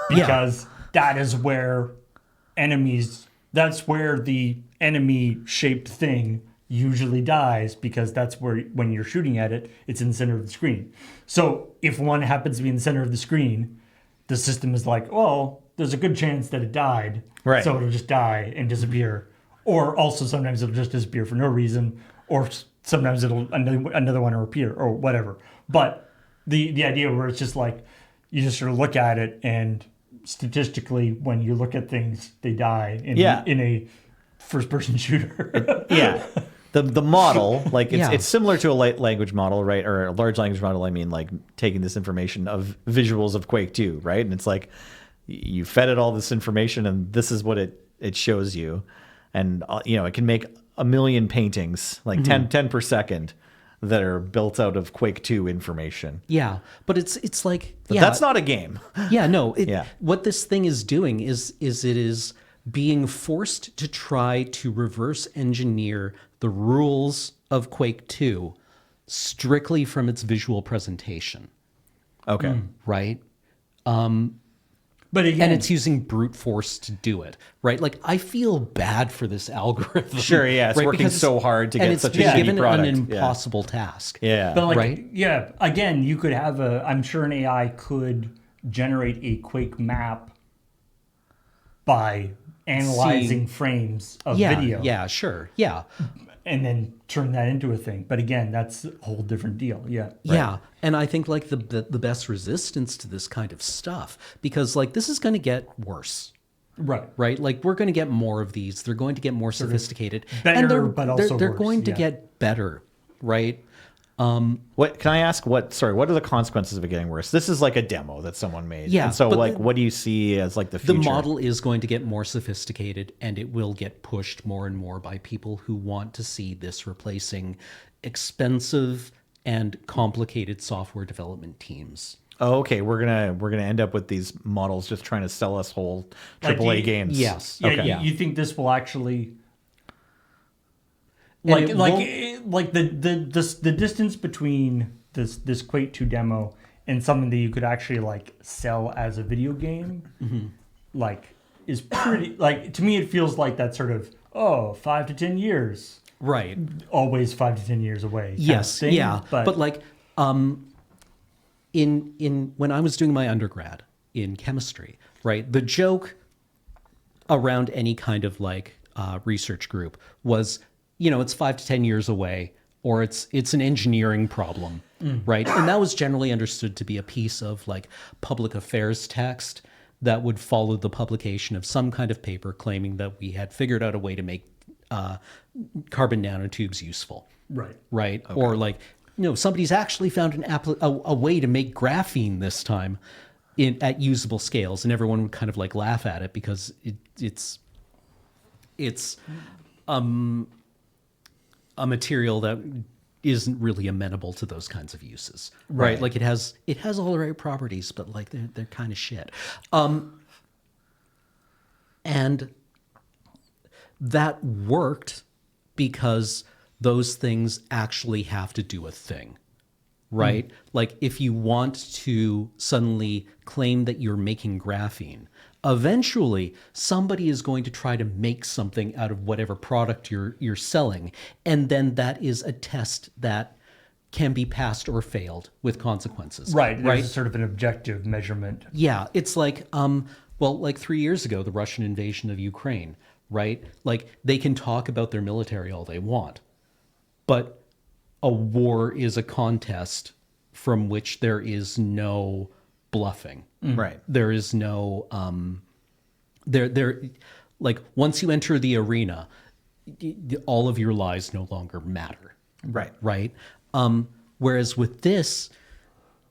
because that is where that's where the enemy shaped thing usually dies, because that's where, when you're shooting at it, it's in the center of the screen. So if one happens to be in the center of the screen, the system is like, well, there's a good chance that it died, Right. so it'll just die and disappear. Or also sometimes it'll just disappear for no reason, or sometimes another one will appear or whatever. But the idea where it's just like you just sort of look at it, and statistically, when you look at things, they die in a first-person shooter. Yeah. The model, like Yeah. it's similar to a light language model, right? Or a large language model. I mean, like taking this information of visuals of Quake 2, right? And it's like you fed it all this information, and this is what it shows you. And it can make a million paintings, like 10 per second, that are built out of Quake 2 information. Yeah, but it's like But that's not a game. Yeah, no. Yeah. What this thing is doing is it is being forced to try to reverse engineer the rules of Quake 2 strictly from its visual presentation, Okay. right? But again, And it's using brute force to do it, right? Like, I feel bad for this algorithm. Sure, yeah, it's right? working Because so hard to and get it's such a been shitty given product. an Yeah. impossible task. Yeah. But like, Right? yeah, again, you could have I'm sure an AI could generate a Quake map by analyzing frames of video. Yeah, sure. Yeah. And then turn that into a thing. But again, that's a whole different deal. Yeah. Yeah, and I think like the best resistance to this kind of stuff, because like this is going to get worse, right? Like we're going to get more of these. They're going to get more sophisticated, better, and but also they're worse, going to yeah. get better, right? What can I ask? What are the consequences of it getting worse? This is like a demo that someone made. Yeah, And so but like, what do you see as like the The future? model is going to get more sophisticated, and it will get pushed more and more by people who want to see this replacing expensive and complicated software development teams. Oh, okay. We're gonna end up with these models just trying to sell us whole Like AAA you- games. Yes. Yeah, Okay. you think this will actually And the distance between this Quake 2 demo and something that you could actually like sell as a video game, like is pretty, like, to me it feels like that sort of 5 to 10 years, Right. always 5 to 10 years away. kind of Yes, thing, yeah, but like in when I was doing my undergrad in chemistry, right, the joke around any kind of like research group was, it's 5 to 10 years away, or it's an engineering problem, right? And that was generally understood to be a piece of like public affairs text that would follow the publication of some kind of paper claiming that we had figured out a way to make carbon nanotubes useful. right. Right? Okay. Or like, somebody's actually found a way to make graphene this time at usable scales, and everyone would kind of like laugh at it because it's a material that isn't really amenable to those kinds of uses. Right? Like it has all the right properties, but like they're kind of shit. And that worked because those things actually have to do a thing, right? Like if you want to suddenly claim that you're making graphene, eventually somebody is going to try to make something out of whatever product you're selling, and then that is a test that can be passed or failed with consequences. Right. There's a sort of an objective measurement. Yeah, it's like, like 3 years ago, the Russian invasion of Ukraine, right? Like they can talk about their military all they want, but a war is a contest from which there is no bluffing. Right. There is no, like once you enter the arena, all of your lies no longer matter. Right. Right. Whereas with this,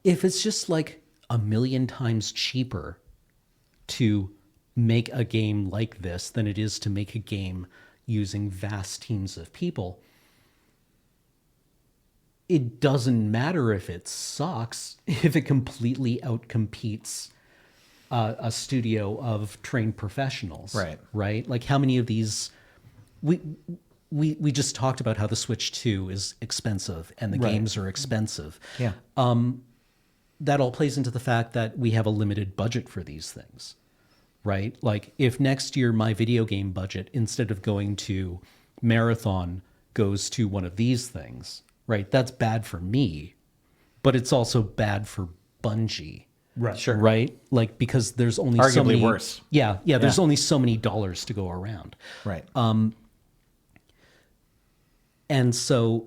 if it's just like a million times cheaper to make a game like this than it is to make a game using vast teams of people, it doesn't matter if it sucks if it completely outcompetes a studio of trained professionals. Right. Like how many of these we just talked about how the Switch 2 is expensive and the games are expensive. Yeah. That all plays into the fact that we have a limited budget for these things, right? Like if next year my video game budget, instead of going to Marathon, goes to one of these things, right? That's bad for me, but it's also bad for Bungie. Right. Sure. Right? Like, because there's only so Arguably many... worse. Yeah, there's only so many dollars to go around. Right. And so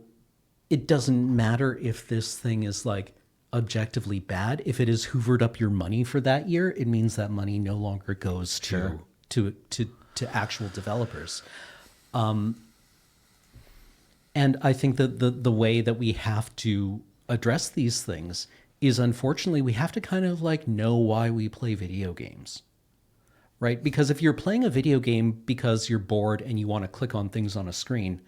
it doesn't matter if this thing is like objectively bad. If it has hoovered up your money for that year, it means that money no longer goes to actual developers. And I think that the way that we have to address these things is, unfortunately, we have to kind of like know why we play video games, right? Because if you're playing a video game because you're bored and you want to click on things on a screen,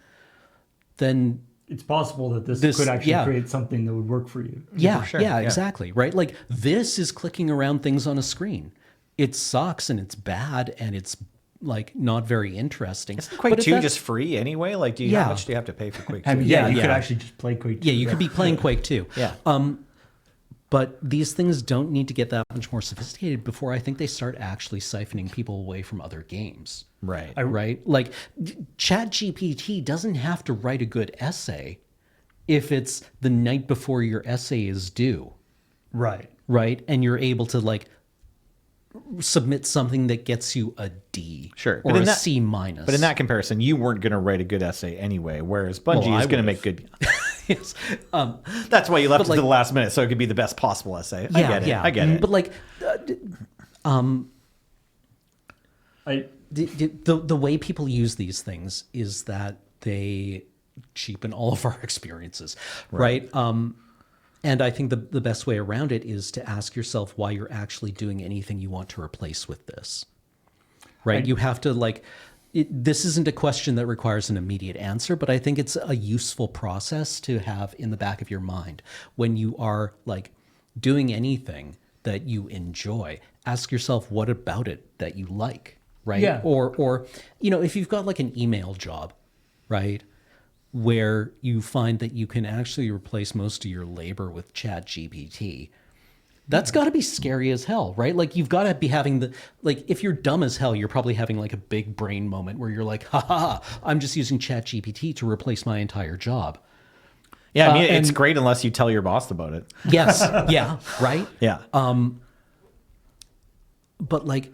then it's possible that this could actually create something that would work for you. Exactly. Right. Like this is clicking around things on a screen. It sucks and it's bad and it's like not very interesting. Isn't Quake 2 just free anyway? Like, how much do you have to pay for Quake 2? I mean, you could actually just play Quake 2. Yeah, you could be playing Quake 2. Yeah. But these things don't need to get that much more sophisticated before I think they start actually siphoning people away from other games. Right. Right? Like, ChatGPT doesn't have to write a good essay if it's the night before your essay is due. Right. Right? And you're able to, like, submit something that gets you a D or a C minus. But in that comparison, you weren't going to write a good essay anyway, whereas Bungie is going to make good... Yes. That's why you left it to the last minute, so it could be the best possible essay. I get it. But like, the way people use these things is that they cheapen all of our experiences, right? And I think the best way around it is to ask yourself why you're actually doing anything you want to replace with this, right? You have to like... this isn't a question that requires an immediate answer, but I think it's a useful process to have in the back of your mind when you are like doing anything that you enjoy. Ask yourself, what about it that you like, right? Yeah. Or if you've got like an email job, right, where you find that you can actually replace most of your labor with ChatGPT. That's got to be scary as hell, right? Like you've got to be having if you're dumb as hell, you're probably having like a big brain moment where you're like, I'm just using ChatGPT to replace my entire job. Yeah, I mean, it's great unless you tell your boss about it. Yes, yeah, right? Yeah. But like,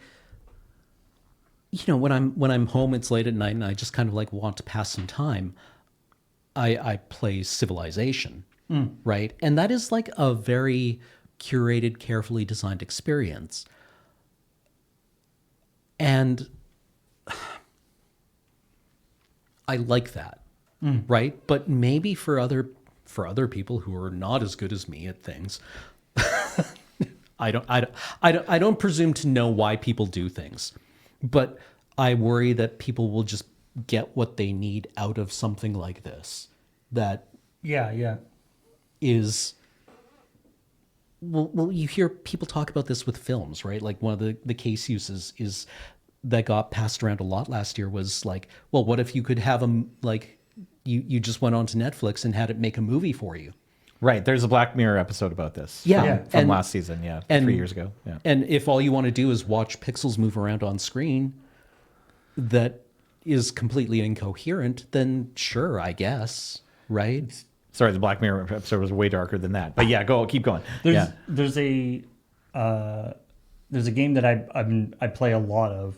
when I'm home, it's late at night and I just kind of like want to pass some time, I play Civilization, right? And that is like a very curated, carefully designed experience. And I like that, right? But maybe for other people who are not as good as me at things, I don't presume to know why people do things, but I worry that people will just get what they need out of something like this. That is... Well, you hear people talk about this with films, right? Like one of the case uses is that got passed around a lot last year was like, well, what if you could have them like you just went onto Netflix and had it make a movie for you? Right. There's a Black Mirror episode about this. From last season. Yeah. 3 years ago. Yeah. And if all you want to do is watch pixels move around on screen that is completely incoherent, then sure, I guess. Right. Sorry, the Black Mirror episode was way darker than that. But keep going. There's a game that I play a lot of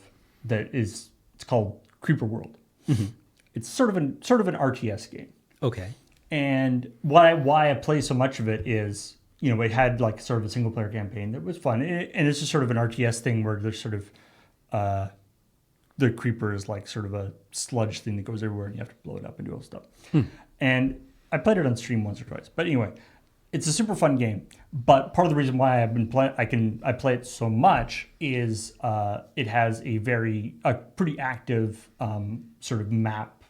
it's called Creeper World. Mm-hmm. It's sort of an RTS game. Okay. And why I play so much of it is, it had like sort of a single player campaign that was fun, and it's just sort of an RTS thing where there's sort of the creeper is like sort of a sludge thing that goes everywhere, and you have to blow it up and do all this stuff. And I played it on stream once or twice, but anyway, it's a super fun game. But part of the reason why I've been I play it so much is it has a pretty active sort of map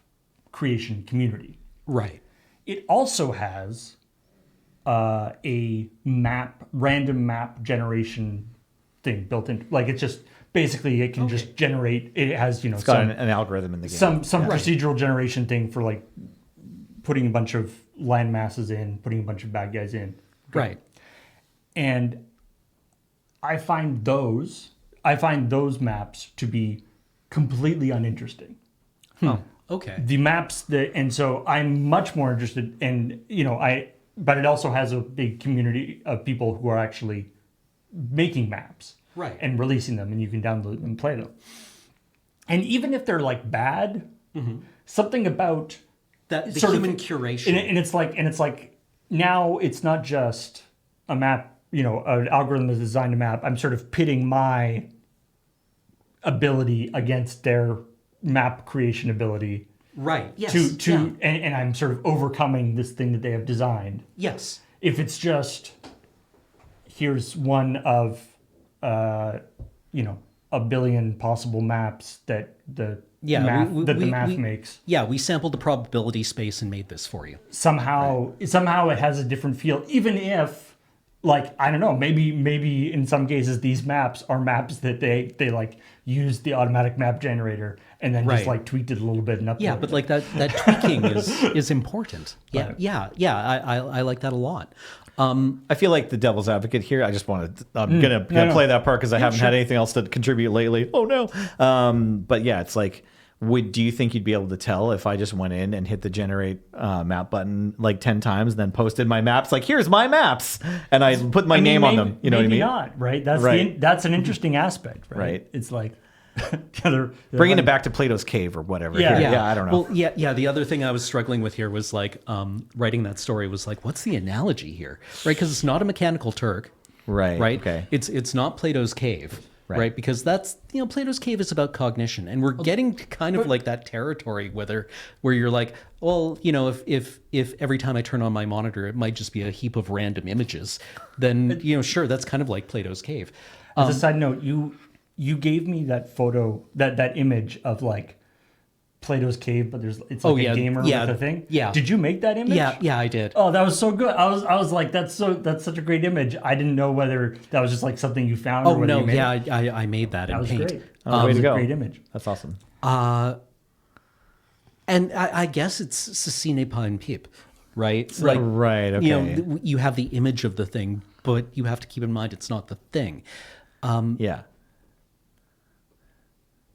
creation community. Right. It also has a random map generation thing built in. Like it's just basically it can just generate. It has It's got an algorithm in the game. some procedural generation thing for like putting a bunch of land masses in, putting a bunch of bad guys in. Right. And I find those maps to be completely uninteresting. Okay. The maps and so I'm much more interested in, but it also has a big community of people who are actually making maps. Right. And releasing them, and you can download them and play them. And even if they're like bad, something about That the sort human of, curation. and it's like now it's not just a map, an algorithm that's designed a map. I'm sort of pitting my ability against their map creation ability. Right. Yes. And I'm sort of overcoming this thing that they have designed. Yes. If it's just here's one of a billion possible maps that the math makes. Yeah, we sampled the probability space and made this for you. Somehow it has a different feel, even if, like, I don't know, maybe in some cases these maps are maps that they like use the automatic map generator and then just like tweaked it a little bit and uploaded. Yeah, but like that tweaking is important. Yeah, Right. yeah. I like that a lot. I feel like the devil's advocate here. I just wanted to, I'm gonna play that part because I haven't had anything else to contribute lately. Oh no. But yeah, it's like, do you think you'd be able to tell if I just went in and hit the generate map button like 10 times, then posted my maps, like here's my maps, and I put my name on them. You know what I mean? Maybe not, right? That's Right. that's an interesting aspect, right? Right. It's like Bringing it back to Plato's Cave or whatever. Yeah. Here. I don't know. Well, yeah. The other thing I was struggling with here was like writing that story was like, what's the analogy here, right? Because it's not a mechanical Turk, Right. right? Okay. It's not Plato's Cave, right? Because that's Plato's Cave is about cognition, and we're getting to kind of like that territory where you're like, well, if every time I turn on my monitor, it might just be a heap of random images, then sure, that's kind of like Plato's Cave. As a side note, you gave me that photo, that image of like Plato's Cave, but it's like a gamer with a thing. Yeah. Did you make that image? Yeah, I did. Oh, that was so good. I was like, that's such a great image. I didn't know whether that was just like something you found. Oh or whether no, you made yeah, it. I made that in That was Paint. great. Way That to was a go. great image. That's awesome. And I guess it's Cecine pas une pipe, right? Right. Right. Okay. You have the image of the thing, but you have to keep in mind it's not the thing. Yeah.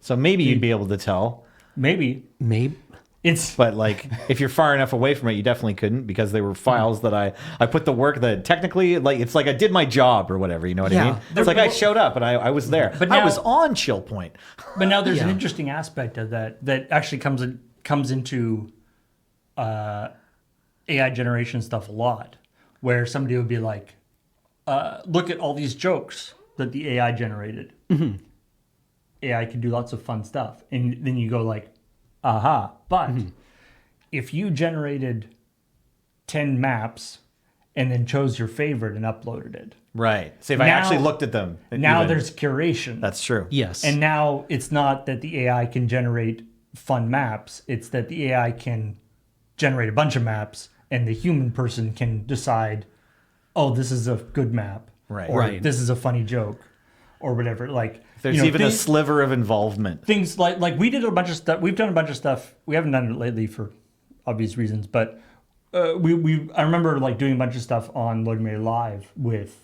So maybe you'd be able to tell, Maybe Maybe. it's but like if you're far enough away from it, you definitely couldn't because they were files that I put the work that technically like it's like I did my job or whatever. You know what I Yeah. mean? It's like I showed up and I was there. But I now- was on ChillPoint. But now there's an Yeah. interesting aspect of that actually comes into AI generation stuff a lot, where somebody would be like, "Look at all these jokes that the AI generated. AI can do lots of fun stuff," and then you go like, "Aha!" But if you generated 10 maps and then chose your favorite and uploaded it, Right. See if I Now- actually looked at them. now even. there's curation. That's true. Yes. And now it's not that the AI can generate fun maps, it's that the AI can generate a bunch of maps and the human person can decide, oh, this is a good map. Right. Or Right. this is a funny joke. Or whatever. Like There's even a sliver of involvement. things like we did a bunch of stuff. We've done a bunch of stuff. We haven't done it lately for obvious reasons, but I remember like doing a bunch of stuff on Loading Bay Live with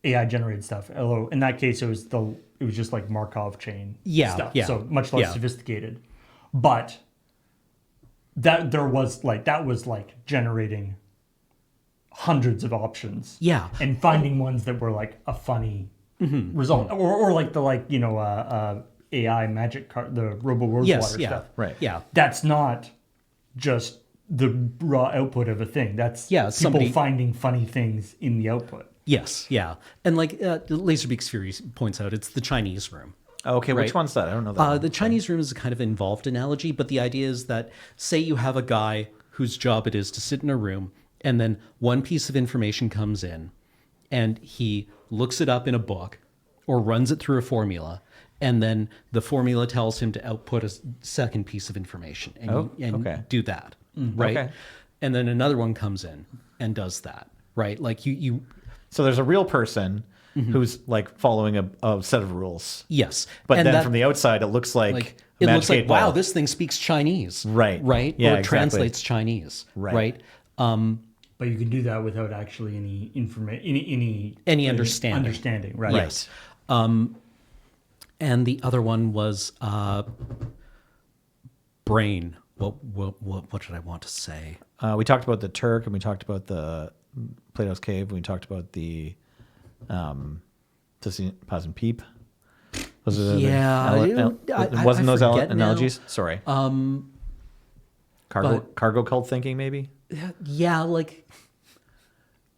AI generated stuff. Although in that case it was just like Markov chain stuff. Yeah. So much less Yeah. sophisticated. But that was like generating hundreds of options. Yeah. And finding ones that were like a funny result. Or like the AI magic card, the Robo Word Yes, Water yeah. stuff. Right. Yeah. That's not just the raw output of a thing. That's people somebody- finding funny things in the output. Yes, yeah. And like Laserbeak's Fury points out, it's the Chinese room. Okay, which Right. one's that? I don't know that. one. The Chinese room is a kind of involved analogy, but the idea is that say you have a guy whose job it is to sit in a room and then one piece of information comes in and he looks it up in a book or runs it through a formula and then the formula tells him to output a second piece of information and okay. do that, right? Okay. and then another one comes in and does that, right? Like you So there's a real person who's like following a set of rules. yes, But and then that, from the outside, it looks like it Magic looks like 8 Ball. wow, this thing speaks Chinese, Right. Right, Yeah, or exactly. translates Chinese, Right. But you can do that without actually any information, Any understanding. Understanding, right? Yes. And the other one was Brain. What did I want to say? We talked about the Turk, and we talked about the Plato's Cave, and we talked about the Pause and Peep. Those are Yeah, wasn't those forget now. analogies? Sorry. Cargo cult thinking, maybe. Yeah, like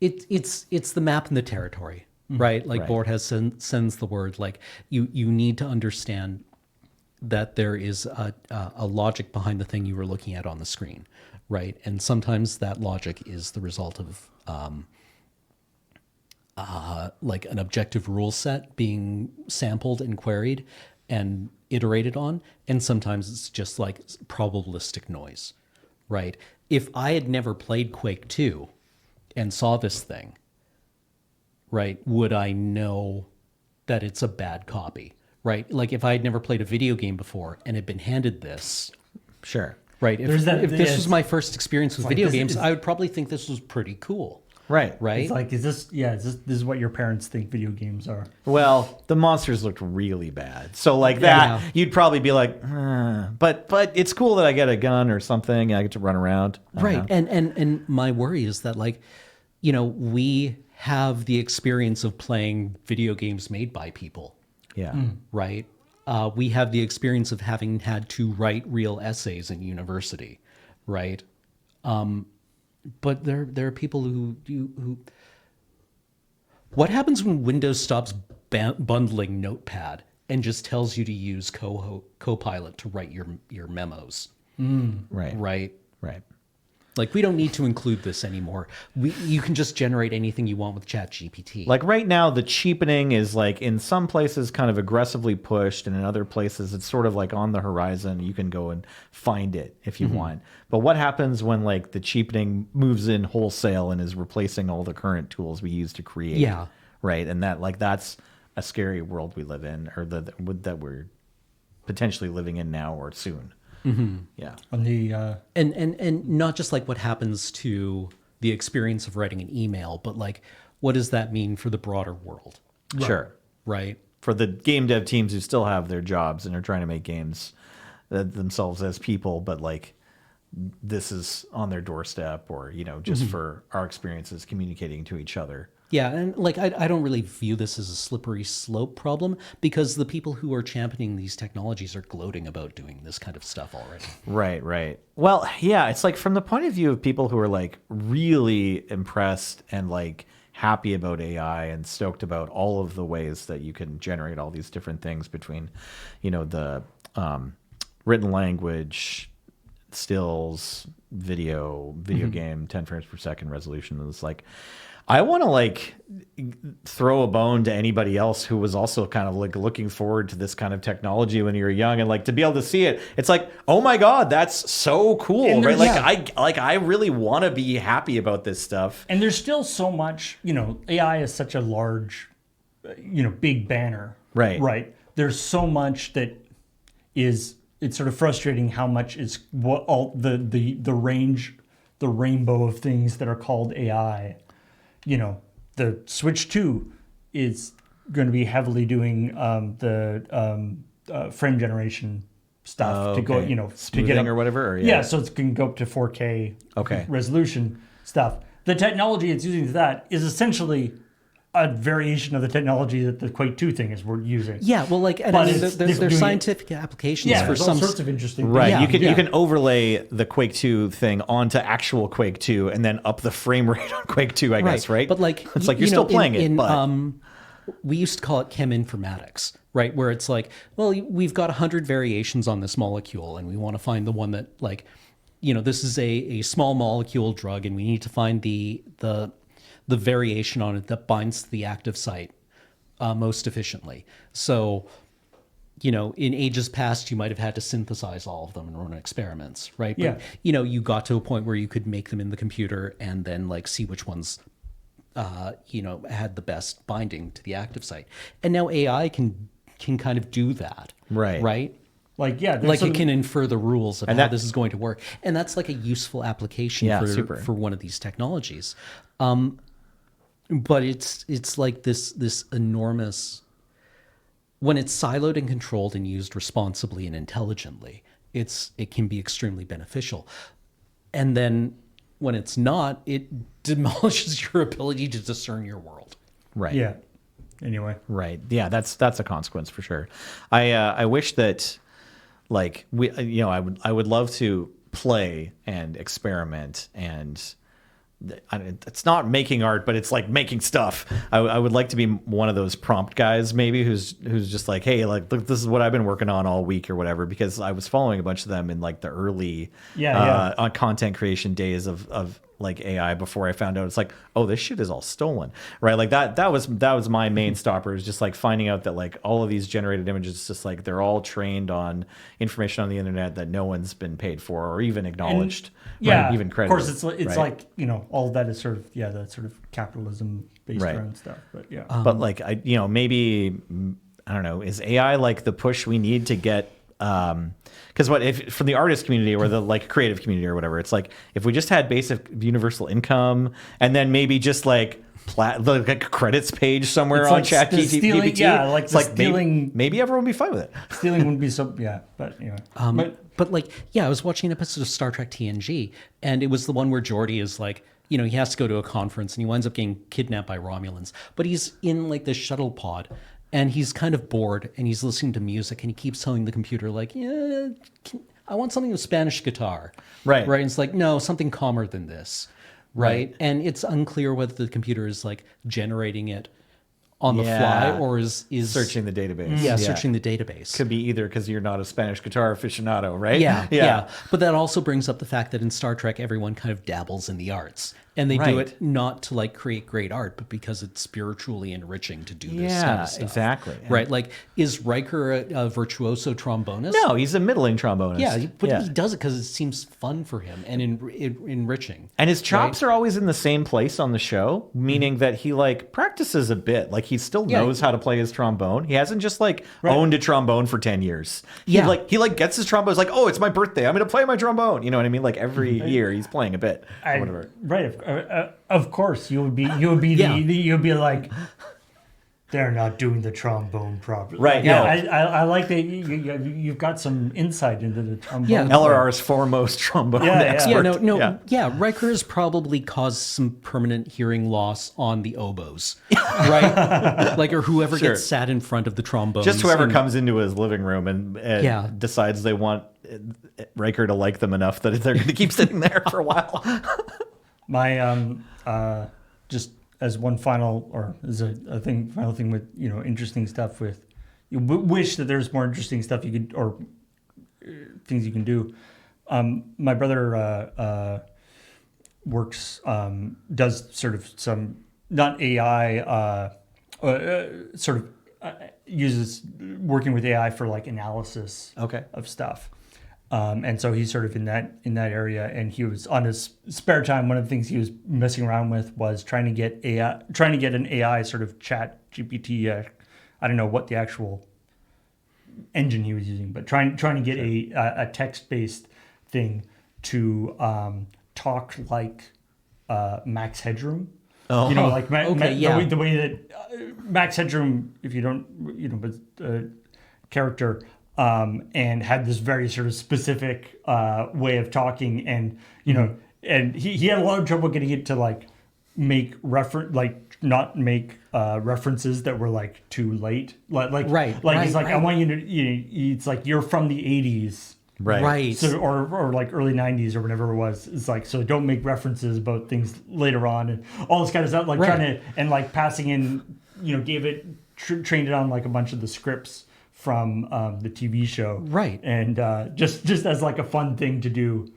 it's the map and the territory, right? Like Right. Borges sends the word. Like you need to understand that there is a logic behind the thing you were looking at on the screen, right? And sometimes that logic is the result of like an objective rule set being sampled and queried and iterated on, and sometimes it's just like probabilistic noise, right? If I had never played Quake 2 and saw this thing, right, would I know that it's a bad copy, right? Like if I had never played a video game before and had been handed this, Sure. right? There's If that- this yeah, was my first experience with like video this games, is- I would probably think this was pretty cool, Right. right? It's like, is this what your parents think video games are? Well, the monsters looked really bad. So like that, Yeah. you'd probably be like, but it's cool that I get a gun or something and I get to run around. I don't Right. know. And my worry is that, like, you know, we have the experience of playing video games made by people, Yeah. right? We have the experience of having had to write real essays in university, right? But there are people who what happens when Windows stops bundling Notepad and just tells you to use Copilot to write your memos, Right. right? Right. Like, we don't need to include this anymore. You can just generate anything you want with ChatGPT. Like right now, the cheapening is like in some places kind of aggressively pushed, and in other places it's sort of like on the horizon. You can go and find it if you want. But what happens when like the cheapening moves in wholesale and is replacing all the current tools we use to create? Yeah. Right. And that's a scary world we live in, or that we're potentially living in now or soon. Yeah. On the and not just like what happens to the experience of writing an email, but like, what does that mean for the broader world, Sure. right? For the game dev teams who still have their jobs and are trying to make games themselves as people, but like this is on their doorstep, or just for our experiences communicating to each other. Yeah, and like I don't really view this as a slippery slope problem, because the people who are championing these technologies are gloating about doing this kind of stuff already. Right, right. Well, yeah, it's like from the point of view of people who are like really impressed and like happy about AI and stoked about all of the ways that you can generate all these different things between, the written language, stills, video game, 10 frames per second resolution. And it's like, I want to like throw a bone to anybody else who was also kind of like looking forward to this kind of technology when you were young, and like to be able to see it. It's like, oh my God, that's so cool, And right? there's- Like I really want to be happy about this stuff. And there's still so much, AI is such a large, big banner. Right. Right. There's so much that it's sort of frustrating how much is what all the range, the rainbow of things that are called AI. The Switch 2 is going to be heavily doing the frame generation stuff to go, Okay. to Smoothing get up, or whatever, or yeah, so it can go up to 4K Okay. resolution stuff. The technology it's using for that is essentially a variation of the technology that the Quake 2 thing is we're using. Yeah, well, like, and But I mean, it's there's doing it- scientific applications Yeah, for there's all some sorts of interesting Right. things. You Yeah. can overlay the Quake 2 thing onto actual Quake 2 and then up the frame rate on Quake 2, I guess, right? But like, it's like you're still playing it, but we used to call it chem informatics, right? Where it's like, well, we've got 100 variations on this molecule, and we want to find the one that, like, this is a small molecule drug, and we need to find the variation on it that binds to the active site most efficiently. So in ages past, you might have had to synthesize all of them and run experiments, right? Yeah. But, you got to a point where you could make them in the computer and then like see which ones, had the best binding to the active site. And now AI can kind of do that. Right. Right. Like, yeah, Like it can infer the rules of how that- this is going to work. And that's like a useful application super. for one of these technologies. But it's like this enormous, when it's siloed and controlled and used responsibly and intelligently, it can be extremely beneficial. And then when it's not, it demolishes your ability to discern your world. Right. Yeah. Anyway. Right. Yeah, that's a consequence for sure. I wish that like I would love to play and experiment and it's not making art, but it's like making stuff. I would like to be one of those prompt guys, maybe who's just like, hey, like look, this is what I've been working on all week or whatever. Because I was following a bunch of them in like the early on content creation days of like AI before I found out it's like, oh, this shit is all stolen, right? Like that was my main stopper, is just like finding out that like all of these generated images, just like they're all trained on information on the internet that no one's been paid for or even acknowledged, right? Even credited. Of course, it's right? like all of that is sort of that sort of capitalism based around stuff. But yeah, but like maybe I don't know, is AI like the push we need to get? Because what if from the artist community or the like creative community or whatever, it's like if we just had basic universal income and then maybe just like like a credits page somewhere It's on like ChatGPT, yeah, like it's like stealing. maybe everyone would be fine with it. Stealing wouldn't be so but anyway. But like, yeah, I was watching an episode of Star Trek TNG, and it was the one where Geordi is like, he has to go to a conference, and he winds up getting kidnapped by Romulans. But he's in like this shuttle pod, and he's kind of bored, and he's listening to music, and he keeps telling the computer like, I want something with Spanish guitar. Right. Right. And it's like, no, something calmer than this. Right. And it's unclear whether the computer is like generating it on the fly or is searching the database. Yeah, searching the database. Could be either because you're not a Spanish guitar aficionado, right? Yeah. But that also brings up the fact that in Star Trek, everyone kind of dabbles in the arts. And they do it not to like create great art, but because it's spiritually enriching to do this kind of stuff. Exactly. Right? Like, is Riker a virtuoso trombonist? No, he's a middling trombonist. Yeah, but he does it because it seems fun for him and enriching. And his chops are always in the same place on the show, meaning that he like practices a bit. Like he still knows how to play his trombone. He hasn't just like owned a trombone for 10 years. He like gets his trombone. It's like, oh, it's my birthday. I'm going to play my trombone. You know what I mean? Like every year he's playing a bit. Or whatever. Right. Of course, you would be you'd be like, they're not doing the trombone properly. Right. Yeah. No. I like that you've got some insight into the trombone. Yeah. LRR's foremost trombone expert. Riker has probably caused some permanent hearing loss on the oboes, right? Like, or whoever gets sat in front of the trombone. Just whoever comes into his living room and decides they want Riker to like them enough that they're going to keep sitting there for a while. My just as one final or as a final thing with interesting stuff with you wish that there's more interesting stuff you could or things you can do. My brother works does sort of some not AI uses working with AI for like analysis of stuff. And so he's sort of in that area, and he was on his spare time. One of the things he was messing around with was trying to get an AI sort of chat GPT. I don't know what the actual engine he was using, but trying to get a text-based thing to talk like Max Headroom. Oh. Like the way that Max Headroom, if you don't, but character. And had this very sort of specific way of talking, and and he had a lot of trouble getting it to like make not make references that were like too late, he's like, I want you to, it's like you're from the 80s, right? So or like early 90s or whatever it was. It's like, so don't make references about things later on and all this kind of stuff, like trying to and like passing in, gave it trained it on like a bunch of the scripts from the TV show, right? And just as like a fun thing to do.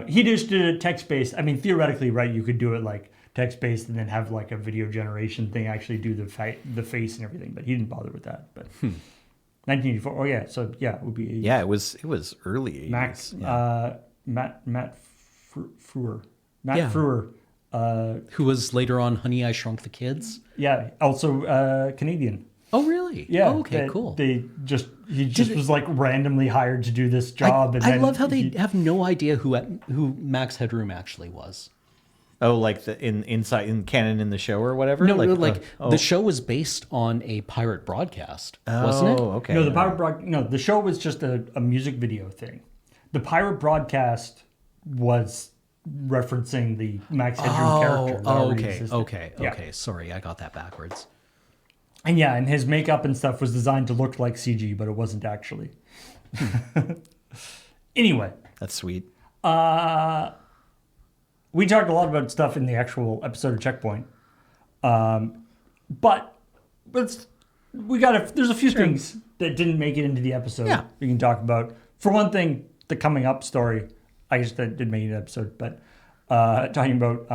He just did a text-based. I mean, theoretically, right? You could do it like text-based and then have like a video generation thing actually do the face and everything. But he didn't bother with that. But 1984. Oh yeah, so yeah, it would be Yeah, it was early 80s. Max Yeah. Matt Frewer. Yeah. Frewer. Who was later on Honey, I Shrunk the Kids. Yeah, also Canadian. Oh, really? Yeah. Oh, okay, cool. He just was like randomly hired to do this job. I love how they have no idea who Max Headroom actually was. Oh, like inside in canon in the show or whatever. No, the show was based on a pirate broadcast, wasn't it? Oh, okay. No, the show was just a music video thing. The pirate broadcast was referencing the Max Headroom character. that already existed. Okay. Yeah. Sorry, I got that backwards. And his makeup and stuff was designed to look like CG, but it wasn't actually. Anyway, That's sweet. we talked a lot about stuff in the actual episode of ChillPoint, but there's a few things that didn't make it into the episode. Yeah. We can talk about. For one thing, the coming up story. I guess that did make it an episode, but talking about.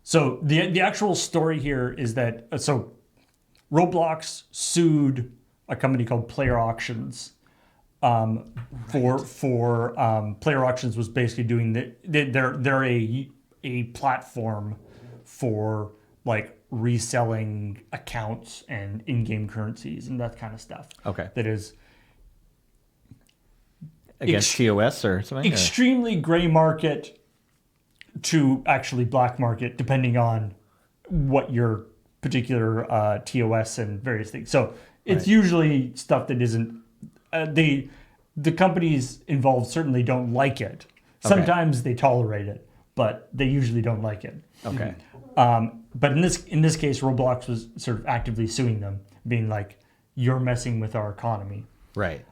So the actual story here is that Roblox sued a company called Player Auctions. For Player Auctions was basically doing they're a platform for like reselling accounts and in-game currencies and that kind of stuff. Okay. That is Against TOS or something? extremely gray market to actually black market, depending on what your particular TOS and various things. So it's usually stuff that isn't. The companies involved certainly don't like it. Sometimes they tolerate it, but they usually don't like it. Okay. But in this case, Roblox was sort of actively suing them, being like, "You're messing with our economy." Right.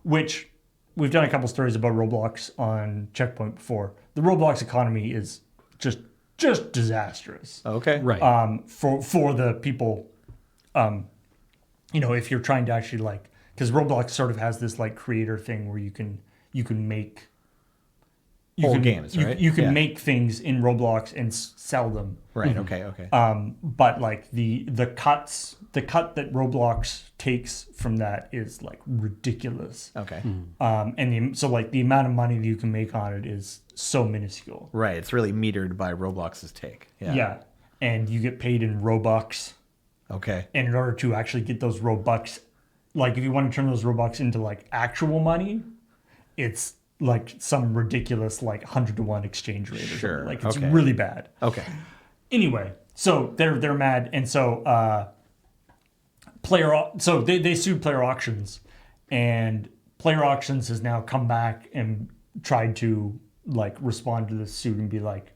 Which we've done a couple stories about Roblox on ChillPoint before. The Roblox economy is just disastrous. Okay. Right. For the people, if you're trying to actually like, because Roblox sort of has this like creator thing where you can make games, right? You can Yeah. make things in Roblox and sell them. Right. Okay. But like the cut that Roblox takes from that is like ridiculous. Okay. So the amount of money that you can make on it is so minuscule. Right. It's really metered by Roblox's take. Yeah. Yeah. And you get paid in Robux. Okay. And in order to actually get those Robux, like if you want to turn those Robux into like actual money, it's like some ridiculous like 100-to-1 exchange rate or Sure. something. Like it's Okay. really bad. Okay. Anyway, so they're mad, and so they sued Player Auctions, and Player Auctions has now come back and tried to like respond to this suit and be like,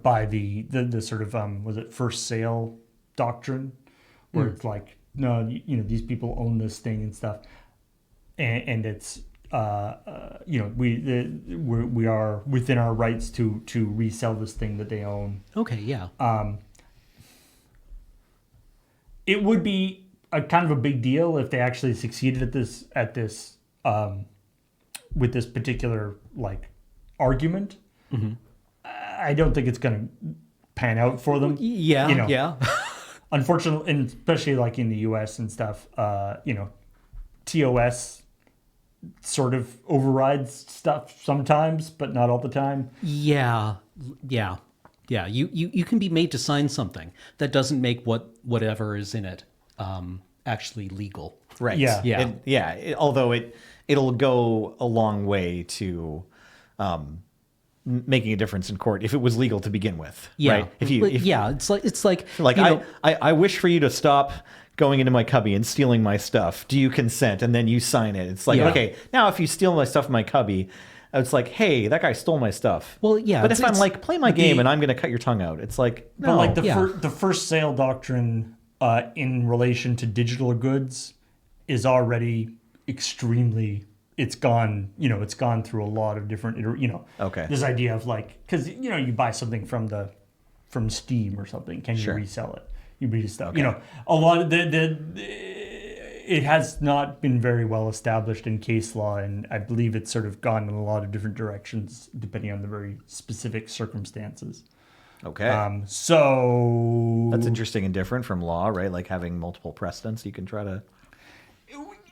by the sort of was it first sale doctrine, where it's like, no, these people own this thing and stuff, and it's we are within our rights to resell this thing that they own. Okay, yeah. It would be a kind of a big deal if they actually succeeded at this with this particular like argument. Mm-hmm. I don't think it's going to pan out for them. Yeah, yeah. Unfortunately, and especially like in the US and stuff, TOS sort of overrides stuff sometimes, but not all the time. Yeah. You can be made to sign something that doesn't make whatever is in it actually legal. Right. Yeah. Although it'll go a long way to making a difference in court if it was legal to begin with. Yeah. Right. It's like I wish for you to stop going into my cubby and stealing my stuff. Do you consent? And then you sign it. It's like, Yeah. okay, now if you steal my stuff in my cubby, it's like, hey, that guy stole my stuff. Well, yeah, But it's- if I'm it's- like, play my game and I'm going to cut your tongue out, it's like, no. But like Yeah. the first sale doctrine in relation to digital goods is already extremely. It's gone through a lot of different. Okay. This idea of like, because you buy something from Steam or something, can you Sure. resell it? You read stuff. A lot of it has not been very well established in case law, and I believe it's sort of gone in a lot of different directions depending on the very specific circumstances. Okay. So That's interesting and different from law, right? Like having multiple precedents you can try to...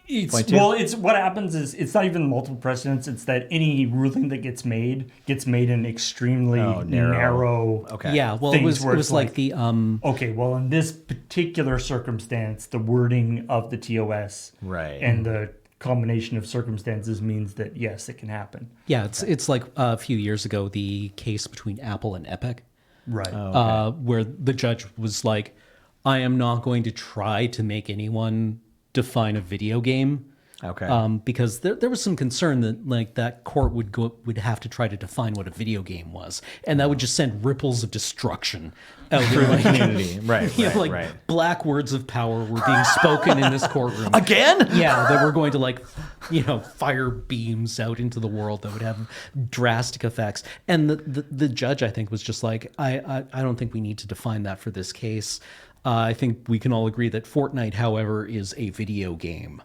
It's what happens is it's not even multiple precedents. It's that any ruling that gets made in an extremely narrow. Okay. Yeah, well, it things was where it it's was like the Okay, well, in this particular circumstance, the wording of the TOS Right. and the combination of circumstances means that yes, it can happen. yeah, it's like a few years ago the case between Apple and Epic, Right. where the judge was like, I am not going to try to make anyone define a video game. Okay. Because there was some concern that like that court would have to try to define what a video game was, and that would just send ripples of destruction out through the community. Right. You know, Right. like Right. black words of power were being spoken in this courtroom. Again? Yeah, that we're going to like, fire beams out into the world that would have drastic effects. And the judge, I think, was just like, I don't think we need to define that for this case. I think we can all agree that Fortnite, however, is a video game.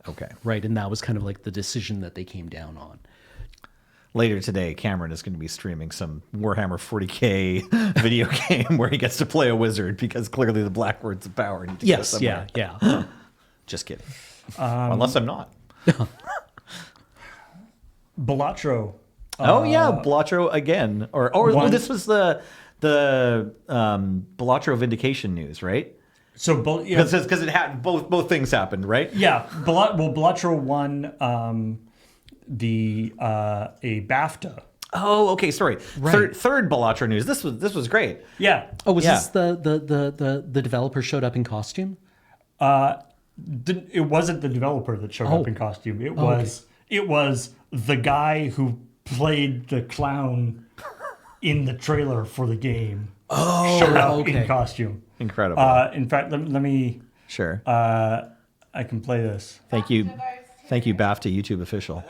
Okay. Right, and that was kind of like the decision that they came down on. Later today, Cameron is going to be streaming some Warhammer 40K video game where he gets to play a wizard because clearly the black words of power need to go somewhere. yeah. Just kidding. Unless I'm not. Balatro. Balatro again. This was the Balatro Vindication news, right? So, Because it had both things happened, right? yeah, Balatro won a BAFTA. Oh, okay. Sorry. Right. Third Balatro news. This was great. Yeah. Oh, was Yeah. this the developer showed up in costume? It wasn't the developer that showed up in costume. It was the guy who played the clown in the trailer for the game. Showed up in costume. Incredible. In fact, let me. Sure. I can play this. Thank you, BAFTA YouTube official.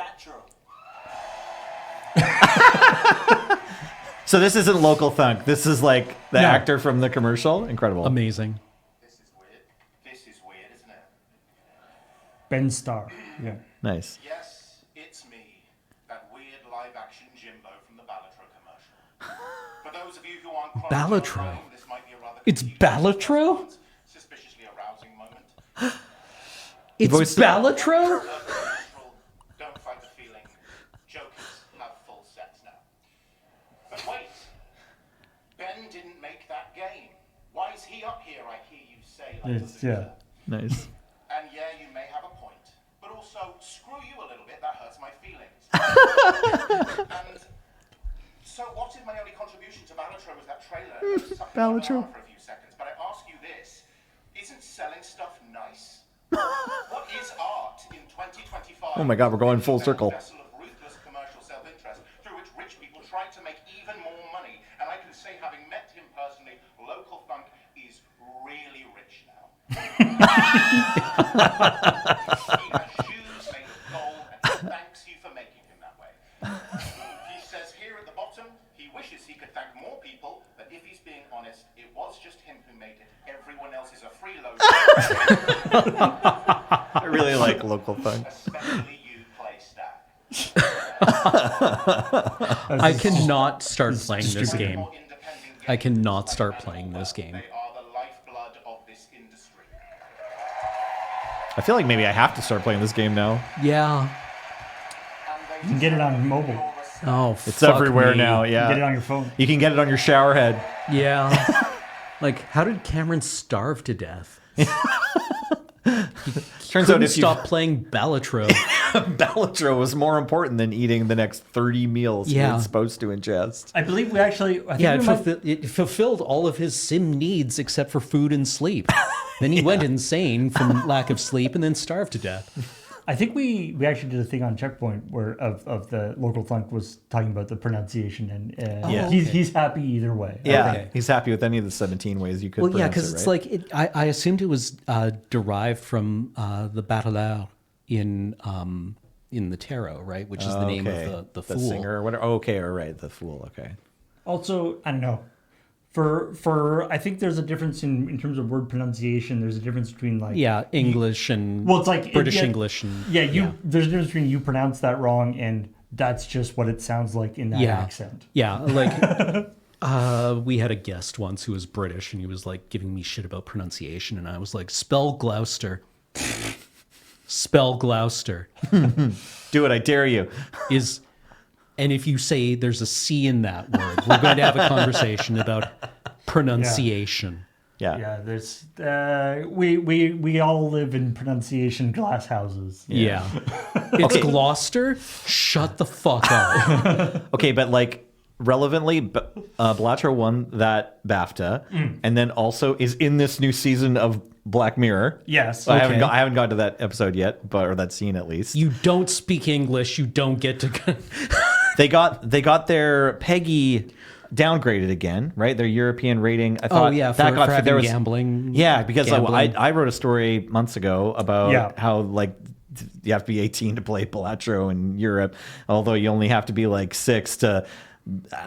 So this isn't local thunk. This is like the actor from the commercial. Incredible. Amazing. This is weird, isn't it? Ben Starr. Yeah. Nice. Yes, it's me, that weird live-action Jimbo from the Balatro commercial. For those of you who aren't Balatro? at home, this might be a rather It's confusing, Balatro? suspiciously arousing moment. It's voice- Balatro? Don't fight the feeling. Jokers have full sets now. But wait, Ben didn't make that game. Why is he up here? I hear you say. Like It's, yeah. Nice. And yeah, you may have a point, but also screw you a little bit. That hurts my feelings. And so, what if my only contribution to Balatro was that trailer? Balatro. For a few seconds, but I ask you this: isn't selling stuff nice? What is art in 2025? Oh my God, we're going full circle. Vessel of ruthless commercial self-interest through which rich people try to make even more money. And I can say, having met him personally, local funk is really rich now. He has shoes made of gold, and he thanks you for making him that way. He says here at the bottom, he wishes he could thank more people, but if he's being honest, it was just him who made it. Everyone else is a freeloader. I really like local thunk. Especially you, Playstack. I cannot start playing this stupid. game. More independent I games cannot like start that playing this game. They are the lifeblood of this industry. I feel like maybe I have to start playing this game now. Yeah. You can get it on mobile. Oh, It's everywhere now. Get it Yeah. on your phone. You can get it on your shower head. Yeah. Like, how did Cameron starve to death? Turns out Couldn't if you stop playing Balatro. Balatro was more important than eating the next 30 meals Yeah. you're supposed to ingest. I believe we actually. I think Yeah, we might- it fulfilled all of his sim needs except for food and sleep. Then he went insane from lack of sleep and then starved to death. I think we actually did a thing on ChillPoint where of the local thunk was talking about the pronunciation and Yeah. he's happy either way. Yeah, Okay. he's happy with any of the 17 ways you could Well, yeah, pronounce because it, it's right? like I assumed it was derived from the Bateleur in the tarot, right? Which is the name of the fool. singer or whatever. Oh, okay, all right, the fool. Okay. Also, I don't know. For I think there's a difference in terms of word pronunciation. There's a difference between like Yeah, English and well, it's like British yeah, English and There's a difference between you pronounce that wrong and that's just what it sounds like in that accent. Yeah, like we had a guest once who was British, and he was like giving me shit about pronunciation, and I was like, "Spell Gloucester." spell Gloucester Do it, I dare you. is, and if you say there's a C in that word, we're going to have a conversation about pronunciation. Yeah. Yeah, there's we all live in pronunciation glass houses. Yeah. It's Gloucester? Shut the fuck up. Okay, but like relevantly, Bellatrix won that BAFTA, and then also is in this new season of Black Mirror. Yes. I Okay. haven't got to that episode yet, or that scene at least. You don't speak English, you don't get to... They got their Peggy downgraded again, right? Their European rating. I thought yeah, that for got having there was gambling. Yeah, because Gambling. I wrote a story months ago about Yeah. how like you have to be 18 to play Bellatrix in Europe, although you only have to be like 6 to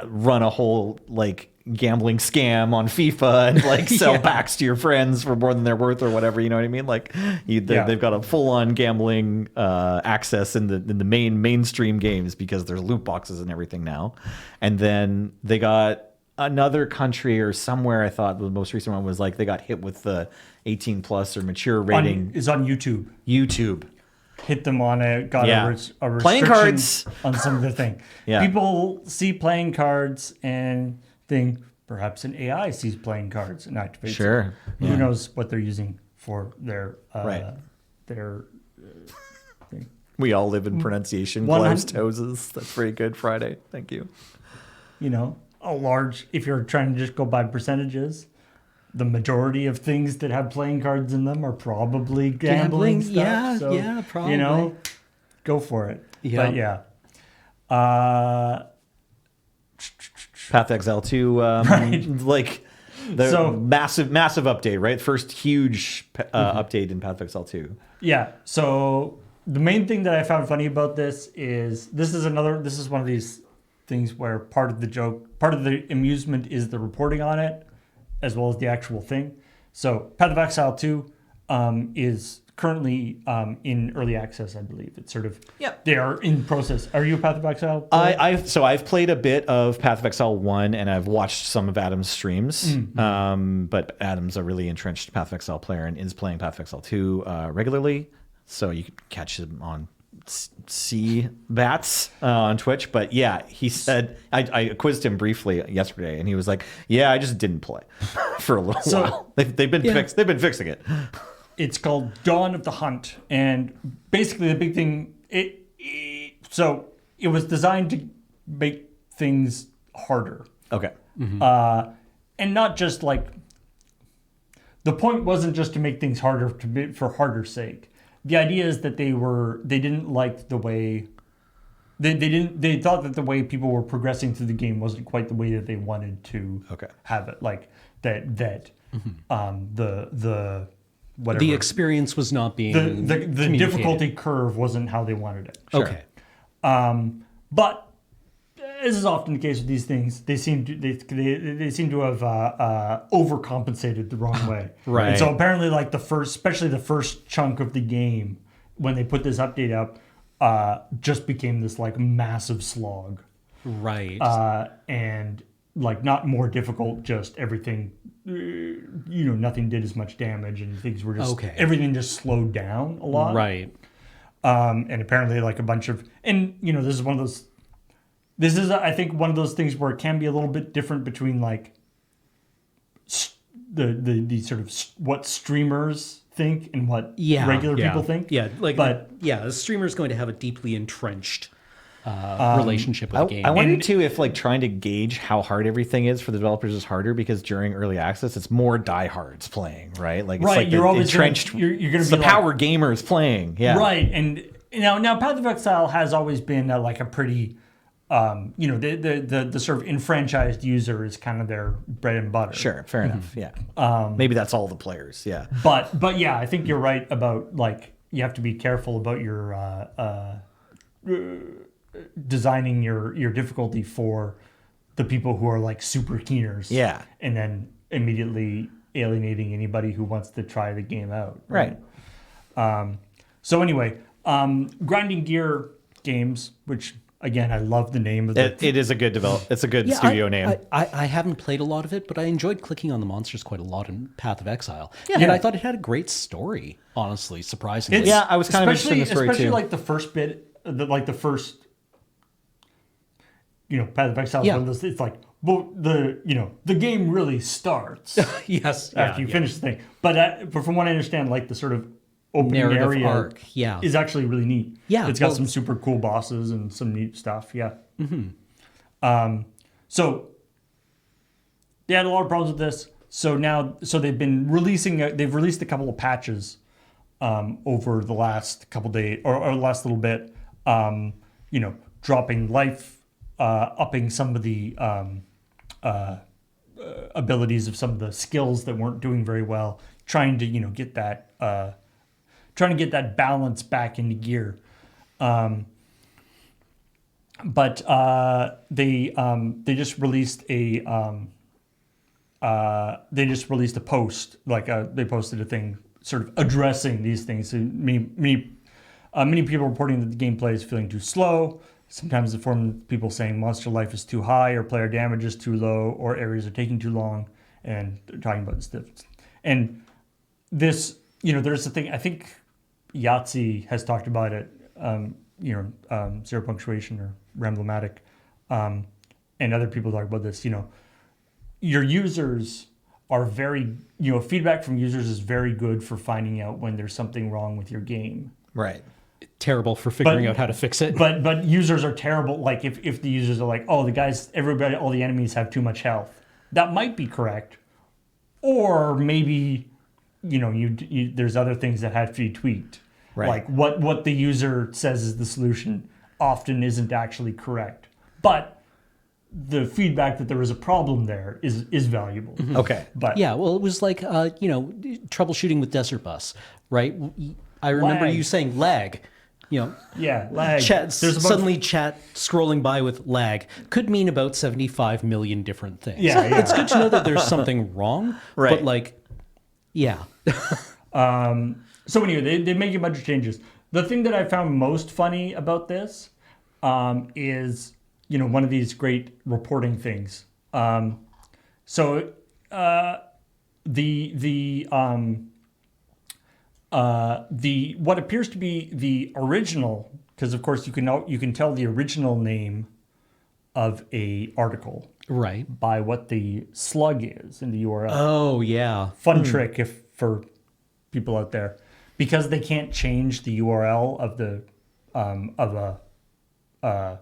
run a whole like gambling scam on FIFA and like sell packs to your friends for more than they're worth or whatever. You know what I mean? Like they've got a full on gambling access in the mainstream games because there's loot boxes and everything now. And then they got another country or somewhere. I thought the most recent one was like they got hit with the 18 plus or mature rating. Is on YouTube. YouTube. Hit them on a Yeah. a restriction Playing cards. on some of the thing. Yeah. People see playing cards and think perhaps an AI sees playing cards and activates. Sure. It. Who knows what they're using for their Right. their thing. We all live in pronunciation. 100 Closed houses. That's very good, Friday. Thank you. You know, a large. If you're trying to just go by percentages, the majority of things that have playing cards in them are probably gambling stuff. yeah, so, yeah, probably. You know, go for it. Yeah. But yeah. Path XL2, like the So- massive update, right? First huge update in Path XL2. Yeah. So the main thing that I found funny about this is this is one of these things where part of the amusement is the reporting on it, as well as the actual thing. So Path of Exile 2 is currently in early access, I believe. It's sort of they are in process. Are you a Path of Exile player? I've played a bit of Path of Exile 1 and I've watched some of Adam's streams. But Adam's a really entrenched Path of Exile player and is playing Path of Exile 2 regularly. So you can catch him on C Bats on Twitch. But yeah, he said I quizzed him briefly yesterday and he was like, yeah, I just didn't play for a little while. They've been fixing it. It's called Dawn of the Hunt, and basically the big thing it was designed to make things harder, Okay. and not just like the point wasn't just to make things harder for harder's sake. The idea is that they didn't like the way they thought that the way people were progressing through the game wasn't quite the way that they wanted to have it, like that the whatever. The experience was not being the communicated. difficulty curve wasn't how they wanted it. Okay. But as is often the case with these things, they seem to have overcompensated the wrong way. Right. And so apparently, like especially the first chunk of the game, when they put this update up, just became this like massive slog. Right. And like not more difficult, just everything. Nothing did as much damage, and things were just everything just slowed down a lot. Right. And apparently, like a bunch of, and this is one of those. This is, I think, one of those things where it can be a little bit different between like the sort of what streamers think and what regular people think. Yeah, the streamer's going to have a deeply entrenched relationship with the game. I wonder too if like trying to gauge how hard everything is for the developers is harder because during early access it's more diehards playing, right? Like it's like you're the always entrenched. You're going it's to the be power gamers playing, yeah. Right, and now Path of Exile has always been like a pretty, the sort of enfranchised user is kind of their bread and butter. Sure, fair enough. Yeah, maybe that's all the players. Yeah, but yeah, I think you're right about like you have to be careful about your designing your difficulty for the people who are like super keeners. Yeah, and then immediately alienating anybody who wants to try the game out. Right. So anyway, grinding gear games, which Again, I love the name of it. It is a good It's a good studio name. I haven't played a lot of it, but I enjoyed clicking on the monsters quite a lot in Path of Exile. And I thought it had a great story, honestly, surprisingly. Yeah, I was kind of interested in the story especially too. like the first bit, the first, Path of Exile is Yeah. one of those. It's like, well, the game really starts Yes. after you finish the thing. But from what I understand, like the sort of opening Narrative area arc, yeah. is actually really neat. Yeah, it's got well- some super cool bosses and some neat stuff. Yeah. So they had a lot of problems with this. So they've been releasing. They've released a couple of patches over the last couple days or last little bit. Dropping life, upping some of the abilities of some of the skills that weren't doing very well. Trying to get that balance back into gear. But they just released a post, they posted a thing sort of addressing these things. So many people reporting that the gameplay is feeling too slow. Sometimes the forum people saying monster life is too high, or player damage is too low, or areas are taking too long, and they're talking about this difference. And this, there's the thing. I think Yahtzee has talked about it. Zero punctuation or Ramblomatic, and other people talk about this. Your users are very, feedback from users is very good for finding out when there's something wrong with your game. Right. Terrible for figuring out how to fix it. But users are terrible. Like if the users are like, oh, all the enemies have too much health, that might be correct, or maybe, there's other things that have to be tweaked. Right. Like what the user says is the solution often isn't actually correct. But the feedback that there is a problem there is valuable. Okay. But Yeah, well, it was like, troubleshooting with Desert Bus, right? I remember Lag. you saying lag. yeah, lag. Chat, There's a bunch- suddenly chat scrolling by with lag could mean about 75 million different things. Yeah. It's good to know that there's something wrong, Right. but yeah. So anyway, they make a bunch of changes. The thing that I found most funny about this is, one of these great reporting things. The what appears to be the original, because of course you can tell the original name of a article Right. by what the slug is in the URL. Oh, yeah. Fun trick for people out there, because they can't change the URL of a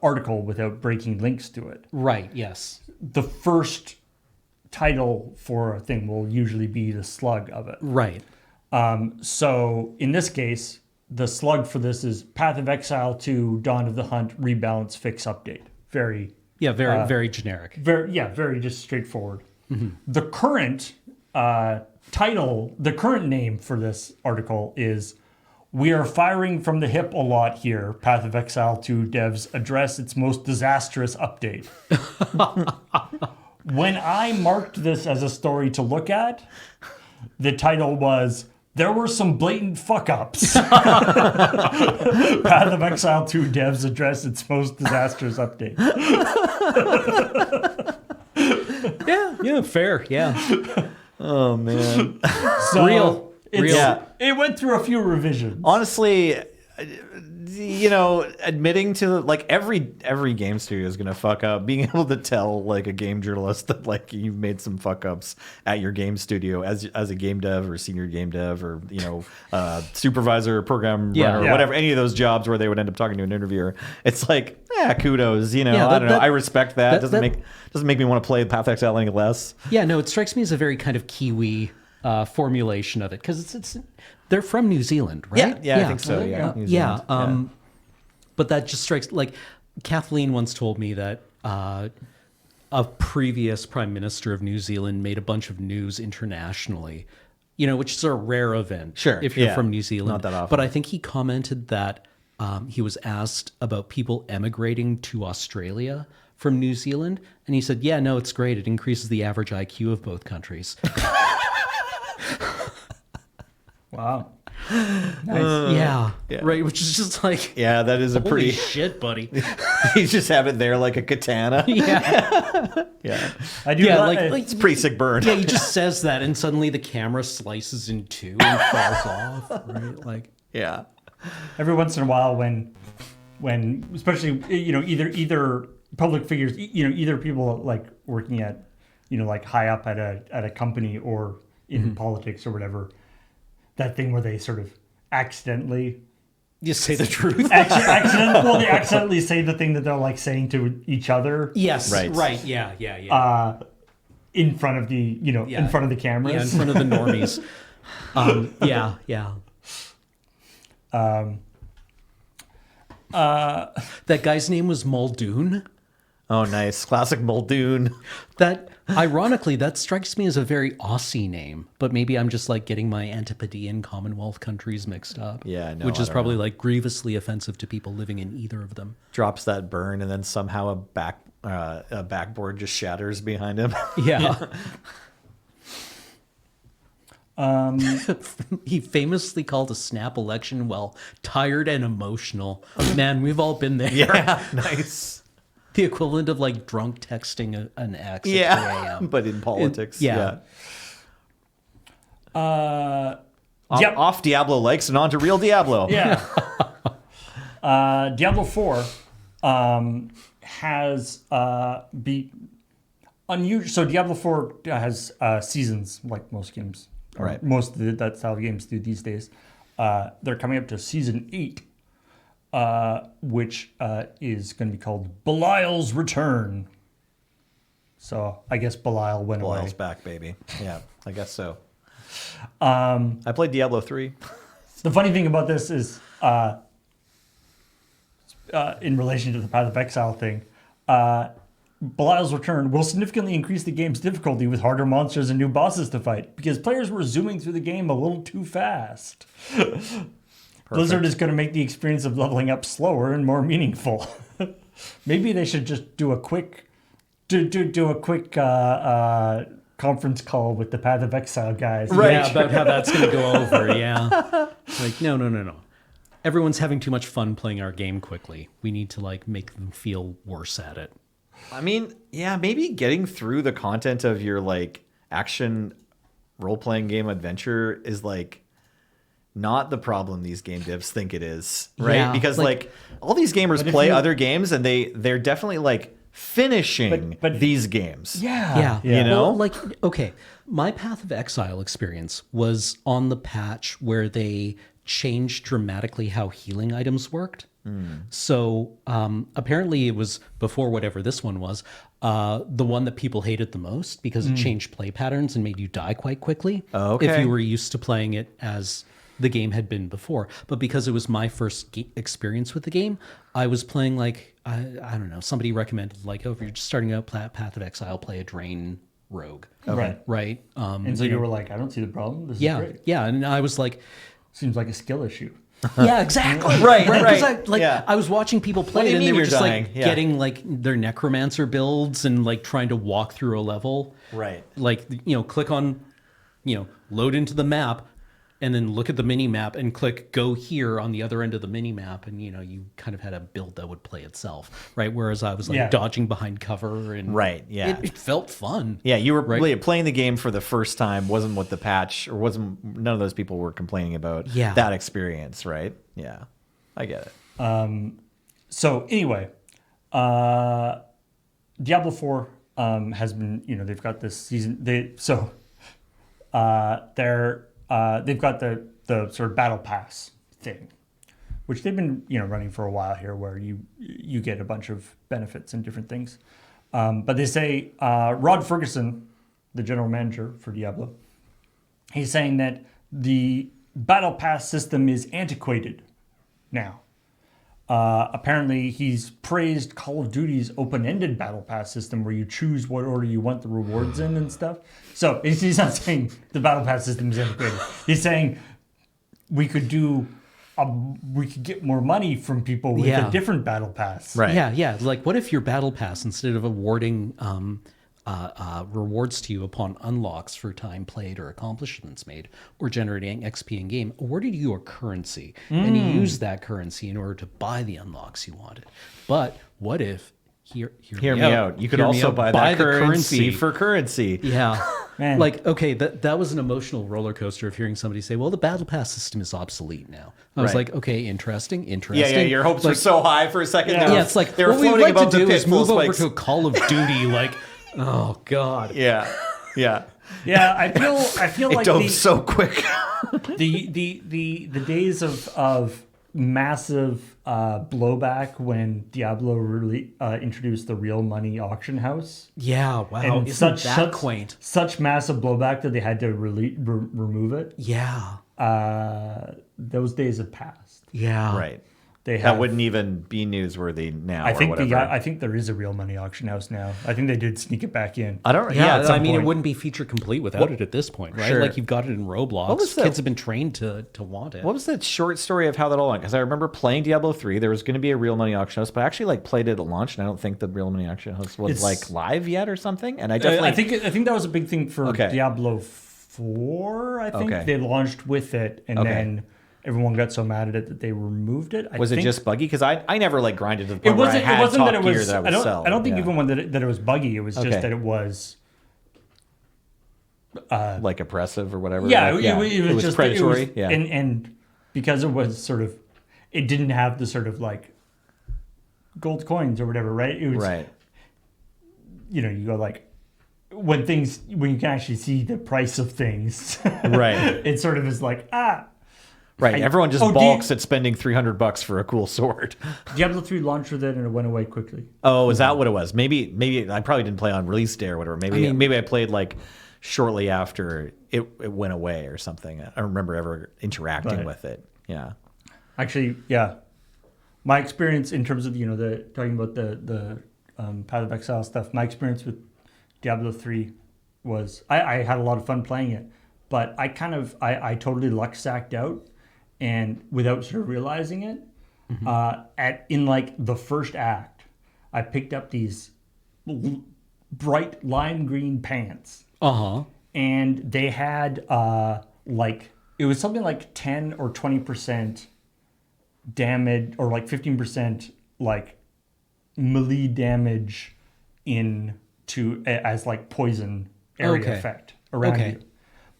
article without breaking links to it. Right, yes. The first title for a thing will usually be the slug of it. Right. So in this case, the slug for this is Path of Exile 2 Dawn of the Hunt Rebalance Fix Update. Very Very generic. very just straightforward. The current title, the current name for this article is "We are firing from the hip a lot here. Path of Exile 2 devs address its most disastrous update." When I marked this as a story to look at, the title was "There were some blatant fuck-ups. Path of Exile 2 devs address its most disastrous update." Yeah, fair. Yeah. Oh man. So Real. Yeah. It went through a few revisions. Honestly, admitting to every game studio is gonna fuck up. Being able to tell a game journalist that you've made some fuck ups at your game studio as a game dev or senior game dev or supervisor or program runner or whatever, any of those jobs where they would end up talking to an interviewer. It's kudos. I don't know. I respect that. Doesn't make me want to play Path Exile any less. Yeah, no, it strikes me as a very kind of Kiwi formulation of it, because it's they're from New Zealand, right? Yeah, I think so. Yeah, New Zealand. But that just strikes Kathleen once told me that a previous prime minister of New Zealand made a bunch of news internationally, which is a rare event. Sure, if you're yeah, from New Zealand, not that often. But I think he commented that he was asked about people emigrating to Australia from New Zealand, and he said, "Yeah, no, it's great. It increases the average IQ of both countries." Wow. Nice. Yeah, Yeah. right. Which is just like, Yeah, that is a holy pretty. shit, buddy. You just have it there like a katana. Yeah, Yeah, I do. yeah, like, it's a pretty sick burn. yeah. He just says that, and suddenly the camera slices in two and falls off. Right, like. Yeah. every once in a while when especially either public figures, either people like working at like high up at a company or in politics or whatever, that thing where they sort of accidentally You say the truth. they accidentally say the thing that they're like saying to each other Yes. Right. Right. Yeah. in front of the Yeah. in front of the Yeah, cameras. in front of the normies. Yeah. That guy's name was Muldoon. Oh, nice. Classic Muldoon. That, ironically, that strikes me as a very Aussie name, but maybe I'm just like getting my Antipodean Commonwealth countries mixed up. Yeah, no, which I is don't probably know. like grievously offensive to people living in either of them. Drops that burn, and then somehow a backboard just shatters behind him. Yeah. He famously called a snap election, well, tired and emotional. Man, we've all been there. Yeah, nice. The equivalent of like drunk texting an ex at 2 Yeah, a.m. but in politics, yeah. Yep. Off Diablo likes and on to real Diablo. Yeah. Diablo 4 has beat unusual. So Diablo 4 has seasons like most games. Or Right. Most of that style of games do these days. They're coming up to season 8, which is going to be called Belial's Return. So I guess Belial went Belial's away. back, baby. Yeah, I guess so. I played Diablo 3. The funny thing about this is, in relation to the Path of Exile thing, Belial's Return will significantly increase the game's difficulty with harder monsters and new bosses to fight because players were zooming through the game a little too fast. Blizzard is going to make the experience of leveling up slower and more meaningful. Maybe they should just do a quick conference call with the Path of Exile guys. Right. Yeah, about how that's going to go over. Yeah. Like, no. Everyone's having too much fun playing our game quickly. We need to like make them feel worse at it. I mean, yeah, maybe getting through the content of your like action role-playing game adventure is like not the problem these game devs think it is, right? Yeah, Because like- like all these gamers But if play you- other games and they're definitely like finishing But- these games. Yeah. Yeah. You know? Well, like, okay, my Path of Exile experience was on the patch where they changed dramatically how healing items worked. So apparently it was before whatever this one was, the one that people hated the most because it changed play patterns and made you die quite quickly. Oh, okay. If you were used to playing it as the game had been before. But because it was my first experience with the game, I was playing like, I don't know, somebody recommended like, oh, if you're just starting out Path of Exile, play a Drain Rogue. Right. Right. And so you were like, I don't see the problem. This is Yeah. great. Yeah. And I was like, Seems like a skill issue. yeah, exactly. Right, 'Cause right. Yeah. I was watching people What play do it you and they mean were you're just dying? like Yeah. getting like their necromancer builds and like trying to walk through a level. Right. Like, click on, load into the map and then look at the mini map and click go here on the other end of the mini map. And, you kind of had a build that would play itself. Right. Whereas I was like Yeah. dodging behind cover and Right, yeah. it felt fun. Yeah, you were Right. playing the game for the first time wasn't what the patch or wasn't none of those people were complaining about Yeah. that experience, right? Yeah. I get it. So anyway, Diablo 4 has been, they've got this season. They've got the sort of battle pass thing, which they've been running for a while here, where you get a bunch of benefits and different things. But they say Rod Ferguson, the general manager for Diablo, he's saying that the battle pass system is antiquated now. Apparently, he's praised Call of Duty's open-ended battle pass system, where you choose what order you want the rewards in and stuff. So he's not saying the battle pass system is antiquated. He's saying we could get more money from people with Yeah. a different battle pass. Right. Yeah. Like, what if your battle pass, instead of awarding rewards to you upon unlocks for time played or accomplishments made, or generating XP in game, awarded you a currency, and you use that currency in order to buy the unlocks you wanted. But what if hear Hear me out. You could Hear me also out. buy that currency for currency. Yeah. Man. Like, okay, that was an emotional roller coaster of hearing somebody say, well, the battle pass system is obsolete now. I was Right. like, okay, interesting. Yeah, your hopes were so high for a second. Yeah. Yeah, it's like, they were what we'd floating like above to the do is pitfall move over spikes. to Call of Duty, like, oh, God. Yeah. Yeah, I feel It like dove so quick. the days of massive blowback when Diablo really introduced the real money auction house. Yeah, wow. And Isn't that quaint? Such massive blowback that they had to remove it. Yeah. Those days have passed. Yeah. Right. They have. That wouldn't even be newsworthy now. I think or whatever. I think there is a real money auction house now. I think they did sneak it back in. I don't. Yeah, at some I mean, point. it wouldn't be feature complete without it at this point, right? Sure. Like, you've got it in Roblox. was the- Kids have been trained to want it. What was that short story of how that all went? Because I remember playing Diablo 3. There was going to be a real money auction house, but I actually like played it at launch, and I don't think the real money auction house was It's- like live yet or something. And I definitely I think that was a big thing for Okay. Diablo 4. I think Okay. they launched with it, and Okay. then everyone got so mad at it that they removed it. was it think just buggy? Because I never like grinded to the it point where I wasn't? had It wasn't top that it gear was. that I would I don't. sell. I don't think Yeah. even that it was buggy. It was just Okay. that it was. like oppressive or whatever. Yeah, Like, it was just predatory. It was, yeah, and because it was sort of, it didn't have the sort of like gold coins or whatever, right? It was right. You know, you go like when you can actually see the price of things, Right. It sort of is like Right. Everyone just Oh, balks at spending $300 for a cool sword. Diablo 3 launched with it and it went away quickly. Oh, is that what it was? Maybe I probably didn't play on release day or whatever. Maybe I played like shortly after it went away or something. I don't remember ever interacting Right. with it. Yeah. Actually, yeah. My experience in terms of talking about the Path of Exile stuff. My experience with Diablo 3 was I had a lot of fun playing it, but I totally luck sacked out, and without sort of realizing it, in like the first act, I picked up these bright lime green pants. And they had like it was something like 10 or 20% damage, or like 15% like melee damage as like poison area effect around you.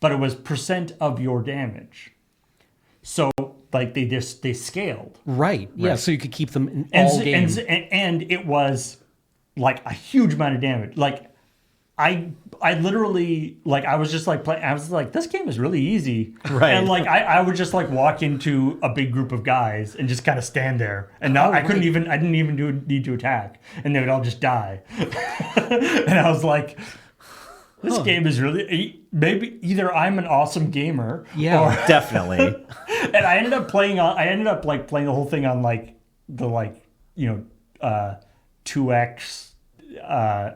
But it was percent of your damage. So like they scaled. Right. Yeah, so you could keep them in And, all game. and it was like a huge amount of damage. Like I literally, like, I was just like playing. I was like, this game is really easy, Right. And like, I would just like walk into a big group of guys and just kind of stand there, and now I didn't even need to attack, and they would all just die. And I was like, this game is really maybe either I'm an awesome gamer, Yeah. or Definitely. and I ended up playing the whole thing on like the 2x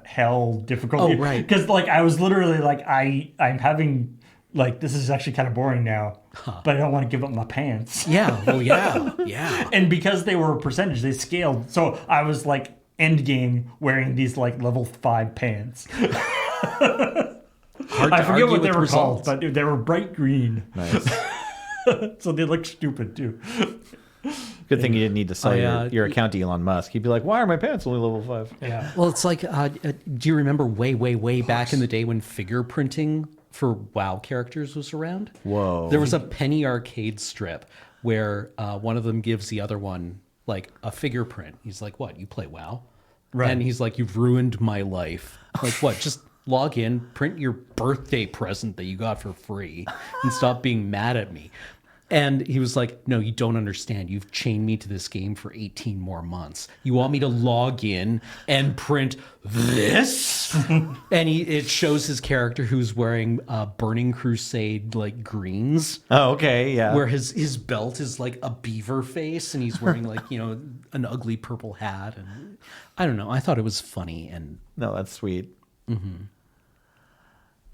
hell difficulty. Oh, right. Because like I was literally like I'm having like this is actually kind of boring now, but I don't want to give up my pants. Yeah. Well, yeah. Yeah. And because they were a percentage, they scaled. So I was like end game wearing these like level 5 pants. Hard to I forget argue what they with were results. called, but they were bright green. Nice. So they looked stupid too. Good thing you didn't need to sell I, your account to Elon Musk. He'd be like, why are my pants only level 5? Yeah. Well, it's like, do you remember way back in the day when figure printing for WoW characters was around? Whoa. There was a penny arcade strip where one of them gives the other one like a figure print. He's like, what, you play WoW? Right. And he's like, you've ruined my life. Like, what, just log in, print your birthday present that you got for free, and stop being mad at me. And he was like, no, you don't understand. You've chained me to this game for 18 more months. You want me to log in and print this? And it shows his character who's wearing Burning Crusade like greens, Oh, okay. Yeah. where his belt is like a beaver face, and he's wearing like, an ugly purple hat. And I don't know. I thought it was funny. And No, that's sweet.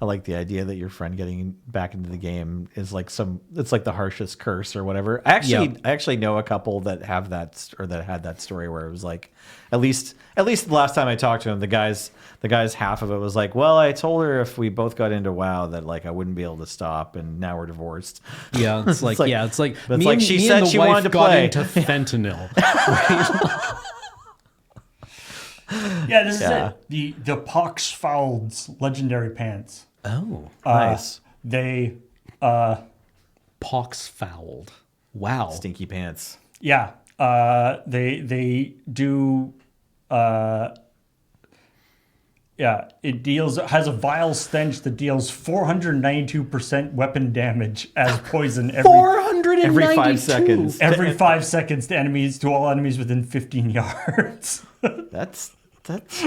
I like the idea that your friend getting back into the game is like it's like the harshest curse or whatever. I actually know a couple that have that, or that had that story where it was like, at least the last time I talked to him, the guy's half of it was like, well, I told her if we both got into WoW that like I wouldn't be able to stop, and now we're divorced. Yeah, it's like, it's like she said she wanted to play into fentanyl. Yeah, this is it. The Poxfouled's legendary pants. Oh, Nice. They poxfouled. Wow. Stinky pants. Yeah, they do. Yeah, it has a vile stench that deals 492% weapon damage as poison Every 5 seconds. every 5 seconds to all enemies within 15 yards. That's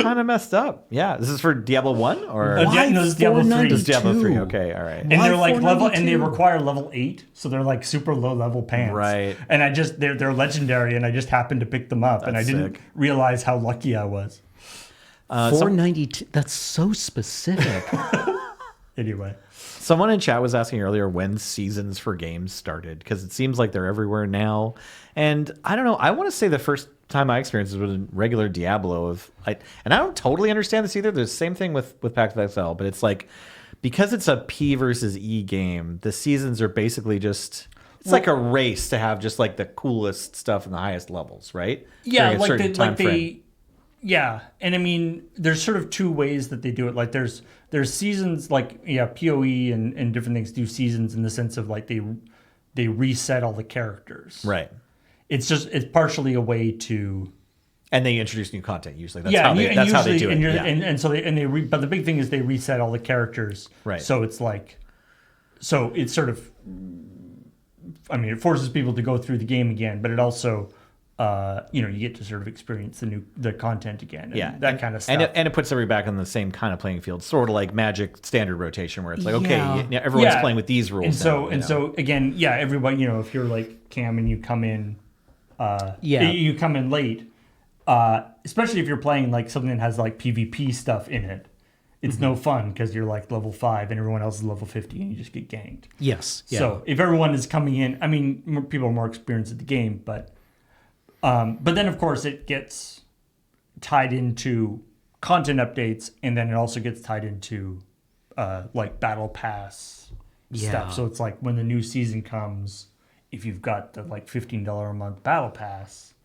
kind of messed up. Yeah, this is for Diablo 1 or No, this is Diablo 3. This is Diablo 3. Okay, all right. And they're like level, 492? and they require level 8, so they're like super low level pants. Right. And they're legendary, and I just happened to pick them up, and I That's didn't sick. realize how lucky I was. 492. That's so specific. Anyway, Someone in chat was asking earlier when seasons for games started, because it seems like they're everywhere now. And I don't know. I want to say the first time I experienced it was in regular Diablo. And I don't totally understand this either. There's the same thing with Pact of Exile, but it's like, because it's a P versus E game, the seasons are basically just... It's like a race to have just like the coolest stuff in the highest levels, right? yeah, During a certain time frame. yeah, and I mean, there's sort of two ways that they do it. Like there's seasons, like PoE and different things do seasons in the sense of like they reset all the characters. Right. It's partially a way to... And they introduce new content usually. That's That's how they do it. But the big thing is they reset all the characters. Right. So it's like, so it's sort of, I mean, it forces people to go through the game again, but it also, you get to sort of experience the content again. And that kind of stuff. And it puts everybody back on the same kind of playing field, sort of like Magic standard rotation, where it's like, okay, everyone's playing with these rules. So again, everybody, if you're like Cam and you come in, you come in late, especially if you're playing like something that has like PvP stuff in it. It's no fun because you're like level 5 and everyone else is level 50 and you just get ganked. Yes. Yeah. So if everyone is coming in, I mean, people are more experienced at the game, but then of course it gets tied into content updates, and then it also gets tied into like battle pass stuff. So it's like when the new season comes, if you've got the like $15 a month battle pass,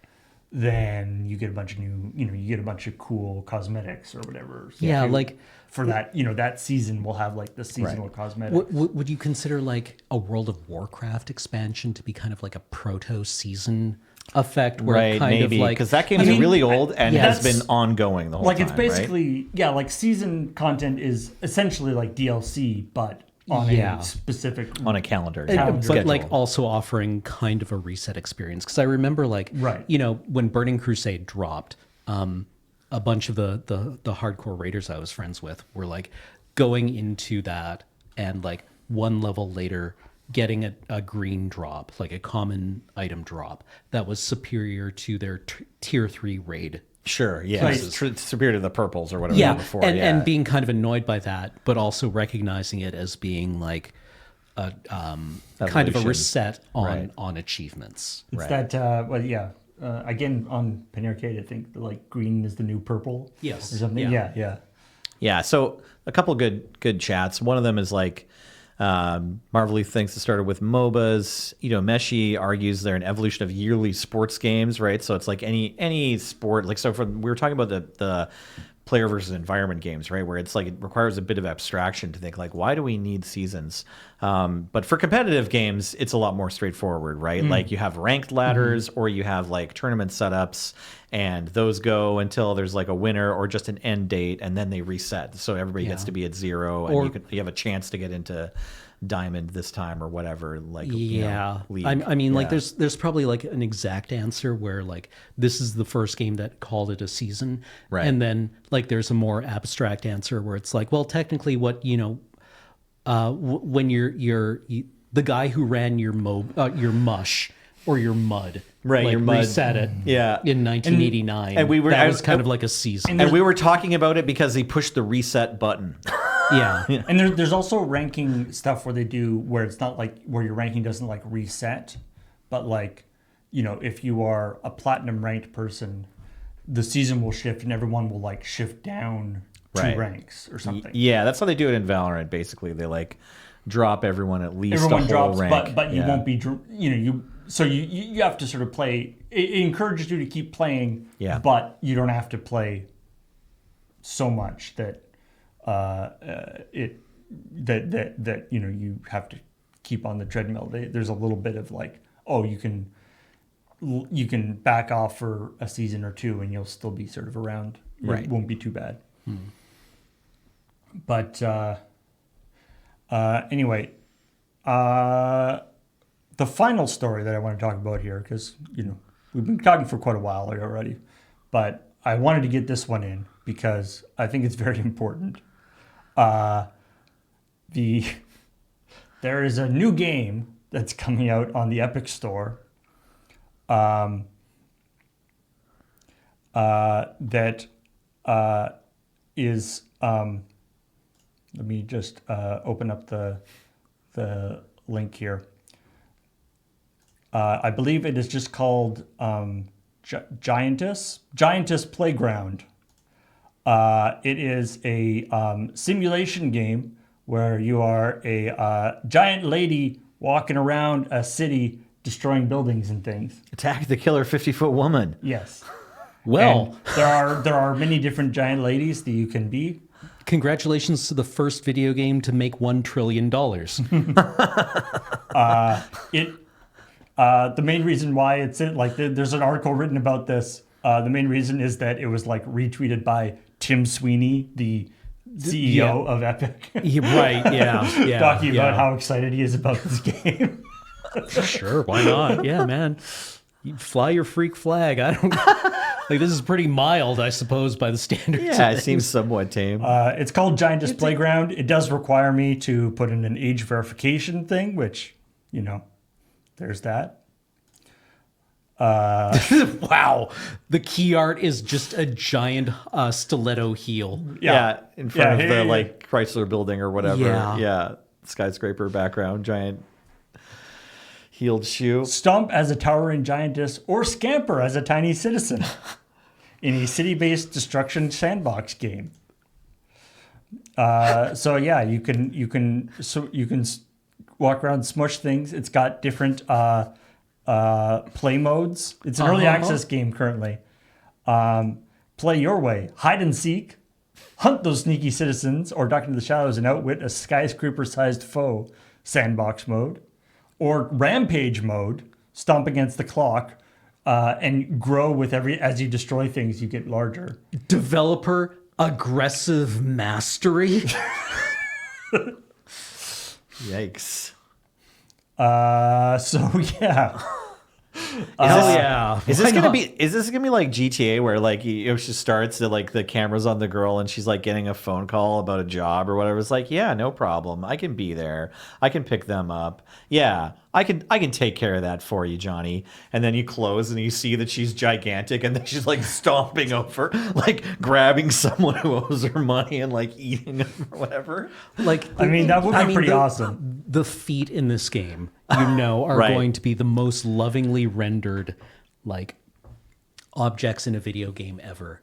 then you get a bunch of new, you get a bunch of cool cosmetics or whatever. So like for that, that season will have like the seasonal cosmetics. Would you consider like a World of Warcraft expansion to be kind of like a proto-season effect, where right, it kind maybe, of like, because that game is really old and has that's- been ongoing the whole Like time. it's basically, like season content is essentially like DLC, but on a specific on a calendar, Calendar. but schedule. like also offering kind of a reset experience. Because I remember like, when Burning Crusade dropped, a bunch of the hardcore raiders I was friends with were like going into that, and like one level later getting a green drop, like a common item drop that was superior to their tier 3 raid. Sure, yeah, Right. it's superior to the purples or whatever. Before, and being kind of annoyed by that, but also recognizing it as being like a kind of a Evolution. reset Right. on achievements. It's that, again, on Penny Arcade, I think like green is the new purple. Yes. Or something. Yeah. Yeah, so a couple good chats. One of them is like, Marvel thinks it started with MOBAs. Meshi argues they're an evolution of yearly sports games, right? So it's like any sport. Like, so we were talking about the player versus environment games, right? Where it's like it requires a bit of abstraction to think like, why do we need seasons? But for competitive games, it's a lot more straightforward, right? Like you have ranked ladders or you have like tournament setups, and those go until there's like a winner or just an end date, and then they reset. So everybody gets to be at 0, and you have a chance to get into diamond this time or whatever. Like, league. I mean, like there's probably like an exact answer where like this is the first game that called it a season, Right. and then like there's a more abstract answer where it's like, well, technically, what when you're the guy who ran your mush or your mud, Right, like, your mud. reset it, Yeah. in 1989, and we were- that I was was- kind of like a season. And we were talking about it because he pushed the reset button. Yeah. And there's also ranking stuff where they do where it's not like where your ranking doesn't like reset, but like, if you are a platinum ranked person, the season will shift and everyone will like shift down two Right. ranks or something. Yeah, that's how they do it in Valorant. Basically, they like drop everyone at least Everyone a whole drops, rank. but you Yeah. won't be, you have to sort of play. It encourages you to keep playing, Yeah. but you don't have to play so much that you have to keep on the treadmill. There's a little bit of like, oh, you can back off for a season or two and you'll still be sort of around. Right. It won't be too bad. But anyway, the final story that I want to talk about here, because we've been talking for quite a while already, but I wanted to get this one in because I think it's very important. There is a new game that's coming out on the Epic Store. That is. Let me just open up the link here. I believe it is just called Giantess Playground. It is a simulation game where you are a giant lady walking around a city destroying buildings and things. Attack the killer 50-foot woman. Yes. Well, And there are many different giant ladies that you can be. congratulations to the first video game to make $1 trillion. The main reason why it's in, like, there's an article written about this. The main reason is that it was like retweeted by Tim Sweeney, the CEO of Epic, Right, yeah. talking about how excited he is about this game. Sure, why not? Yeah, man. You fly your freak flag. I don't like this is pretty mild, I suppose, by the standards. Yeah, of it seems somewhat tame. It's called Giantess Playground. It does require me to put in an age verification thing, which, there's that. Wow. The key art is just a giant stiletto heel. Yeah, in front of Hey, the hey, like Chrysler building or whatever. Yeah. Yeah, skyscraper background, giant heeled shoe. Stomp as a towering giantess or scamper as a tiny citizen in a city-based destruction sandbox game. So yeah, you can walk around, smush things. It's got different play modes. It's an early access game currently. Play your way, hide and seek, hunt those sneaky citizens, or duck into the shadows and outwit a skyscraper-sized foe. Sandbox mode. Or rampage mode, stomp against the clock, and grow with as you destroy things, you get larger. Developer aggressive mastery. Yikes. So yeah, Yeah. Is Why this gonna not? be like GTA where like she starts to like the camera's on the girl and she's like getting a phone call about a job or whatever? It's like, yeah, no problem. I can be there. I can pick them up. Yeah, I can take care of that for you, Johnny. And then you close and you see that she's gigantic and then she's like stomping over, like grabbing someone who owes her money and like eating them or whatever. Like I mean, that would be pretty the, awesome. The feet in this game, are Right. going to be the most lovingly rendered like objects in a video game ever.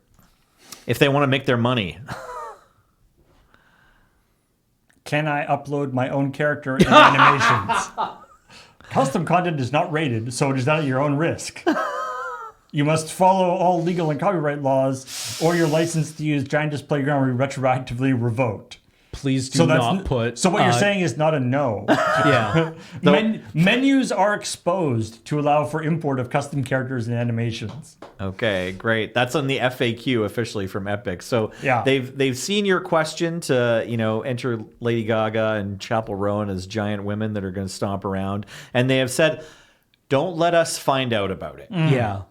If they want to make their money. Can I upload my own character in animations? Custom content is not rated, so it is not at your own risk. You must follow all legal and copyright laws, or your license to use Giantess Playground will be retroactively revoked. Please do not put. So what you're saying is not a no. Yeah. Menus are exposed to allow for import of custom characters and animations. Okay, great. That's on the FAQ officially from Epic. So Yeah. they've seen your question to, enter Lady Gaga and Chapel Roan as giant women that are going to stomp around. And they have said, don't let us find out about it. Yeah.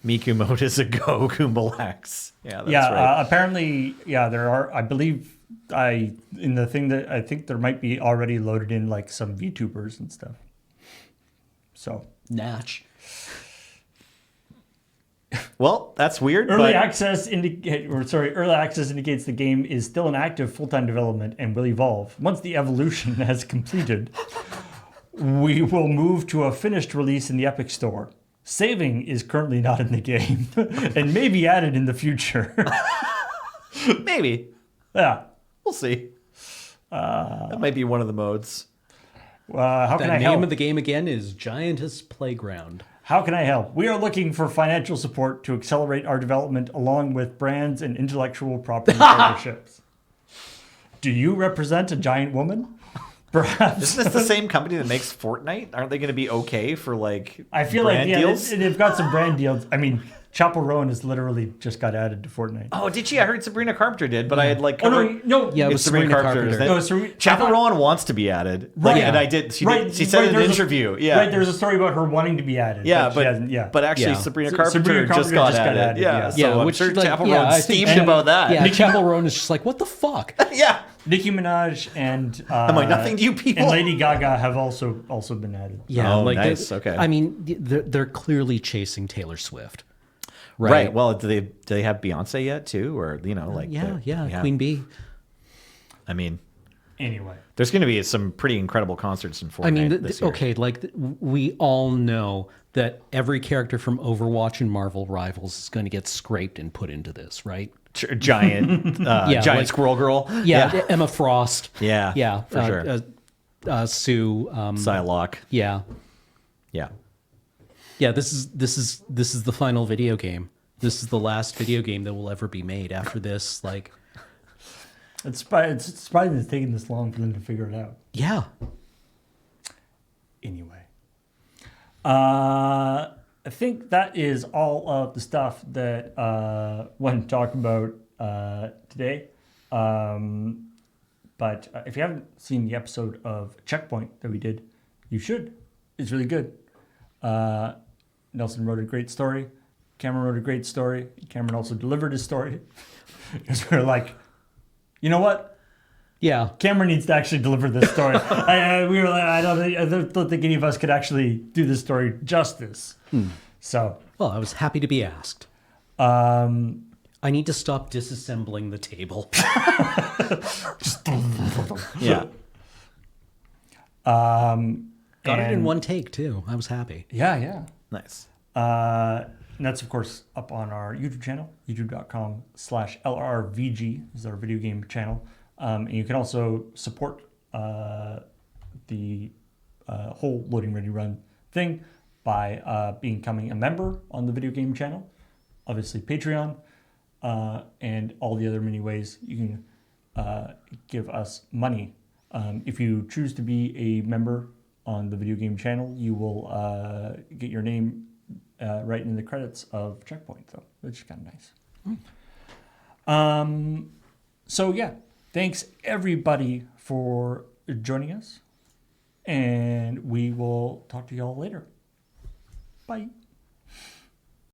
Miku mode is a go, Kumbalax. Yeah, that's right. Apparently, there are, I believe, in the thing that I think there might be already loaded in like some VTubers and stuff. So, Natch. Well, that's weird. Early but access indicates the game is still in active full-time development and will evolve. Once the evolution has completed, we will move to a finished release in the Epic Store. Saving is currently not in the game and may be added in the future. maybe. Yeah. We'll see. That might be one of the modes. How The can I name help? of the game again is Giantess Playground. How can I help? We are looking for financial support to accelerate our development along with brands and intellectual property partnerships. Do you represent a giant woman? Perhaps. Isn't this the same company that makes Fortnite? Aren't they going to be okay for like I feel brand like deals? they've got some brand deals. I mean, Chapel Roan has literally just got added to Fortnite. Oh, did she? I heard Sabrina Carpenter did, but I had like Oh covered- no! Yeah, it was It's Sabrina Sabrina Carpenter. Carpenter. No, Serena- Chapel I thought- Roan wants to be added. Right. Like, and Yeah. I did. She said in an there's interview. Yeah. Right, there's a story about her wanting to be added. Yeah, but she hasn't. Yeah, but actually, Yeah. Sabrina So Carpenter, Sabrina just Carpenter got just got added. added, Yeah, yeah. so I'm which, sure like, Chapel yeah, Roan's I think- steamed about that. Yeah, Chapel Roan is just like, what the fuck? yeah. Nicki Minaj and Am I nothing to you people? and Lady Gaga have also been added. Yeah, Oh, like nice, okay. I mean, they're clearly chasing Taylor Swift, Right. right? Well, do they have Beyonce yet too, or like Yeah, Queen Bee. I mean, Anyway, there's going to be some pretty incredible concerts in Fortnite I mean, this year. okay, like we all know that every character from Overwatch and Marvel Rivals is going to get scraped and put into this, right? Giant, Yeah, giant like- squirrel girl. Yeah, Emma Frost. Yeah, yeah, for sure. Sue. Psylocke. Yeah, Yeah. yeah. This is the final video game. This is the last video game that will ever be made after this. Like, it's surprising it's taking this long for them to figure it out. yeah. Anyway, I think that is all of the stuff that I want to talk about today. But if you haven't seen the episode of ChillPoint that we did, you should. It's really good. Nelson wrote a great story. Cameron wrote a great story. Cameron also delivered his story. Because we're like, you know what? Yeah. Cameron needs to actually deliver this story. We were like, I don't think any of us could actually do this story justice. So, Well, I was happy to be asked. I need to stop disassembling the table. Yeah. Got it in one take too. I was happy. yeah. Nice. And that's, of course, up on our YouTube channel, youtube.com/LRVG is our video game channel. And you can also support the whole Loading Ready Run thing by becoming a member on the video game channel. Obviously, Patreon, and all the other many ways you can give us money. If you choose to be a member on the video game channel, you will get your name right in the credits of ChillPoint, though, which is kind of nice. So yeah, thanks everybody for joining us, and we will talk to y'all later. Bye.